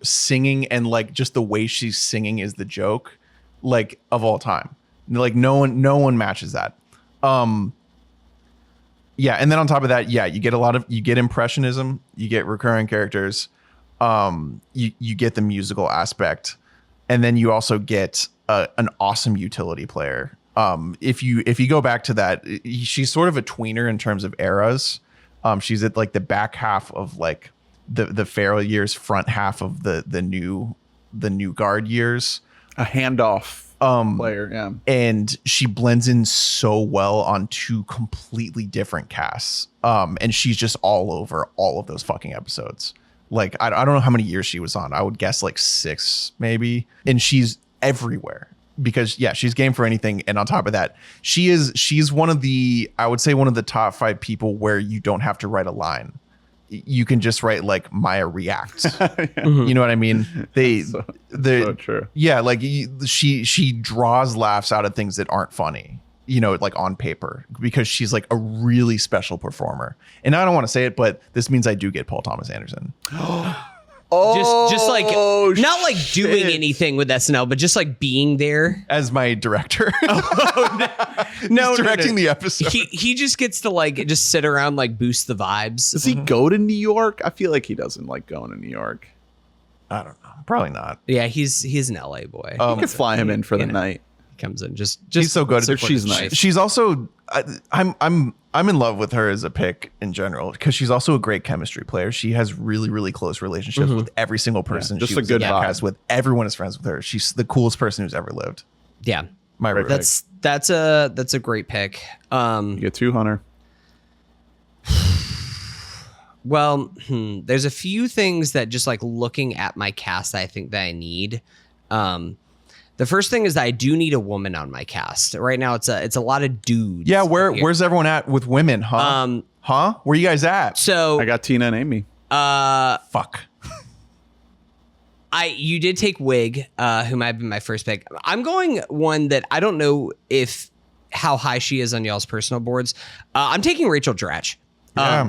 singing, and like just the way she's singing is the joke, like, of all time. Like no one matches that. Yeah, and then on top of that, yeah, you get impressionism, you get recurring characters, you get the musical aspect, and then you also get an awesome utility player. If you go back to that, she's sort of a tweener in terms of eras. She's at like the back half of like the Farrell years, front half of the new guard years. A handoff player, yeah. And she blends in so well on two completely different casts. And she's just all over all of those fucking episodes. Like, I don't know how many years she was on. I would guess like 6 maybe. And she's everywhere because, yeah, she's game for anything. And on top of that, she's one of the, I would say one of the top 5 people where you don't have to write a line. You can just write like Maya reacts. You know what I mean? So true. Yeah, like she draws laughs out of things that aren't funny, you know, like on paper, because she's like a really special performer. And I don't want to say it, but this means I do get Paul Thomas Anderson. Just like not like doing anything with SNL, but just like being there as my director. No, directing the episode. He just gets to like just sit around, like boost the vibes. Does he go to New York? I feel like he doesn't like going to New York. I don't know. Probably not. Yeah, he's an LA boy. You could fly him in for the night. He comes in just He's so good. So she's nice. She's also I'm in love with her as a pick in general because she's also a great chemistry player. She has really, really close relationships with every single person. Just she a was good in vibe. podcast with. Everyone is friends with her. She's the coolest person who's ever lived. Yeah. My Right. pick. That's a great pick. You get 2 Hunter. Well, there's a few things that just like looking at my cast, I think that I need. The first thing is that I do need a woman on my cast. Right now, it's a lot of dudes. Yeah, where's everyone at with women, huh? Where you guys at? So I got Tina and Amy. Fuck. You did take Wig, who might have been my first pick. I'm going one that I don't know how high she is on y'all's personal boards. I'm taking Rachel Dratch. Yeah.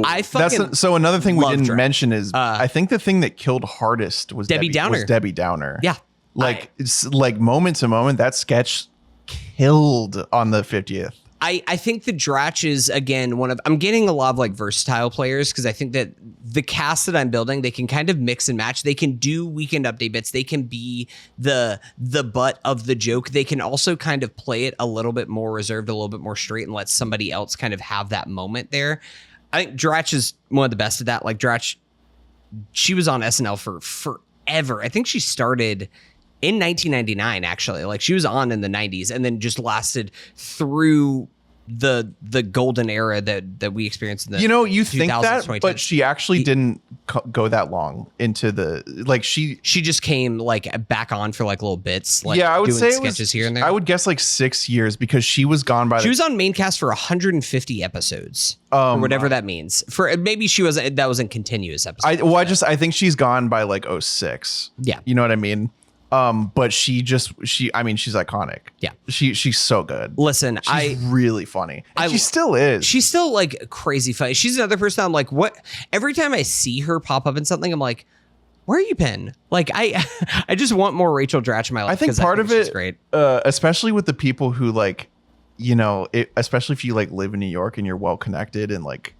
I fucking So another thing we love didn't Dratch. mention is I think the thing that killed hardest was Debbie Downer. Was Debbie Downer. Yeah. Like it's like moment to moment, that sketch killed on the 50th. I think the Dratch is, again, I'm getting a lot of like versatile players because I think that the cast that I'm building, they can kind of mix and match. They can do weekend update bits. They can be the butt of the joke. They can also kind of play it a little bit more reserved, a little bit more straight, and let somebody else kind of have that moment there. I think Dratch is one of the best at that. Like Dratch, she was on SNL for forever. I think she started in 1999, actually. Like she was on in the 90s and then just lasted through the golden era that we experienced in the you think that, 2010s. but she actually didn't go that long into the like she just came like back on for like little bits, like I would doing say sketches here and there. I would guess like 6 years because she was gone by she was on Maincast for 150 episodes or whatever that means. For maybe that wasn't continuous episodes. I think she's gone by like 06. Yeah, you know what I mean. But she's iconic. Yeah. She's so good. Listen, she's really funny. And she still is. She's still like crazy funny. She's another person I'm like, what? Every time I see her pop up in something, I'm like, where you been? Like I just want more Rachel Dratch in my life. I think part of it, great. Especially with the people who like, especially if you like live in New York and you're well connected and like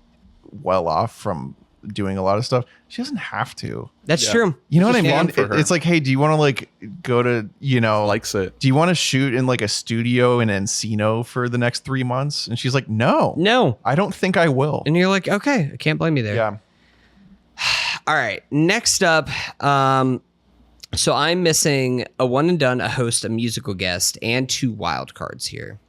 well off from doing a lot of stuff, she doesn't have to. That's true. You know what I Just mean? fun for her. It's like, hey, do you want to like go to, Likes it. do you want to shoot in like a studio in Encino for the next 3 months? And she's like, no, I don't think I will. And you're like, okay, I can't blame you there. Yeah. All right. Next up, so I'm missing a one and done, a host, a musical guest, and 2 wild cards here.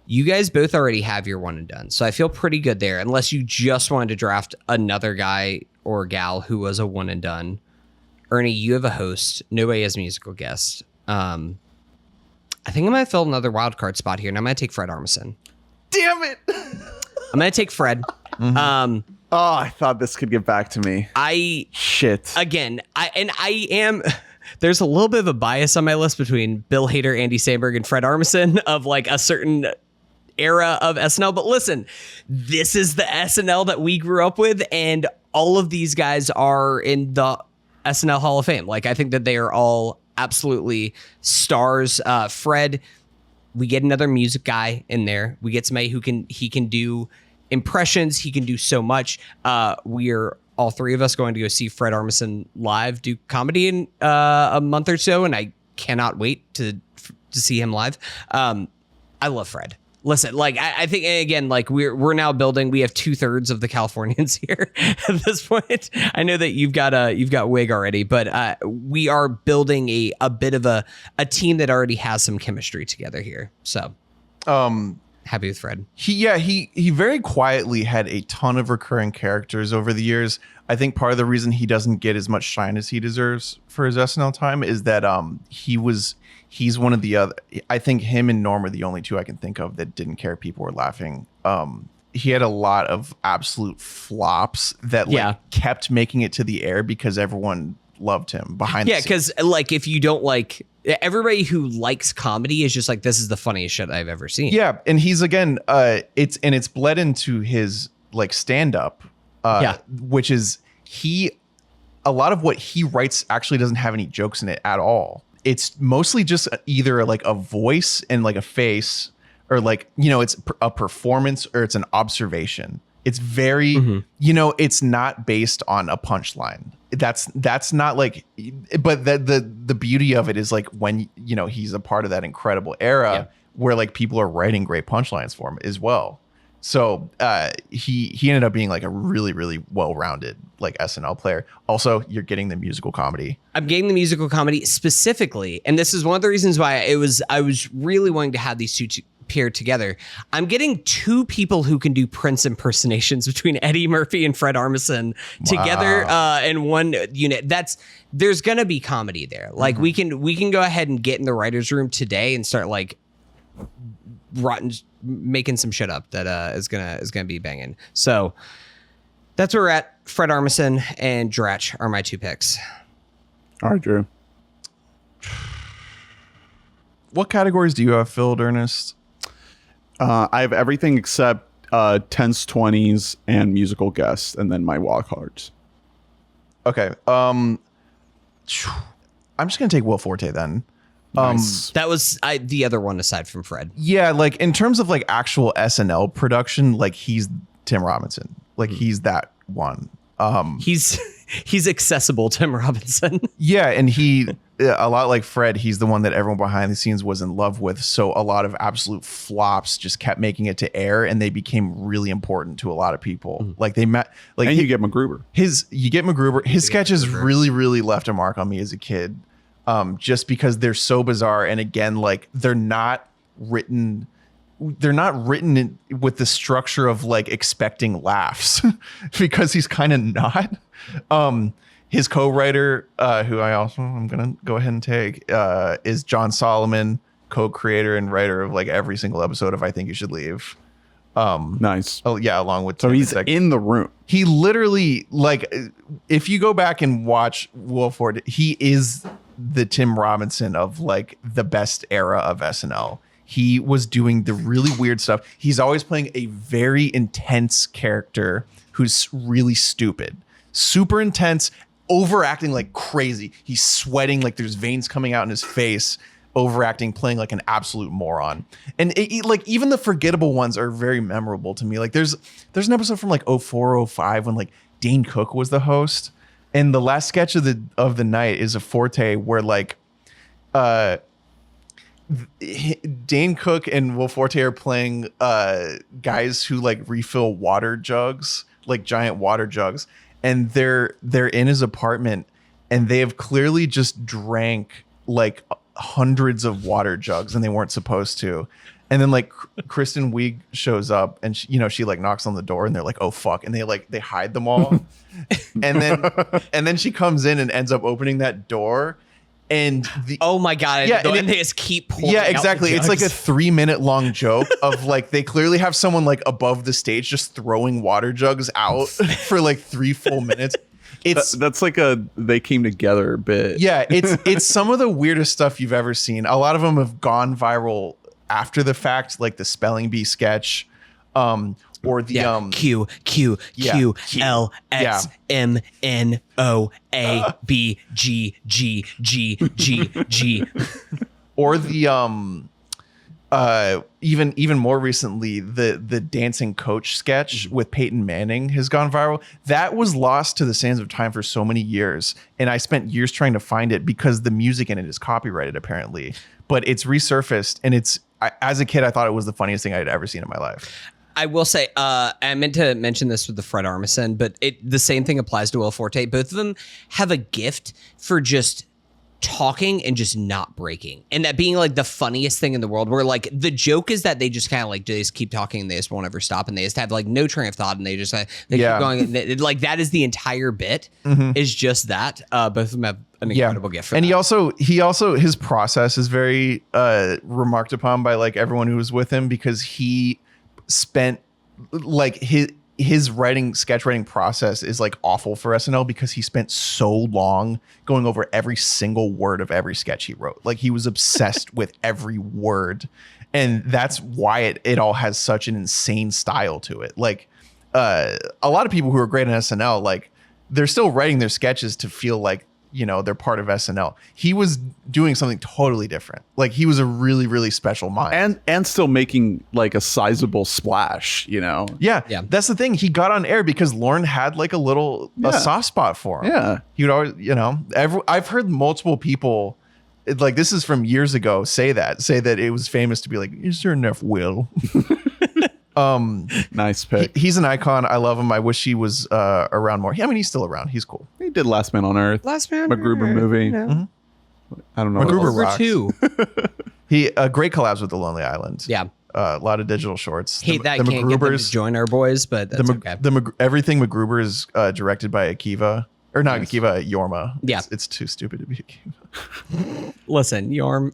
You guys both already have your one and done, so I feel pretty good there, unless you just wanted to draft another guy or gal who was a one and done. Ernie, you have a host. Nobody has a musical guest. I think I'm going to fill another wild card spot here, and I'm going to take Fred Armisen. Damn it. I'm going to take Fred. Oh, I thought this could get back to me. Shit. Again, I am... There's a little bit of a bias on my list between Bill Hader, Andy Samberg, and Fred Armisen of like a certain era of SNL. But listen, this is the SNL that we grew up with, and all of these guys are in the SNL Hall of Fame. Like, I think that they are all absolutely stars. Fred, we get another music guy in there. We get somebody he can do impressions. He can do so much. We're all 3 of us going to go see Fred Armisen live do comedy in a month or so, and I cannot wait to see him live. I love Fred. Listen, like I think, again, like we're now building. We have 2/3 of the Californians here at this point. I know that you've got Wig already, but we are building a bit of a team that already has some chemistry together here. So, happy with Fred. He very quietly had a ton of recurring characters over the years. I think part of the reason he doesn't get as much shine as he deserves for his SNL time is that he's one of the other. I think him and Norm are the only 2 I can think of that didn't care people were laughing. He had a lot of absolute flops that kept making it to the air because everyone loved him behind the scenes. Because like if you don't like, everybody who likes comedy is just like, this is the funniest shit I've ever seen. Yeah, and he's again, it's bled into his like stand up, which is a lot of what he writes actually doesn't have any jokes in it at all. It's mostly just either like a voice and like a face, or like, it's a performance or it's an observation. It's very, it's not based on a punchline. That's not like, but the beauty of it is like when, he's a part of that incredible era where like people are writing great punchlines for him as well. So he ended up being like a really, really well-rounded like SNL player. Also, you're getting the musical comedy. I'm getting the musical comedy specifically, and this is one of the reasons why I was really wanting to have these 2 paired together. I'm getting 2 people who can do Prince impersonations between Eddie Murphy and Fred Armisen together in one unit. There's gonna be comedy there. Like we can go ahead and get in the writer's room today and start like making some shit up that is gonna be banging. So that's where we're at. Fred Armisen and Dratch are my 2 picks. All right, Drew. What categories do you have filled, Ernest? I have everything except 10s, 20s, and musical guests, and then my wild cards. Okay. I'm just gonna take Will Forte then. Nice. That was the other one aside from Fred. Yeah, like in terms of like actual SNL production, like he's Tim Robinson. Like he's that one. He's accessible, Tim Robinson. Yeah, and he a lot like Fred, he's the one that everyone behind the scenes was in love with. So a lot of absolute flops just kept making it to air, and they became really important to a lot of people. Like they met, like And you get MacGruber. His sketches really, really left a mark on me as a kid, just because they're so bizarre. And again, like they're not written with the structure of like expecting laughs because he's kind of not. His co-writer, who I'm going to go ahead and take, is John Solomon, co-creator and writer of like every single episode of I Think You Should Leave. Nice. Oh yeah. Along with, So he's in the room. he literally, like, if you go back and watch Will Forte, he is the Tim Robinson of like the best era of SNL. He was doing the really weird stuff. He's always playing a very intense character who's really stupid, super intense, overacting like crazy. He's sweating like there's veins coming out in his face, overacting, playing like an absolute moron. And like even the forgettable ones are very memorable to me. Like there's an episode from like 04, 05 when like Dane Cook was the host. And the last sketch of the night is a Forte where like Dane Cook and Will Forte are playing guys who like refill water jugs, like giant water jugs, and they're in his apartment, and they have clearly just drank like hundreds of water jugs, and they weren't supposed to. And then like Kristen Wiig shows up, and she like knocks on the door, and they're like, "Oh fuck!" And they hide them all, and then she comes in and ends up opening that door. And oh my god! Yeah, and they just keep pouring. Yeah, exactly. Out the it's like a 3-minute long joke of like they clearly have someone like above the stage just throwing water jugs out for like 3 full minutes. That's like they came together bit. Yeah, it's some of the weirdest stuff you've ever seen. A lot of them have gone viral after the fact, like the spelling bee sketch, or the Q L X M N O A B G G G G G, or the even more recently the dancing coach sketch with Peyton Manning has gone viral. That was lost to the sands of time for so many years, and I spent years trying to find it because the music in it is copyrighted apparently, but it's resurfaced, and as a kid I thought it was the funniest thing I had ever seen in my life. I will say, I meant to mention this with the Fred Armisen, but the same thing applies to Will Forte. Both of them have a gift for just talking and just not breaking, and that being like the funniest thing in the world, where like the joke is that they just kind of like they just keep talking and they just won't ever stop, and they just have like no train of thought, and they just keep going, and like that is the entire bit is just that. Both of them have an incredible gift for and that. he also his process is very remarked upon by like everyone who was with him, because he spent like his sketch writing process is like awful for SNL because he spent so long going over every single word of every sketch he wrote. Like he was obsessed with every word, and that's why it all has such an insane style to it. Like a lot of people who are great on SNL, like they're still writing their sketches to feel like they're part of SNL. He was doing something totally different. Like he was a really, really special mind. And still making like a sizable splash, Yeah. That's the thing. He got on air because Lorne had like a soft spot for him. Yeah. He would always, I've heard multiple people, like this is from years ago, say that it was famous to be like, is there enough Will? Nice pick. He's an icon. I love him. I wish he was around more. I mean, he's still around. He's cool. He did Last Man on Earth. MacGruber movie. I don't know. MacGruber Over rocks. 2. He great collabs with The Lonely Island. Yeah. A lot of digital shorts. Hate that I can't get them to join our boys, but that's okay. Everything MacGruber is directed by Akiva. Or not Akiva, Yorma. Yeah. It's too stupid to be Akiva. Listen, Yorm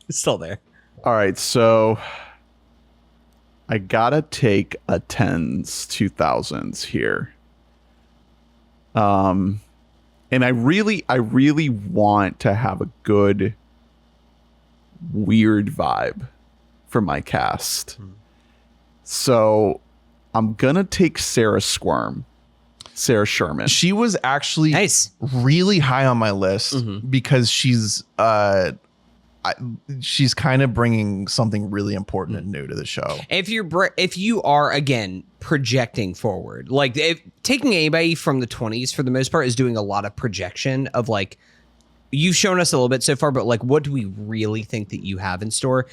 is still there. All right, so I gotta take a 10s 2000s here. And I really want to have a good weird vibe for my cast. So I'm gonna take Sarah Squirm. Sarah Sherman. She was actually Nice. really high on my list because she's kind of bringing something really important and new to the show. If you are again projecting forward, like taking anybody from the 20s for the most part is doing a lot of projection of like, you've shown us a little bit so far, but like, what do we really think that you have in store?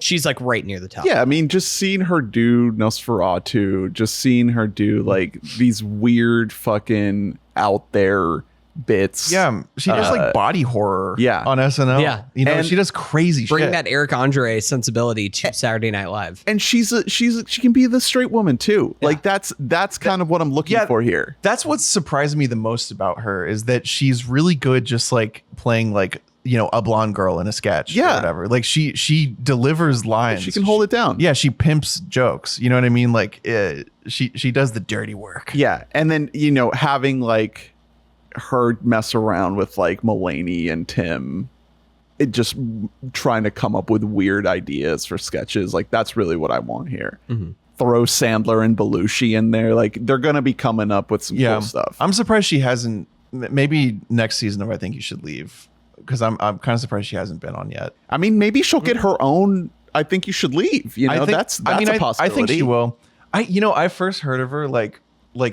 She's like right near the top. Yeah, I mean, just seeing her do Nosferatu, just seeing her do like these weird fucking out there bits. Yeah, she does like body horror on SNL. Yeah. You know, And she does crazy Bring shit. that Eric Andre sensibility to Saturday Night Live. And she can be the straight woman too. Like that's kind of what I'm looking for here. That's what surprised me the most about her is that she's really good just like playing like, you know, a blonde girl in a sketch or whatever. Like she delivers lines. She can hold it down. Yeah, she pimps jokes. You know what I mean? Like she does the dirty work. Yeah, and then, you know, having like her mess around with like Mulaney and Tim, it just trying to come up with weird ideas for sketches. Like that's really what I want here. Throw Sandler and Belushi in there. Like they're gonna be coming up with some cool stuff. I'm surprised she hasn't. Maybe next season of I Think You Should Leave, because I'm kind of surprised she hasn't been on yet. I mean, maybe she'll get her own I Think You Should Leave. You know, that's a possibility. I think she will. I first heard of her like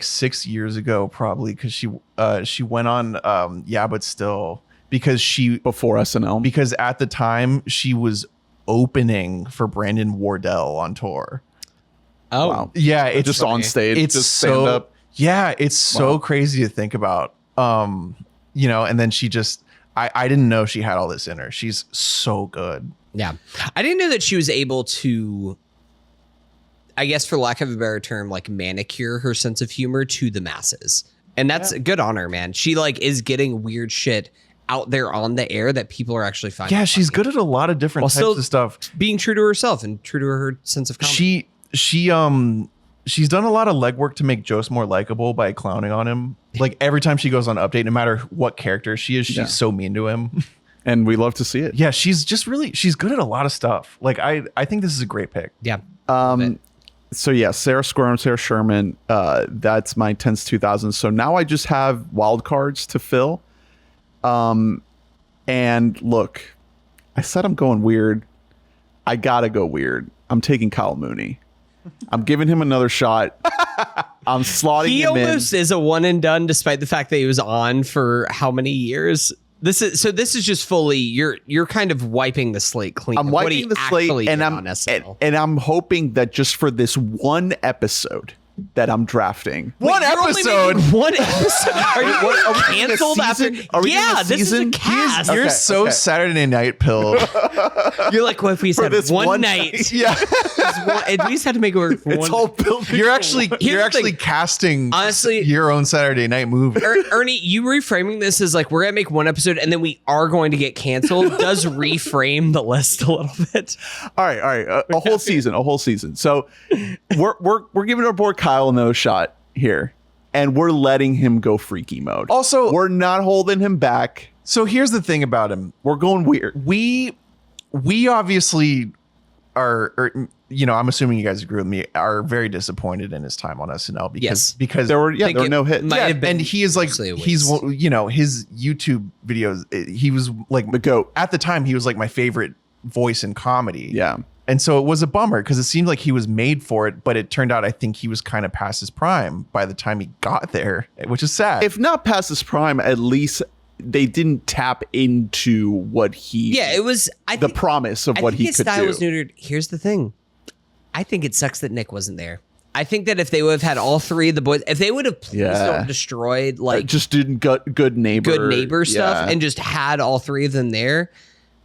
6 years ago, probably because she went on Yeah But Still before SNL, because at the time she was opening for Brandon Wardell on tour. Oh, wow. Yeah, it's just on stage. It's just so stand up. Yeah, it's so crazy to think about. You know, and then she just I didn't know she had all this in her. She's so good. yeah. I didn't know that she was able to, I guess for lack of a better term, like manicure her sense of humor to the masses. And that's good on her, man. She like is getting weird shit out there on the air that people are actually finding. Yeah, she's funny. good at a lot of different types of stuff. Being true to herself and true to her sense of comedy. She's done a lot of legwork to make Jost more likable by clowning on him. Like every time she goes on Update, no matter what character she is, she's so mean to him. And we love to see it. Yeah, she's good at a lot of stuff. Like I think this is a great pick. Yeah. So yeah, Sarah Sherman. That's my 10s 2000s. So now I just have wild cards to fill. And look, I said I'm going weird. I gotta go weird. I'm taking Kyle Mooney. I'm giving him another shot. I'm slotting He him in. almost is a one and done, despite the fact that he was on for how many years? This is just fully you're kind of wiping the slate clean. I'm of what wiping he the slate, actually and did I'm on SNL. and I'm hoping that just for this one episode that I'm drafting. One You're only episode. making one episode. Are you Are we doing a canceled after? season? Are we doing Yeah, a this is a season? cast. You're so Saturday Night pilled. You're like, what if we said this one one night? Yeah. At least had to make it work for It's one. all built. You're actually the thing. casting Honestly- your own Saturday night movie. Ernie, you reframing this as like we're gonna make one episode and then we are going to get canceled does reframe the list a little bit. All right. A whole season. So we're giving our boy Kyle another shot here, and we're letting him go freaky mode. Also, we're not holding him back. so here's the thing about him. We're going weird. We obviously are, or, you know, I'm assuming you guys agree with me, are very disappointed in his time on SNL because There were Think no it hits. might have been and he is like mostly a he's waste. you know, his YouTube videos, he was like The GOAT. at the time. He was like my favorite voice in comedy. Yeah. And so it was a bummer because it seemed like he was made for it, but it turned out I think he was kind of past his prime by the time he got there, which is sad. If not past his prime, at least they didn't tap into what he. Yeah, it was the promise of what he his could style do. was neutered. Here's the thing. I think it sucks that Nick wasn't there. I think that if they would have had all three of the boys, if they would have please don't destroyed like just did good neighbor stuff Yeah. and just had all three of them there.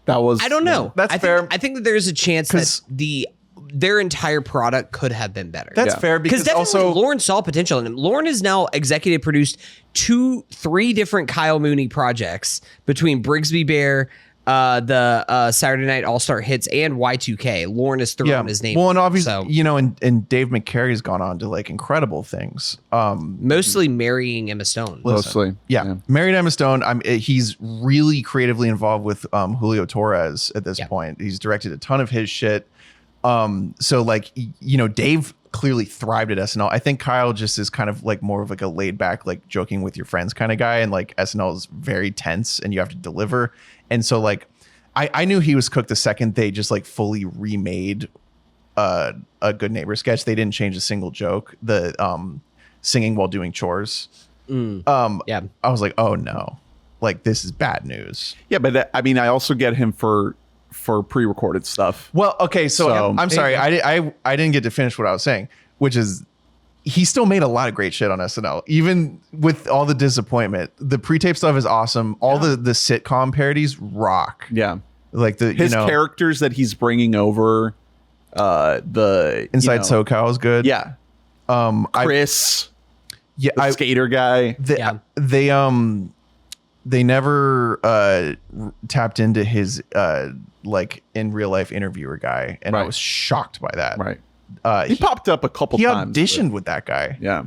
That was. I don't know. That's I fair. Think, I think that there's a chance that their entire product could have been better. That's fair because definitely also Lauren saw potential in him. Lauren is now executive produced 3 different Kyle Mooney projects between Brigsby Bear, the Saturday Night All-Star Hits, and Y2K. Lauren is throwing his name. Well, and obviously, so, you know, and Dave McCary's gone on to like incredible things. mostly marrying Emma Stone. Mostly. Yeah. Married Emma Stone. He's really creatively involved with Julio Torres at this point. He's directed a ton of his shit. So like, you know, Dave clearly thrived at SNL. I think Kyle just is kind of like more of like a laid back, like joking with your friends kind of guy. And like SNL is very tense and you have to deliver. And so like, I knew he was cooked the second they just like fully remade a Good Neighbor sketch. They didn't change a single joke. The singing while doing chores. Yeah. I was like, oh no, like this is bad news. Yeah, but I mean, I also get him for pre-recorded stuff. Well, okay, so I'm sorry, Hey. I didn't get to finish what I was saying, which is he still made a lot of great shit on SNL, even with all the disappointment. The pre-tape stuff is awesome. All the sitcom parodies rock. Yeah, like his characters that he's bringing over. The Inside SoCal is good. Yeah, Chris. The skater guy. They never tapped into his like in real life interviewer guy, and I was shocked by that. Right. He popped up a couple times. He auditioned with that guy. Yeah.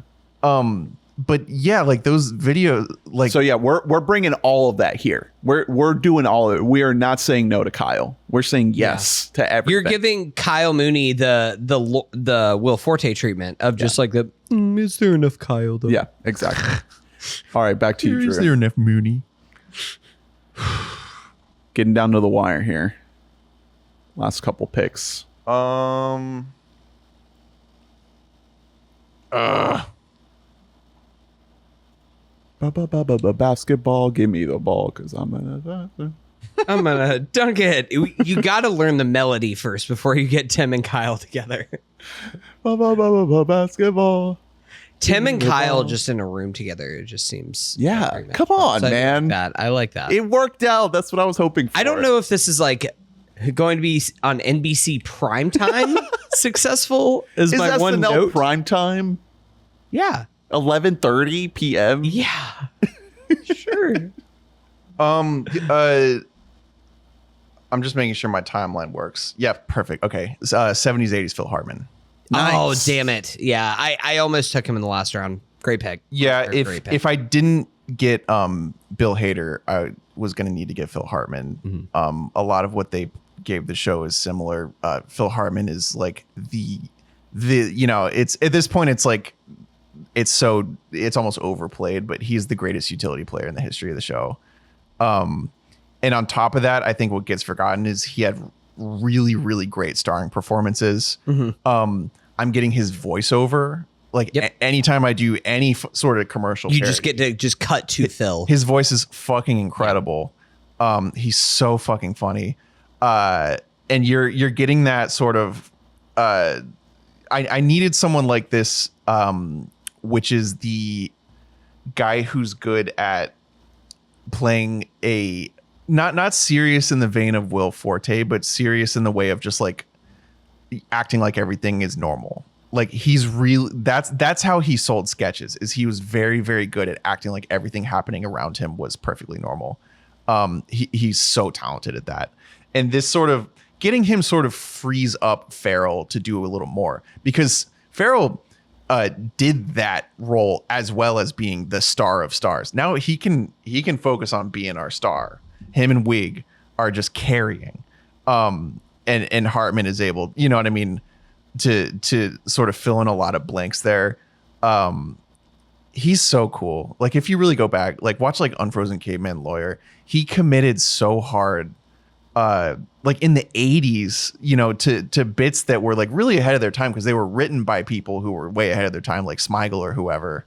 But yeah, like those videos, like so. Yeah, we're bringing all of that here. We're doing all of it. We are not saying no to Kyle. We're saying yes to everything. You're giving Kyle Mooney the Will Forte treatment of just like the. Is there enough Kyle though? Yeah, exactly. All right, back to you, Drew. Is there enough Mooney? Getting down to the wire here. Last couple picks. Basketball, give me the ball because I'm gonna dunk it. You got to learn the melody first before you get Tim and Kyle together. Basketball. Tim and Kyle just in a room together. It just seems come on, so man. I like that. It worked out. That's what I was hoping for. I don't know if this is like going to be on NBC primetime successful. Is my SNL one note primetime? Yeah. 11:30 p.m. Yeah. Sure. I'm just making sure my timeline works. Yeah, perfect. Okay. 70s, 80s Phil Hartman. Nice. Oh, damn it. Yeah. I almost took him in the last round. Great pick. Yeah, Great pick. if I didn't get Bill Hader, I was going to need to get Phil Hartman. Mm-hmm. A lot of what they gave the show is similar. Phil Hartman is like the it's at this point it's like it's almost overplayed, but he's the greatest utility player in the history of the show. And on top of that, I think what gets forgotten is he had really, really great starring performances. Mm-hmm. I'm getting his voiceover. Like anytime I do any sort of commercial, you just get to just cut to Phil. His voice is fucking incredible. He's so fucking funny. And you're getting that sort of, I needed someone like this, which is the guy who's good at playing a not serious in the vein of Will Forte, but serious in the way of just like acting like everything is normal. Like he's really that's how he sold sketches. Is he was very, very good at acting like everything happening around him was perfectly normal. He's so talented at that. And this sort of getting him sort of frees up Farrell to do a little more, because Farrell did that role as well as being the star of stars. Now he can focus on being our star. Him and Wig are just carrying. And Hartman is able, you know what I mean, to sort of fill in a lot of blanks there. He's so cool. Like if you really go back, like watch like Unfrozen Caveman Lawyer, he committed so hard like in the 80s, you know, to bits that were like really ahead of their time, because they were written by people who were way ahead of their time, like Smigel or whoever,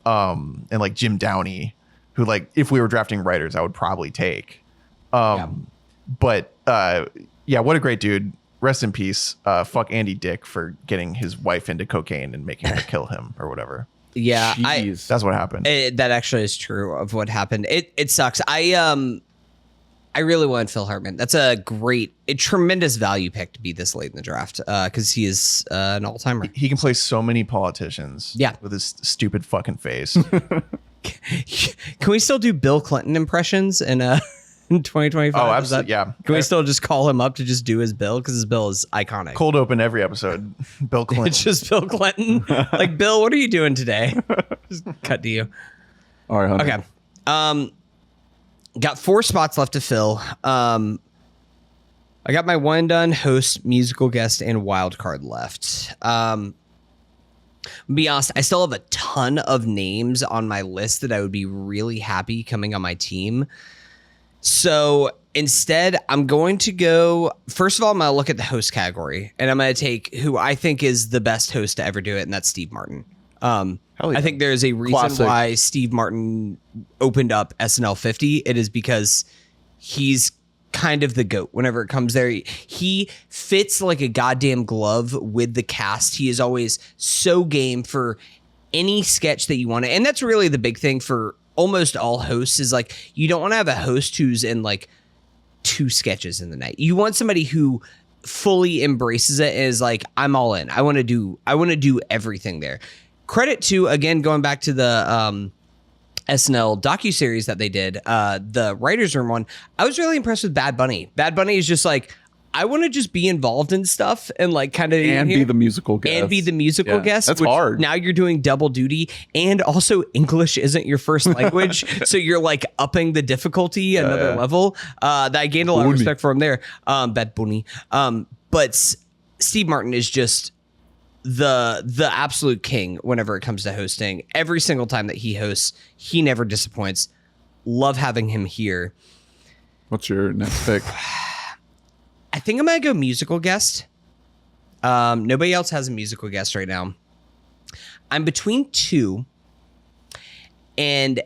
and like Jim Downey, who like if we were drafting writers, I would probably take. But yeah, what a great dude. Rest in peace. Fuck Andy Dick for getting his wife into cocaine and making her kill him or whatever. Yeah, that's what happened. That actually is true of what happened. It sucks. I really want Phil Hartman. That's a tremendous value pick to be this late in the draft, because he is an all-timer. He can play so many politicians. Yeah. With his stupid fucking face. Can we still do Bill Clinton impressions in 2025? Oh, absolutely. Yeah. Can we still just call him up to just do his bill? Because his bill is iconic. Cold open every episode. Bill Clinton. It's just Bill Clinton. Like, Bill, what are you doing today? Just cut to you. All right, Hunter. Okay. Got 4 spots left to fill. I got my one and done host, musical guest, and wild card left. be honest, I still have a ton of names on my list that I would be really happy coming on my team. So instead, I'm going to go, first of all, I'm going to look at the host category, and I'm going to take who I think is the best host to ever do it, and that's Steve Martin. Hell yeah. I think there's a reason Classic. why Steve Martin opened up SNL 50. It is because he's kind of the GOAT whenever it comes there. He fits like a goddamn glove with the cast. He is always so game for any sketch that you want to. And that's really the big thing for almost all hosts is like, you don't want to have a host who's in like 2 sketches in the night. You want somebody who fully embraces it and is like, I'm all in. I want to do everything there. Credit to, again, going back to the SNL docu-series that they did, the writer's room one, I was really impressed with Bad Bunny. Bad Bunny is just like, I want to just be involved in stuff and like kind of be the musical guest. And be the musical guest. That's which hard. Now you're doing double duty, and also English isn't your first language. So you're like upping the difficulty another level. That I gained a lot of respect for him there. Bad Bunny. But Steve Martin is just the absolute king whenever it comes to hosting. Every single time that he hosts, he never disappoints. Love having him here. What's your next pick? I think I'm gonna go musical guest. Nobody else has a musical guest right now. I'm between 2, and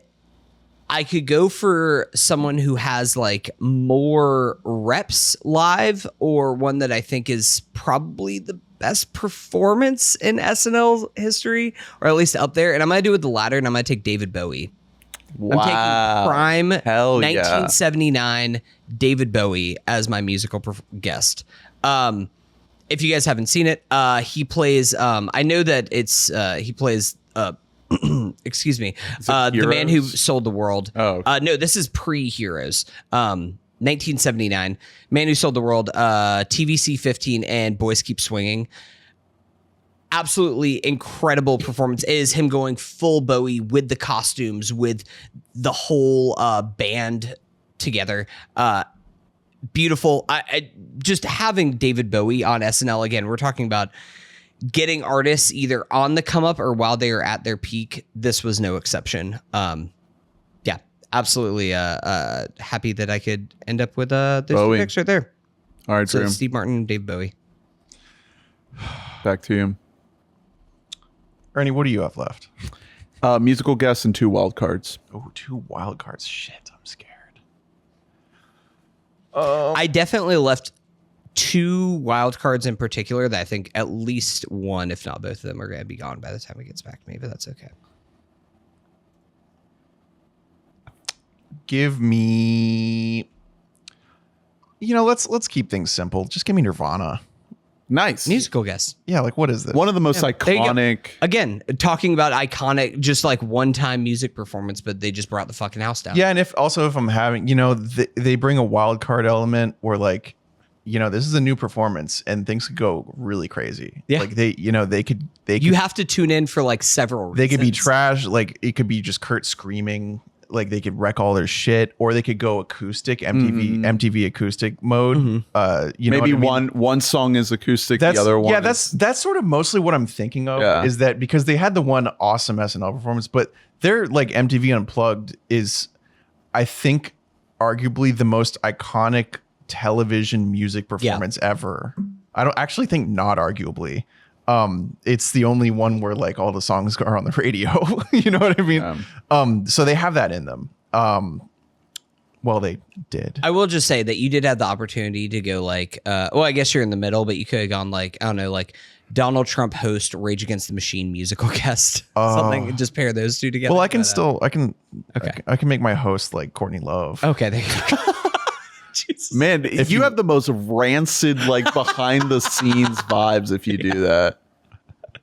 I could go for someone who has like more reps live, or one that I think is probably the best performance in SNL history, or at least up there. And I'm gonna do it with the latter, and I'm gonna take David Bowie. Wow. I'm taking prime Hell 1979 David Bowie as my musical guest. If you guys haven't seen it, he plays, I know that it's, he plays, excuse me, the man who sold the world. Oh. No, this is pre-Heroes. 1979, Man Who Sold the World, TVC 15, and Boys Keep Swinging. Absolutely incredible performance is him going full Bowie with the costumes, with the whole band together. Beautiful. I just having David Bowie on SNL again. We're talking about getting artists either on the come up or while they are at their peak. This was no exception. Yeah, absolutely. Happy that I could end up with those 2 picks right there. All right, So Drew. Steve Martin, Dave Bowie. Back to you. Ernie, what do you have left? Musical guests and 2 wild cards. Oh, 2 wild cards. Shit, I'm scared. I definitely left 2 wild cards in particular that I think at least one, if not both of them, are going to be gone by the time it gets back to me, but that's okay. Give me, let's keep things simple. Just give me Nirvana. Nice. Musical guest. Yeah, like what is this? One of the most There you go. iconic. Again, talking about iconic, just like one-time music performance, but they just brought the fucking house down. Yeah, and if I'm having, they bring a wild card element where like, this is a new performance and things could go really crazy. Yeah. Like they could. You have to tune in for like several reasons. They could be trash. Like it could be just Kurt screaming. Like they could wreck all their shit, or they could go acoustic, MTV acoustic mode. Maybe what I mean? one song is acoustic, the other one. Yeah, that's sort of mostly what I'm thinking of. Yeah. Is that because they had the one awesome SNL performance, but their like MTV Unplugged is, I think, arguably the most iconic television music performance ever. I don't actually think not arguably. It's the only one where like all the songs are on the radio. You know what I mean? So they have that in them. Well, they did. I will just say that you did have the opportunity to go like, I guess you're in the middle, but you could have gone like, I don't know, like Donald Trump host Rage Against the Machine musical guest. Something, just pair those 2 together. Well, I can Okay. I can make my host like Courtney Love. Okay, there you go. Jesus. Man, if you have the most rancid, like behind the scenes vibes if you do that.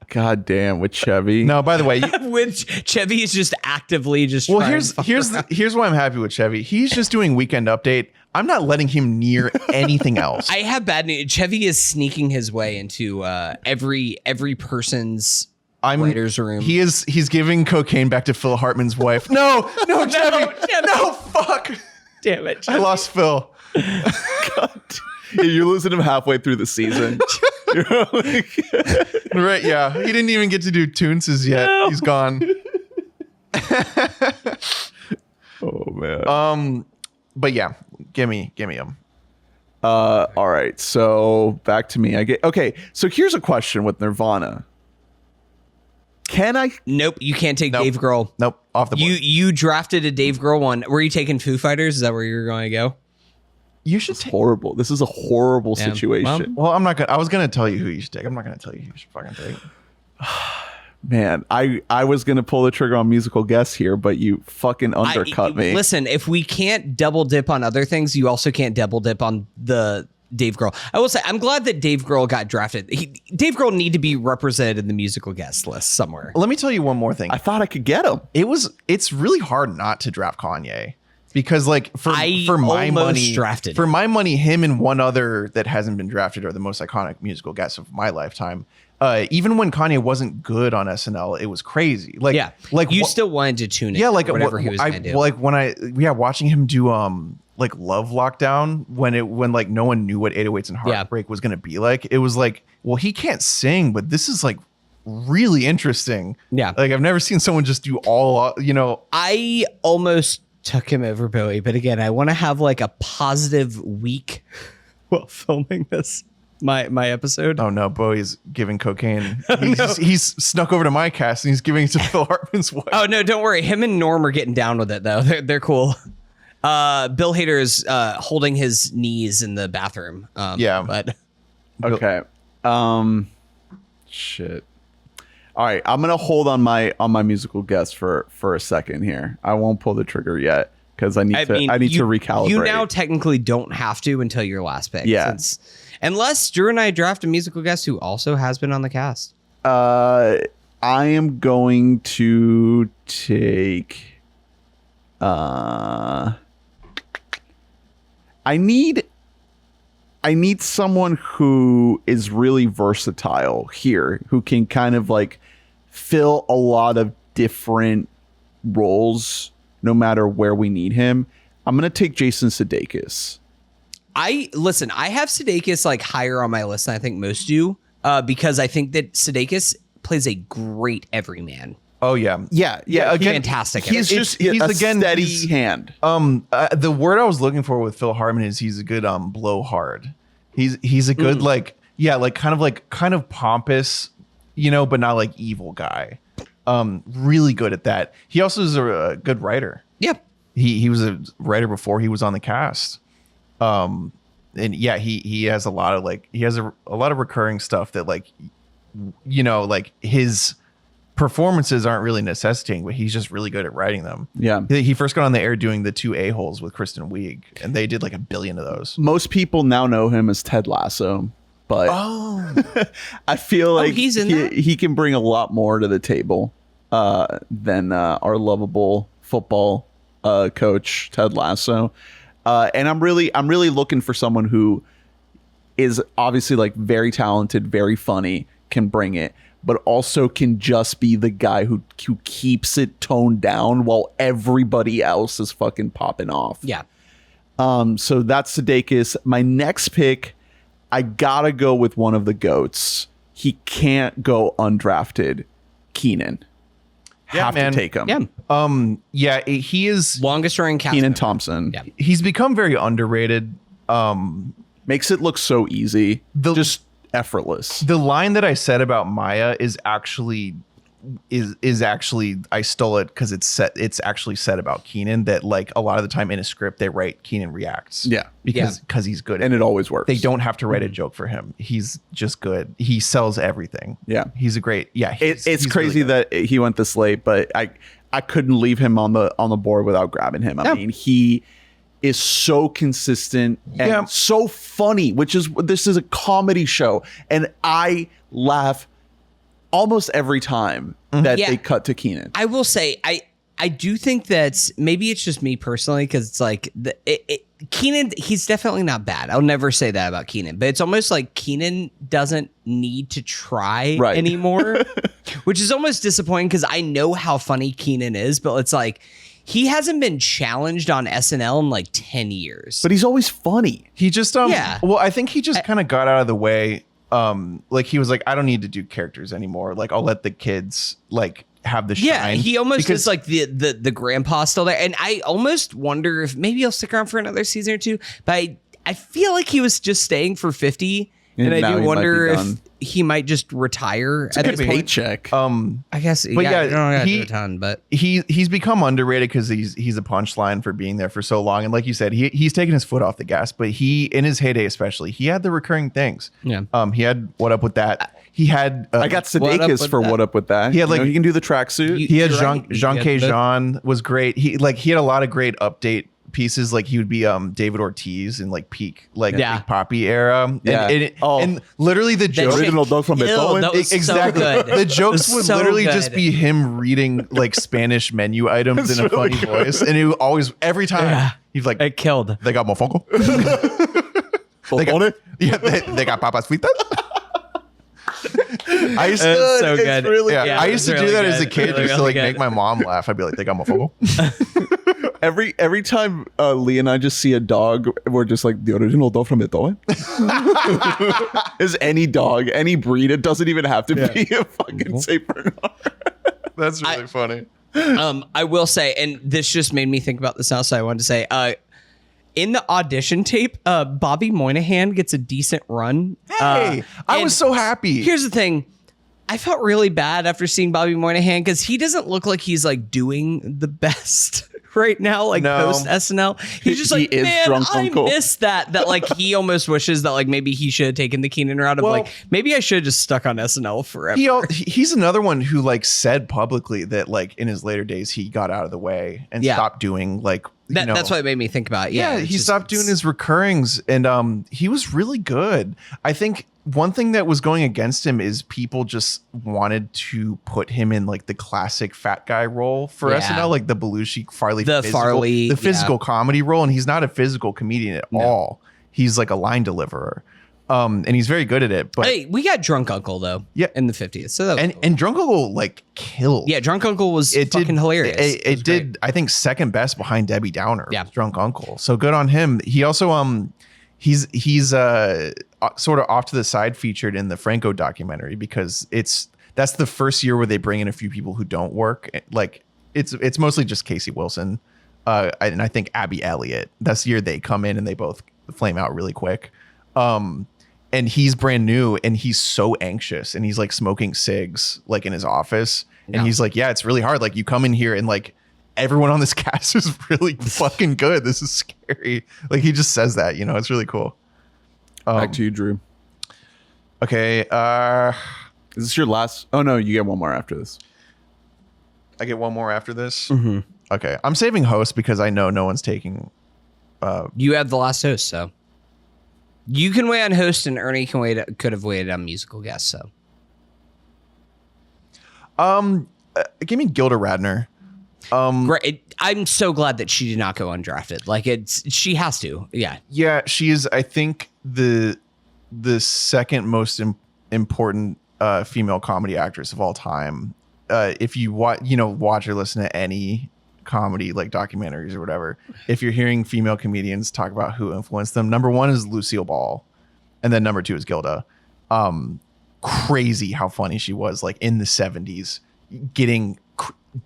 God damn, with Chevy. No, by the way, Which Chevy is just actively just well, trying here's why I'm happy with Chevy. He's just doing Weekend Update. I'm not letting him near anything else. I have bad news. Chevy is sneaking his way into every person's writer's room. He's giving cocaine back to Phil Hartman's wife. No, Chevy. No, fuck. Damn it. I lost Phil. God. Yeah, you're losing him halfway through the season. Right, yeah. He didn't even get to do Toonses yet. No. He's gone. Oh man. But yeah, give me him. All right. So back to me. Okay. So here's a question with Nirvana. Can I? Nope, you can't take Dave Grohl. Nope, off the board. You drafted a Dave Grohl one. Were you taking Foo Fighters? Is that where you were going to go? You should horrible. This is a horrible situation. Well, I'm not gonna. I was gonna tell you who you should take. I'm not gonna tell you who you should fucking take. Man, I was gonna pull the trigger on musical guests here, but you fucking undercut me. Listen, if we can't double dip on other things, you also can't double dip on the Dave Grohl. I will say I'm glad that Dave Grohl got drafted. Dave Grohl need to be represented in the musical guest list somewhere. Let me tell you one more thing. I thought I could get him. It's really hard not to draft Kanye. Because like for my money, him and one other that hasn't been drafted are the most iconic musical guests of my lifetime. Even when Kanye wasn't good on SNL, it was crazy. Like you still wanted to tune in. Yeah, like whatever he was going to do. Like watching him do like Love Lockdown when like no one knew what 808s and Heartbreak was going to be like. It was like, well, he can't sing, but this is like really interesting. Yeah, like I've never seen someone just do all. I almost took him over Bowie, but again, I want to have like a positive week while filming this my episode. Oh no, Bowie's giving cocaine. He's snuck over to my cast and he's giving it to Phil Hartman's wife. Oh no, don't worry. Him and Norm are getting down with it though. They're cool. Bill Hader is holding his knees in the bathroom. But okay. Shit. All right, I'm gonna hold on my musical guest for a second here. I won't pull the trigger yet because I need to recalibrate. You now technically don't have to until your last pick. Yeah. Unless Drew and I draft a musical guest who also has been on the cast. I am going to take. I need someone who is really versatile here, who can kind of like fill a lot of different roles no matter where we need him. I'm going to take Jason Sudeikis. I have Sudeikis like higher on my list than I think most do, because I think that Sudeikis plays a great everyman. Oh yeah. Again, fantastic. He's a steady hand. The word I was looking for with Phil Hartman is he's a good blowhard. He's a good kind of pompous, but not like evil guy. Really good at that. He also is a good writer. Yep. He was a writer before he was on the cast. And yeah, he has a lot of a lot of recurring stuff that like his performances aren't really necessitating, but he's just really good at writing them. Yeah. He first got on the air doing the 2 A-holes with Kristen Wiig, and they did like 1 billion of those. Most people now know him as Ted Lasso, but I feel like he can bring a lot more to the table than our lovable football coach Ted Lasso. And I'm really looking for someone who is obviously like very talented, very funny, can bring it, but also can just be the guy who keeps it toned down while everybody else is fucking popping off. Yeah. So that's Sudeikis. My next pick, I gotta go with one of the GOATs. He can't go undrafted. Keenan. Have to take him. Yeah. He is longest running cast. Keenan Thompson. Yeah. He's become very underrated. Makes it look so easy. Just effortless. The line that I said about Maya is actually I stole it because it's actually said about Keenan that like a lot of the time in a script they write Keenan reacts. Yeah. Because he's good. And it always works. They don't have to write a joke for him. He's just good. He sells everything. Yeah. He's a great. Yeah. It's crazy really that he went this late, but I couldn't leave him on the board without grabbing him. I mean, he is so consistent and so funny, this is a comedy show, and I laugh almost every time that they cut to Keenan. I will say, I do think that maybe it's just me personally, because it's like Keenan, he's definitely not bad. I'll never say that about Keenan, but it's almost like Keenan doesn't need to try anymore, which is almost disappointing because I know how funny Keenan is, but it's like he hasn't been challenged on SNL in like 10 years. But he's always funny. He just well, I think he just kind of got out of the way like he was like, I don't need to do characters anymore. Like I'll let the kids like have the shine. Yeah, he almost is like the grandpa still there. And I almost wonder if maybe he'll stick around for another season or two. But I feel like he was just staying for 50. And I do wonder if he might just retire at this point. Paycheck. I guess, but I don't know, do a ton, but he's become underrated because he's a punchline for being there for so long. And like you said, he's taken his foot off the gas. But he, in his heyday especially, he had the recurring things. Yeah. He had What Up With That. He had I got Sudeikis for What Up With That. He had like he can do the tracksuit. He had You're Jean right. K. Jean was great. He had a lot of great update pieces. Like he would be David Ortiz in like peak Peak Poppy era. Yeah. And literally the joke original dog from Beethoven. That was exactly. so good. The jokes would so literally good. just be him reading like Spanish menu items in a really funny good. voice, and he would always every time he's like, it killed. "They got mofongo." They got papas fritas. I used to, so it's good. really yeah, good. I used to really do that as a good. kid Really, just to really like make good. my mom laugh. I'd be like, "They got mofongo." Every time Lee and I just see a dog, we're just like, the original dog from Beethoven. Is any dog, any breed. It doesn't even have to be a fucking Saint Bernard. That's really funny. I will say, and this just made me think about this now, so I wanted to say, in the audition tape, Bobby Moynihan gets a decent run. Hey, I and was so happy. Here's the thing. I felt really bad after seeing Bobby Moynihan because he doesn't look like he's like doing the best right now, like No. post SNL. He's just He like, is man, drunk I uncle." missed that. That like he almost wishes that like maybe he should have taken the Keenan route of like maybe I should have just stuck on SNL forever. He's another one who like said publicly that like in his later days he got out of the way and stopped doing like That's what it made me think about. Yeah, he stopped doing his recurrings, and he was really good. I think one thing that was going against him is people just wanted to put him in like the classic fat guy role for SNL, like the Belushi Farley, the physical comedy role, and he's not a physical comedian at all. He's like a line deliverer. And he's very good at it. But hey, we got Drunk Uncle though. Yeah. In the 50th. So that was cool. and Drunk Uncle like killed. Yeah, Drunk Uncle was fucking hilarious. It did, I think, second best behind Debbie Downer. Yeah. Drunk Uncle. So good on him. He also he's sort of off to the side featured in the Franco documentary because that's the first year where they bring in a few people who don't work. Like it's mostly just Casey Wilson, and I think Abby Elliott. That's the year they come in and they both flame out really quick. And he's brand new and he's so anxious and he's like smoking cigs like in his office. And he's like, yeah, it's really hard. Like you come in here and like everyone on this cast is really fucking good. This is scary. Like he just says that, it's really cool. Back to you, Drew. Okay. Is this your last? Oh no, you get one more after this. I get one more after this. Mm-hmm. Okay. I'm saving host because I know no one's taking. You have the last host, so you can wait on host, and Ernie could have waited on musical guest. So, give me Gilda Radner. great. I'm so glad that she did not go undrafted. Like she has to. Yeah. Yeah, she is. I think the second most important female comedy actress of all time. If you watch or listen to any comedy like documentaries or whatever, if you're hearing female comedians talk about who influenced them, number one is Lucille Ball, and then number two is Gilda. Crazy how funny she was, like in the 70s, getting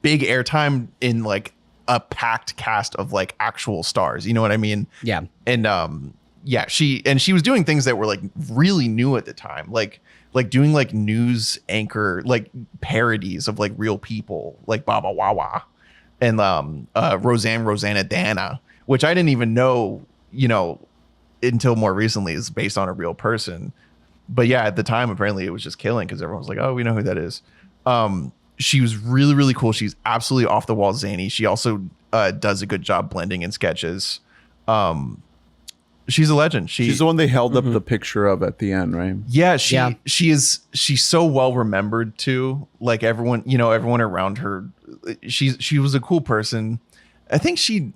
big airtime in like a packed cast of like actual stars. You know what I mean? Yeah. And she was doing things that were like really new at the time, like doing like news anchor like parodies of like real people, like Baba Wawa and Rosanna Dana, which I didn't even know, until more recently is based on a real person. But yeah, at the time apparently it was just killing because everyone was like, oh, we know who that is. She was really, really cool. She's absolutely off the wall zany. She also does a good job blending in sketches. She's a legend. She's the one they held up the picture of at the end, right? Yeah, she's so well remembered too. Like everyone around her. She was a cool person. I think she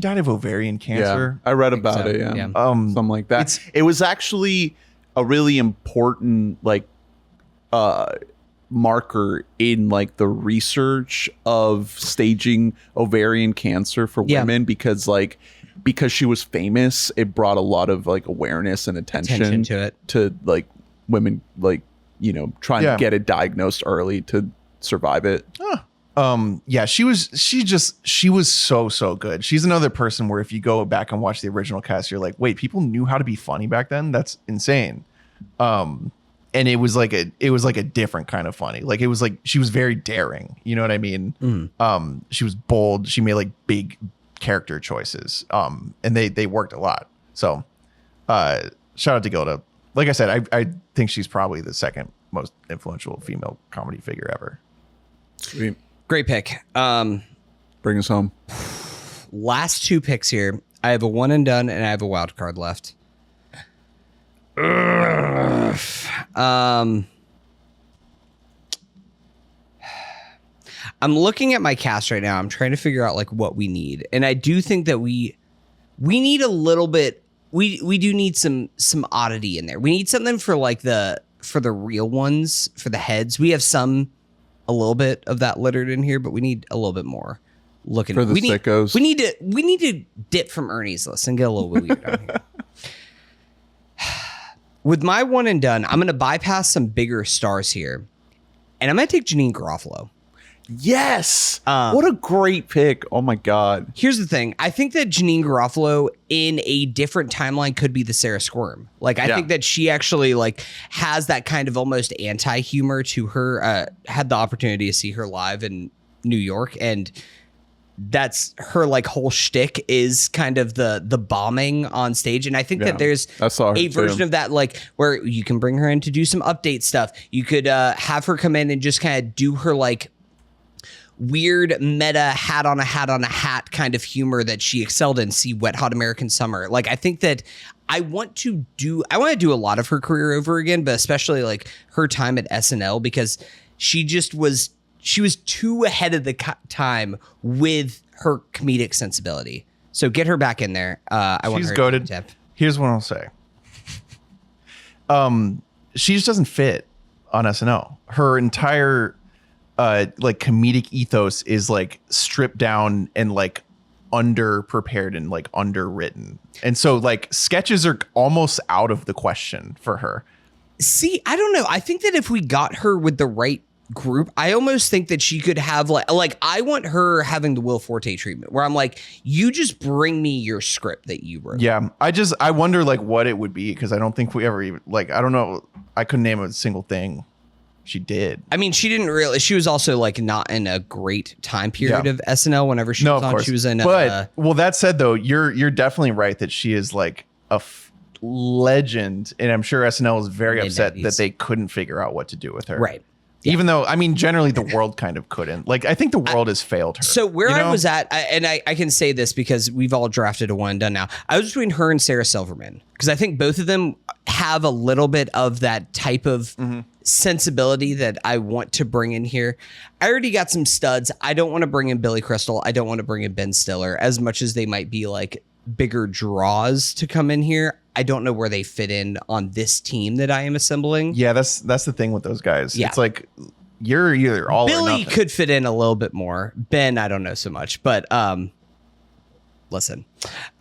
died of ovarian cancer. Yeah, I read about it. Yeah. Something like that. It was actually a really important marker in like the research of staging ovarian cancer for women because she was famous, it brought a lot of like awareness and attention to it, to like women like, trying Yeah. to get it diagnosed early to survive it. Yeah, she was so good. She's another person where if you go back and watch the original cast, you're like, wait, people knew how to be funny back then? That's insane. And it was like a different kind of funny. Like it was like she was very daring. You know what I mean? She was bold. She made like big character choices. And they worked a lot. So shout out to Gilda. Like I said, I think she's probably the second most influential female comedy figure ever. Sweet. Great pick. Bring us home. Last two picks here. I have a one and done, and I have a wild card left. I'm looking at my cast right now. I'm trying to figure out like what we need, and I do think that we need a little bit. We do need some oddity in there. We need something for like for the real ones, for the heads. We have a little bit of that littered in here, but we need a little bit more. Looking for the sickos. We need to dip from Ernie's list and get a little bit weird on here. With my one and done, I'm going to bypass some bigger stars here, and I'm going to take Janine Garofalo. Yes. What a great pick. Oh my God. Here's the thing. I think that Janine Garofalo in a different timeline could be the Sarah Squirm. Like, I think that she actually like has that kind of almost anti-humor to her. Had the opportunity to see her live in New York, and that's her like whole shtick is kind of the bombing on stage. And I think that there's a version of that, like where you can bring her in to do some update stuff. You could have her come in and just kind of do her like weird meta hat on a hat kind of humor that she excelled in. See Wet Hot American Summer. Like, I think that I want to do a lot of her career over again, but especially like her time at SNL, because she was too ahead of the time with her comedic sensibility. So get her back in there. She's goated. Here's what I'll say. She just doesn't fit on SNL. Her entire like comedic ethos is like stripped down and like under prepared and like underwritten. And so like sketches are almost out of the question for her. See, I don't know. I think that if we got her with the right group, I almost think that she could have like I want her having the Will Forte treatment where I'm like, you just bring me your script that you wrote. Yeah. I wonder like what it would be, because I don't think we ever even like, I don't know. I couldn't name a single thing she did. I mean, she didn't really. She was also like not in a great time period of SNL. Whenever she was on, course. she was in. But well, that said, though, you're definitely right that she is like a legend, and I'm sure SNL is very upset that they couldn't figure out what to do with her. Right. Even though, I mean, generally the world kind of couldn't. Like, I think the world has failed her. So where I was at, I can say this because we've all drafted a one and done now. I was between her and Sarah Silverman, because I think both of them have a little bit of that type of sensibility that I want to bring in here. I already got some studs. I don't want to bring in Billy Crystal. I don't want to bring in Ben Stiller, as much as they might be like bigger draws to come in here. I don't know where they fit in on this team that I am assembling. Yeah, that's the thing with those guys. Yeah. It's like you're either all or Billy nothing. could fit in a little bit more. Ben, I don't know so much, but listen.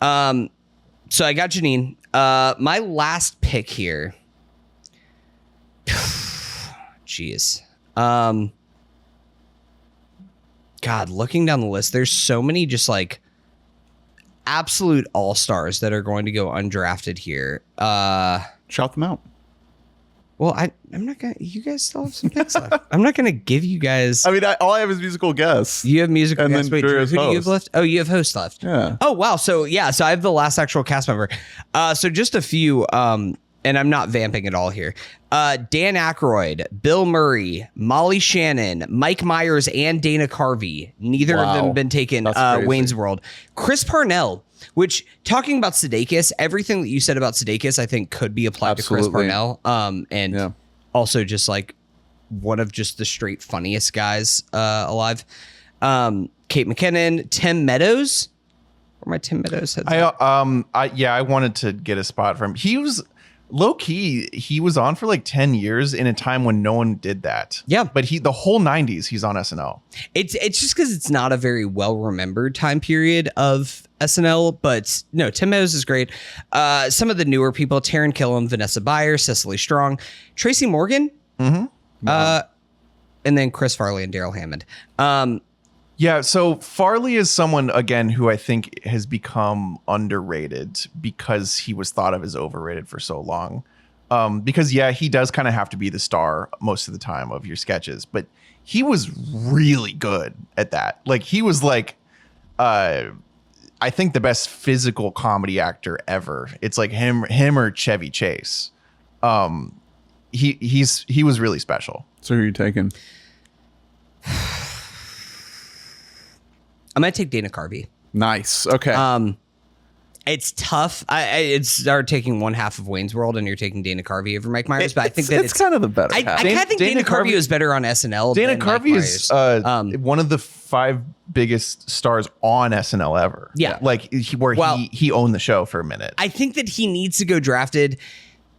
So I got Janine. My last pick here. Jeez. God, looking down the list, there's so many just like absolute all-stars that are going to go undrafted here. Shout them out. Well, I'm not gonna. You guys still have some picks left. I'm not gonna give you guys. I mean, all I have is musical guests. You have musical and guests. then Wait, Drew who do you have host. left? Oh, you have host left. Yeah. Oh wow. So yeah. So I have the last actual cast member. So just a few. And I'm not vamping at all here. Dan Aykroyd, Bill Murray, Molly Shannon, Mike Myers, and Dana Carvey. Neither of them been taken. That's crazy. Wayne's World. Chris Parnell. Which, talking about Sudeikis, everything that you said about Sudeikis, I think could be applied to Chris Parnell. And also just like one of just the straight funniest guys alive. Kate McKinnon, Tim Meadows. Where my Tim Meadows heads? I wanted to get a spot from him. He was low key, he was on for like 10 years in a time when no one did that. Yeah. But the whole 90s, he's on SNL. It's just because it's not a very well remembered time period of SNL, but no, Tim Meadows is great. Some of the newer people: Taran Killam, Vanessa Bayer, Cecily Strong, Tracy Morgan, and then Chris Farley and Daryl Hammond. Yeah, so Farley is someone, again, who I think has become underrated because he was thought of as overrated for so long. Because, yeah, he does kind of have to be the star most of the time of your sketches, but he was really good at that. Like, he was like, I think the best physical comedy actor ever. It's like him or Chevy Chase. He was really special. So who are you taking? I'm gonna take Dana Carvey. Nice. Okay. It's tough. It's start taking one half of Wayne's World, and you're taking Dana Carvey over Mike Myers. But I think that it's kind of the better I half. kind of think Dana Carvey was better on SNL. Dana than Mike Carvey is Myers. one of the 5 biggest stars on SNL ever. Yeah. Like he owned the show for a minute. I think that he needs to go drafted.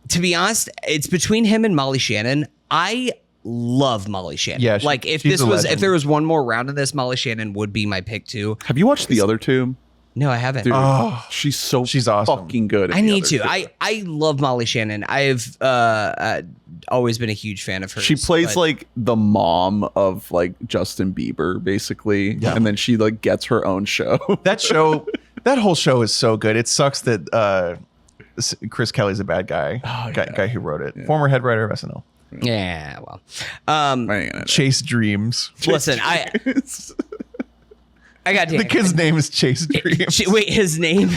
To be honest, it's between him and Molly Shannon. I love Molly Shannon. Yeah, like if there was one more round of this, Molly Shannon would be my pick too. Have you watched the other two? No, I haven't. Dude, she's awesome. fucking good. I need to. I love Molly Shannon. I've always been a huge fan of hers. She plays like the mom of like Justin Bieber, basically, and then she like gets her own show. That whole show is so good. It sucks that Chris Kelly's a bad guy. Guy who wrote it. Former head writer of SNL. Yeah, well, Chase Dreams. Listen, I got the kid's name is Chase Dreams. Wait, his name,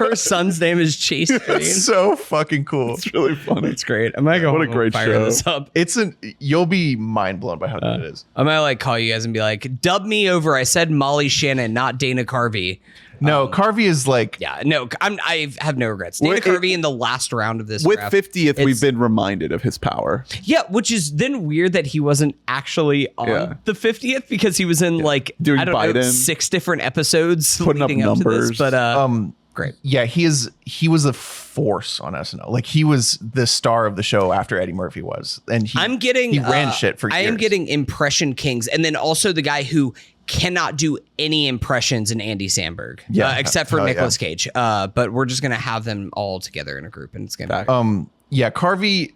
her son's name is Chase Dreams. It's so fucking cool. It's really funny. It's great. I'm gonna go. What a great show. This up. You'll be mind blown by how good it is. I'm gonna like call you guys and be like, dub me over. I said Molly Shannon, not Dana Carvey. No, Carvey is like... Yeah, no, I have no regrets. Dana Carvey in the last round of this with draft, 50th, we've been reminded of his power. Yeah, which is then weird that he wasn't actually on the 50th because he was in like, doing I don't know, 6 different episodes putting up leading up numbers. to this. But great. Yeah, he was a force on SNL. Like he was the star of the show after Eddie Murphy was. And he ran shit for years. I am getting impression kings. And then also the guy who cannot do any impressions in Andy Samberg, except for Nicolas Cage. But we're just gonna have them all together in a group, and it's gonna. Carvey,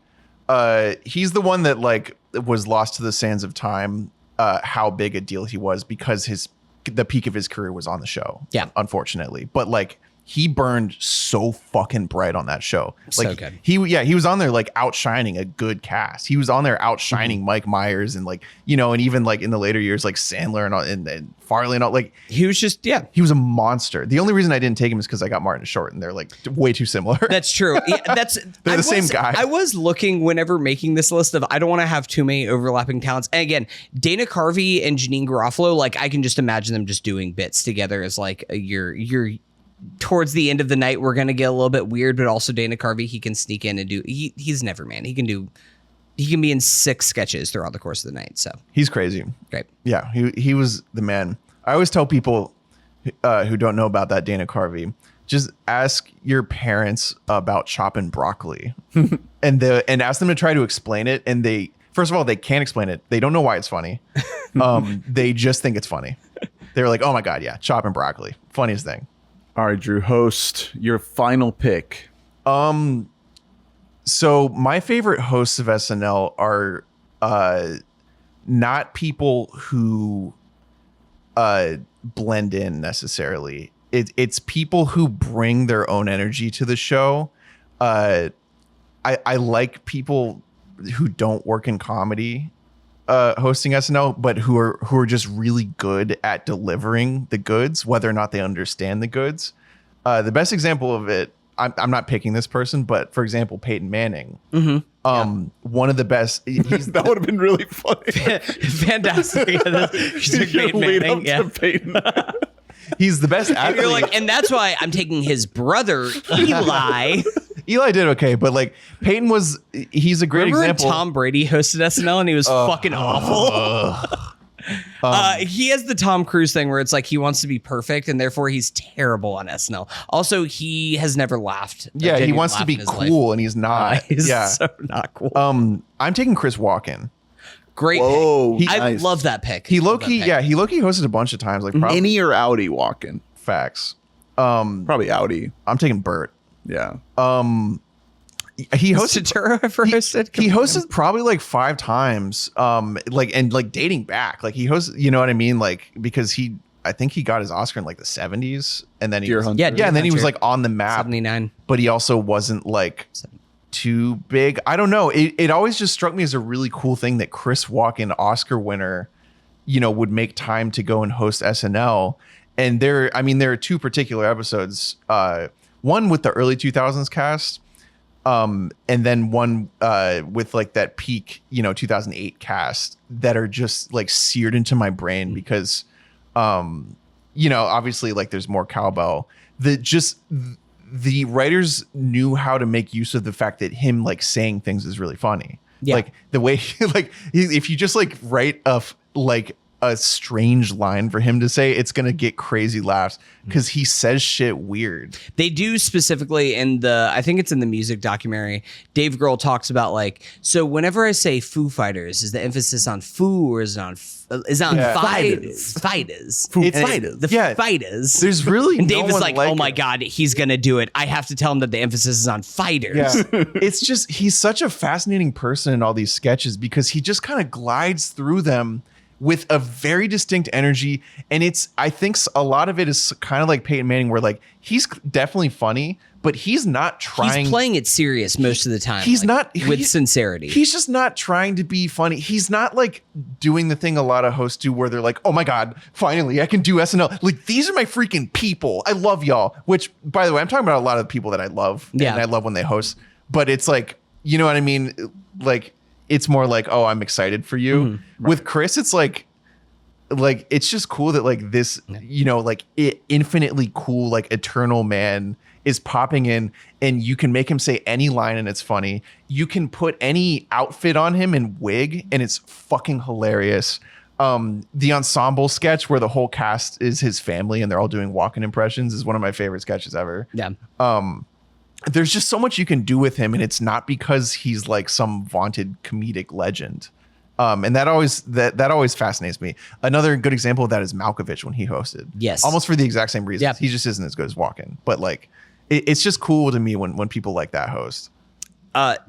he's the one that like was lost to the sands of time. How big a deal he was because the peak of his career was on the show. Yeah, unfortunately, but like. He burned so fucking bright on that show. Like so good. He was on there like outshining a good cast. He was on there outshining Mike Myers and like, and even like in the later years, like Sandler and Farley and all, like he was just, he was a monster. The only reason I didn't take him is because I got Martin Short and they're like way too similar. That's true. Yeah, they're the same guy. I was looking whenever making this list of, I don't want to have too many overlapping talents. And again, Dana Carvey and Janine Garofalo, like I can just imagine them just doing bits together as like you're towards the end of the night, we're going to get a little bit weird, but also Dana Carvey, he can sneak in and do, he's never man. He can be in 6 sketches throughout the course of the night. So he's crazy. Great. Yeah. He was the man. I always tell people who don't know about that Dana Carvey, just ask your parents about chopping broccoli and ask them to try to explain it. And first of all, they can't explain it. They don't know why it's funny. They just think it's funny. They're like, oh my God. Yeah. Chopping broccoli. Funniest thing. All right, Drew, host, your final pick. So my favorite hosts of SNL are not people who blend in necessarily. It's people who bring their own energy to the show. I like people who don't work in comedy hosting SNL, but who are just really good at delivering the goods, whether or not they understand the goods. The best example of it, I'm not picking this person, but for example, Peyton Manning. One of the best. That would have been really funny. Fantastic. Peyton Manning. Yeah. Peyton. He's the best athlete. And you're like, and that's why I'm taking his brother, Eli. Eli did okay, but like Peyton he's a great Remember example. Tom Brady hosted SNL and he was fucking awful. He has the Tom Cruise thing where it's like he wants to be perfect and therefore he's terrible on SNL. Also, he has never laughed. Yeah, he wants to be cool and he's not. He's yeah, so not cool. I'm taking Chris Walken. Great Whoa, pick. I nice. love that pick. He low-key hosted a bunch of times. Like probably Innie or Audi walking? facts. Probably Audi. I'm taking Bert. Yeah. He hosted Turturro ever hosted? He hosted probably like 5 times. Like dating back. Like he hosted, you know what I mean? Like because I think he got his Oscar in like the 70s and then he Deer was, Hunter. yeah, and then he was like on the map. 79. But he also wasn't like too big. I don't know. It always just struck me as a really cool thing that Chris Walken, Oscar winner, would make time to go and host SNL. And there are 2 particular episodes. One with the early 2000s cast, and then one with like that peak 2008 cast that are just like seared into my brain because obviously like there's more cowbell. The writers knew how to make use of the fact that him like saying things is really funny. Yeah. Like the way if you just like write a strange line for him to say, it's gonna get crazy laughs because he says shit weird. They do specifically I think it's in the music documentary. Dave Grohl talks about like, so whenever I say Foo Fighters, is the emphasis on Foo or is it on fighters? Fighters. The fighters. There's really and Dave no is one like, oh my him. God, he's gonna do it. I have to tell him that the emphasis is on fighters. Yeah. It's just he's such a fascinating person in all these sketches because he just kind of glides through them with a very distinct energy. And I think a lot of it is kind of like Peyton Manning where like he's definitely funny, but he's not trying. He's playing it serious most of the time. He's not with sincerity. He's just not trying to be funny. He's not like doing the thing a lot of hosts do where they're like, oh my God, finally I can do SNL. Like these are my freaking people. I love y'all. Which by the way, I'm talking about a lot of the people that I love. Yeah. And I love when they host, but it's like, you know what I mean? Like, it's more like, oh, I'm excited for you. Mm-hmm. With Chris, it's like it's just cool that like this, infinitely cool, like eternal man is popping in and you can make him say any line and it's funny. You can put any outfit on him and wig and it's fucking hilarious. The ensemble sketch where the whole cast is his family and they're all doing walking impressions is one of my favorite sketches ever. Yeah. There's just so much you can do with him, and it's not because he's like some vaunted comedic legend. And that always fascinates me. Another good example of that is Malkovich when he hosted. Yes. Almost for the exact same reason. Yeah. He just isn't as good as Walken. But like it's just cool to me when people like that host.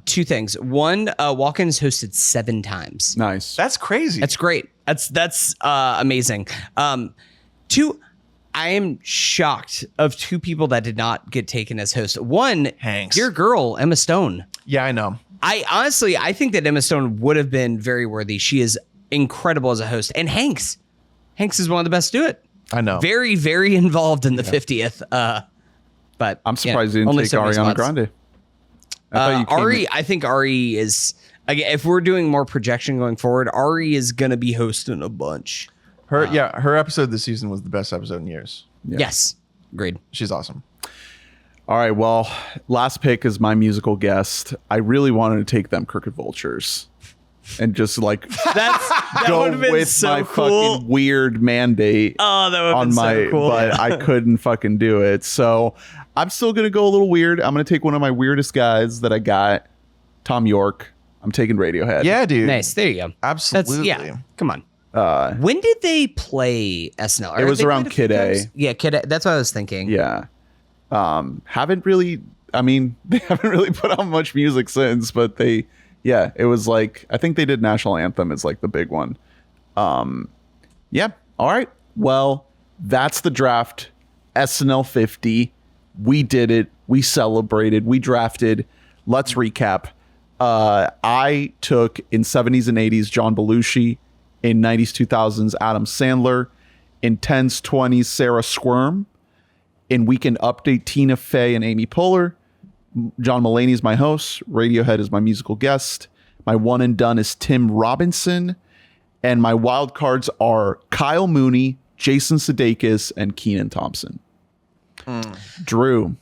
2 things. One, Walken's hosted 7 times. Nice. That's crazy. That's great. That's amazing. 2, I am shocked of 2 people that did not get taken as hosts. One, Hanks. Your girl, Emma Stone. Yeah, I know. I think that Emma Stone would have been very worthy. She is incredible as a host. And Hanks is one of the best to do it. I know. Very, very involved in the 50th. But I'm surprised you didn't take Ariana Grande. I think Ari is, again, if we're doing more projection going forward, Ari is going to be hosting a bunch. Her episode this season was the best episode in years. Yeah. Yes. Agreed. She's awesome. All right. Well, last pick is my musical guest. I really wanted to take them Crooked Vultures and just like that go would have been with so my cool. fucking weird mandate Oh, that would have been so cool. but I couldn't fucking do it. So I'm still going to go a little weird. I'm going to take one of my weirdest guys that I got, Tom York. I'm taking Radiohead. Yeah, dude. Nice. There you go. Absolutely. Come on. When did they play SNL? It was around Kid A. Yeah, Kid A. That's what I was thinking. Yeah. They haven't really put out much music since, but it was like, I think they did National Anthem as like the big one. Yeah. All right. Well, that's the draft. SNL 50. We did it. We celebrated. We drafted. Let's recap. I took in 70s and 80s John Belushi, in 90s 2000s Adam Sandler, in 10s 20s Sarah Squirm, in Weekend Update Tina Fey and Amy Poehler. John Mulaney is my host. Radiohead is my musical guest. My one and done is Tim Robinson, and my wild cards are Kyle Mooney, Jason Sudeikis, and Kenan Thompson. Drew,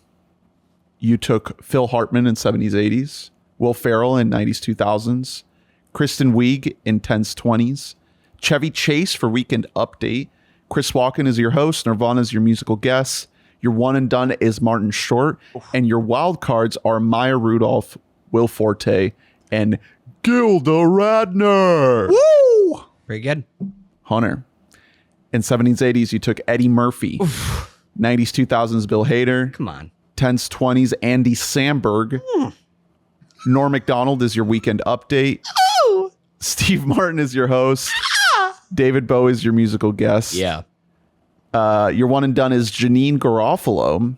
you took Phil Hartman in 70s 80s, Will Ferrell in 90s 2000s, Kristen Wiig in 10s 20s, Chevy Chase for Weekend Update. Chris Walken is your host. Nirvana is your musical guest. Your one and done is Martin Short. And your wild cards are Maya Rudolph, Will Forte, and Gilda Radner. Woo! Very good. Hunter. In 70s, 80s, you took Eddie Murphy. 90s, 2000s, Bill Hader. Come on. 10s, 20s, Andy Samberg. Norm Macdonald is your Weekend Update. Oh! Steve Martin is your host. David Bowie is your musical guest. Yeah. Your one and done is Janine Garofalo.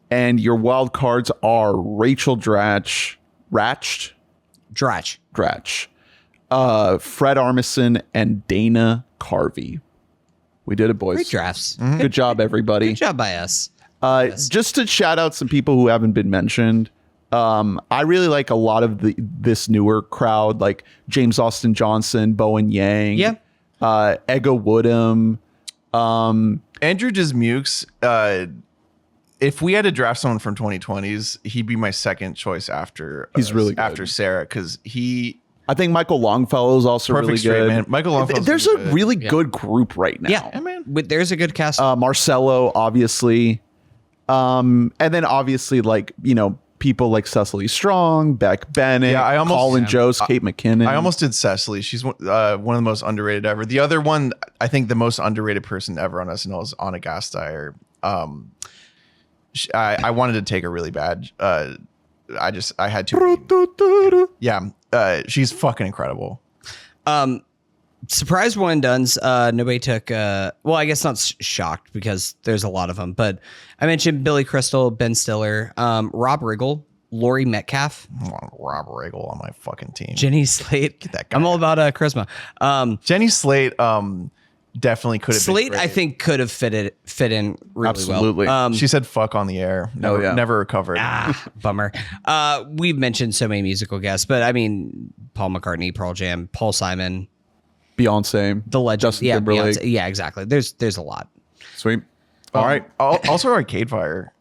And your wild cards are Rachel Dratch, Fred Armisen, and Dana Carvey. We did it, boys. Great drafts. Good job, everybody. Good job by us. Just to shout out some people who haven't been mentioned. I really like a lot of this newer crowd, like James Austin Johnson, Bowen Yang, Ego Woodham, Andrew Dismukes. If we had to draft someone from 2020s, he'd be my second choice after he's really good. After Sarah, because I think Michael Longfellow is also really good. Man. Michael Longfellow. There's a really good group right now. Yeah, man. There's a good cast. Marcello, obviously, and then obviously people like Cecily Strong, Beck Bennett, Colin Jost, Kate McKinnon. I almost did Cecily. She's one of the most underrated ever. The other one, I think the most underrated person ever on SNL is Anna Gasteyer. I wanted to take her really bad. I had to. Yeah, she's fucking incredible. Surprise one and dones. Nobody took. Well, I guess not shocked because there's a lot of them. But I mentioned Billy Crystal, Ben Stiller, Rob Riggle, Laurie Metcalf. I want Rob Riggle on my fucking team. Jenny Slate. Get that guy. I'm all about charisma. Jenny Slate. Definitely could have. Slate, I think, could have fit in really Absolutely. well. She said "fuck" on the air. Never recovered. Bummer. We've mentioned so many musical guests, but I mean, Paul McCartney, Pearl Jam, Paul Simon, Beyonce, the legend, Justin Timberlake. Beyonce. Yeah, exactly. There's a lot. Sweet. All right. Also, Arcade Fire.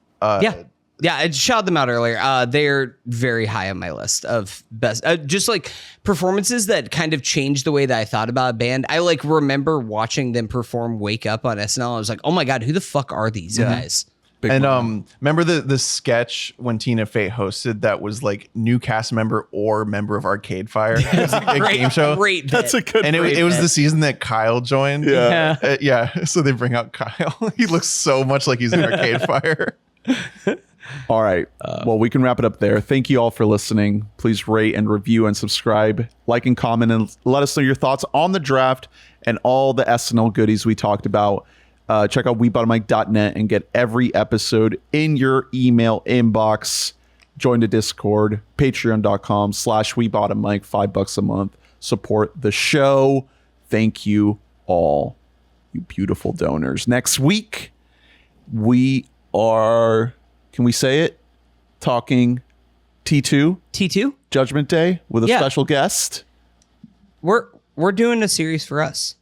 Yeah, I shouted them out earlier. They're very high on my list of best, just like performances that kind of changed the way that I thought about a band. I remember watching them perform Wake Up on SNL. I was like, oh my God, who the fuck are these guys? Remember the sketch when Tina Fey hosted that was like new cast member or member of Arcade Fire? It was a game show. Great. That's a good. And it was the season that Kyle joined. Yeah. So they bring out Kyle. He looks so much like he's in Arcade Fire. All right. Well, we can wrap it up there. Thank you all for listening. Please rate and review and subscribe, like and comment, and let us know your thoughts on the draft and all the SNL goodies we talked about. Check out WeBoughtaMic.net and get every episode in your email inbox. Join the Discord, patreon.com/WeBoughtAMic, $5 a month. Support the show. Thank you all, you beautiful donors. Next week, we are... Can we say it? Talking T2 Judgment Day with a special guest. We're doing a series for us.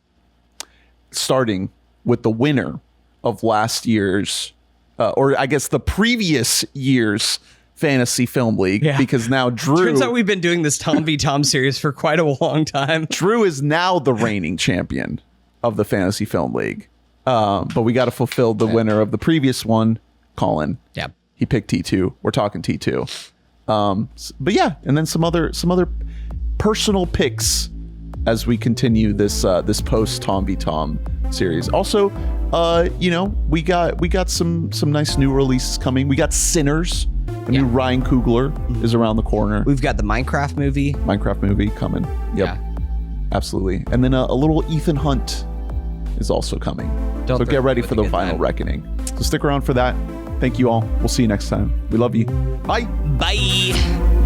Starting with the winner of last year's, or I guess the previous year's Fantasy Film League, because now Drew... Turns out we've been doing this Tom v. Tom series for quite a long time. Drew is now the reigning champion of the Fantasy Film League. But we got to fulfill the winner of the previous one, Colin. Yeah. He picked T2. We're talking T2. But yeah, and then some other personal picks as we continue this post Tom v. Tom series. Also, we got some nice new releases coming. We got Sinners. The new Ryan Coogler is around the corner. We've got the Minecraft movie coming. Yep. Yeah. Absolutely. And then a little Ethan Hunt is also coming. So get ready for the final reckoning. So stick around for that. Thank you all. We'll see you next time. We love you. Bye. Bye.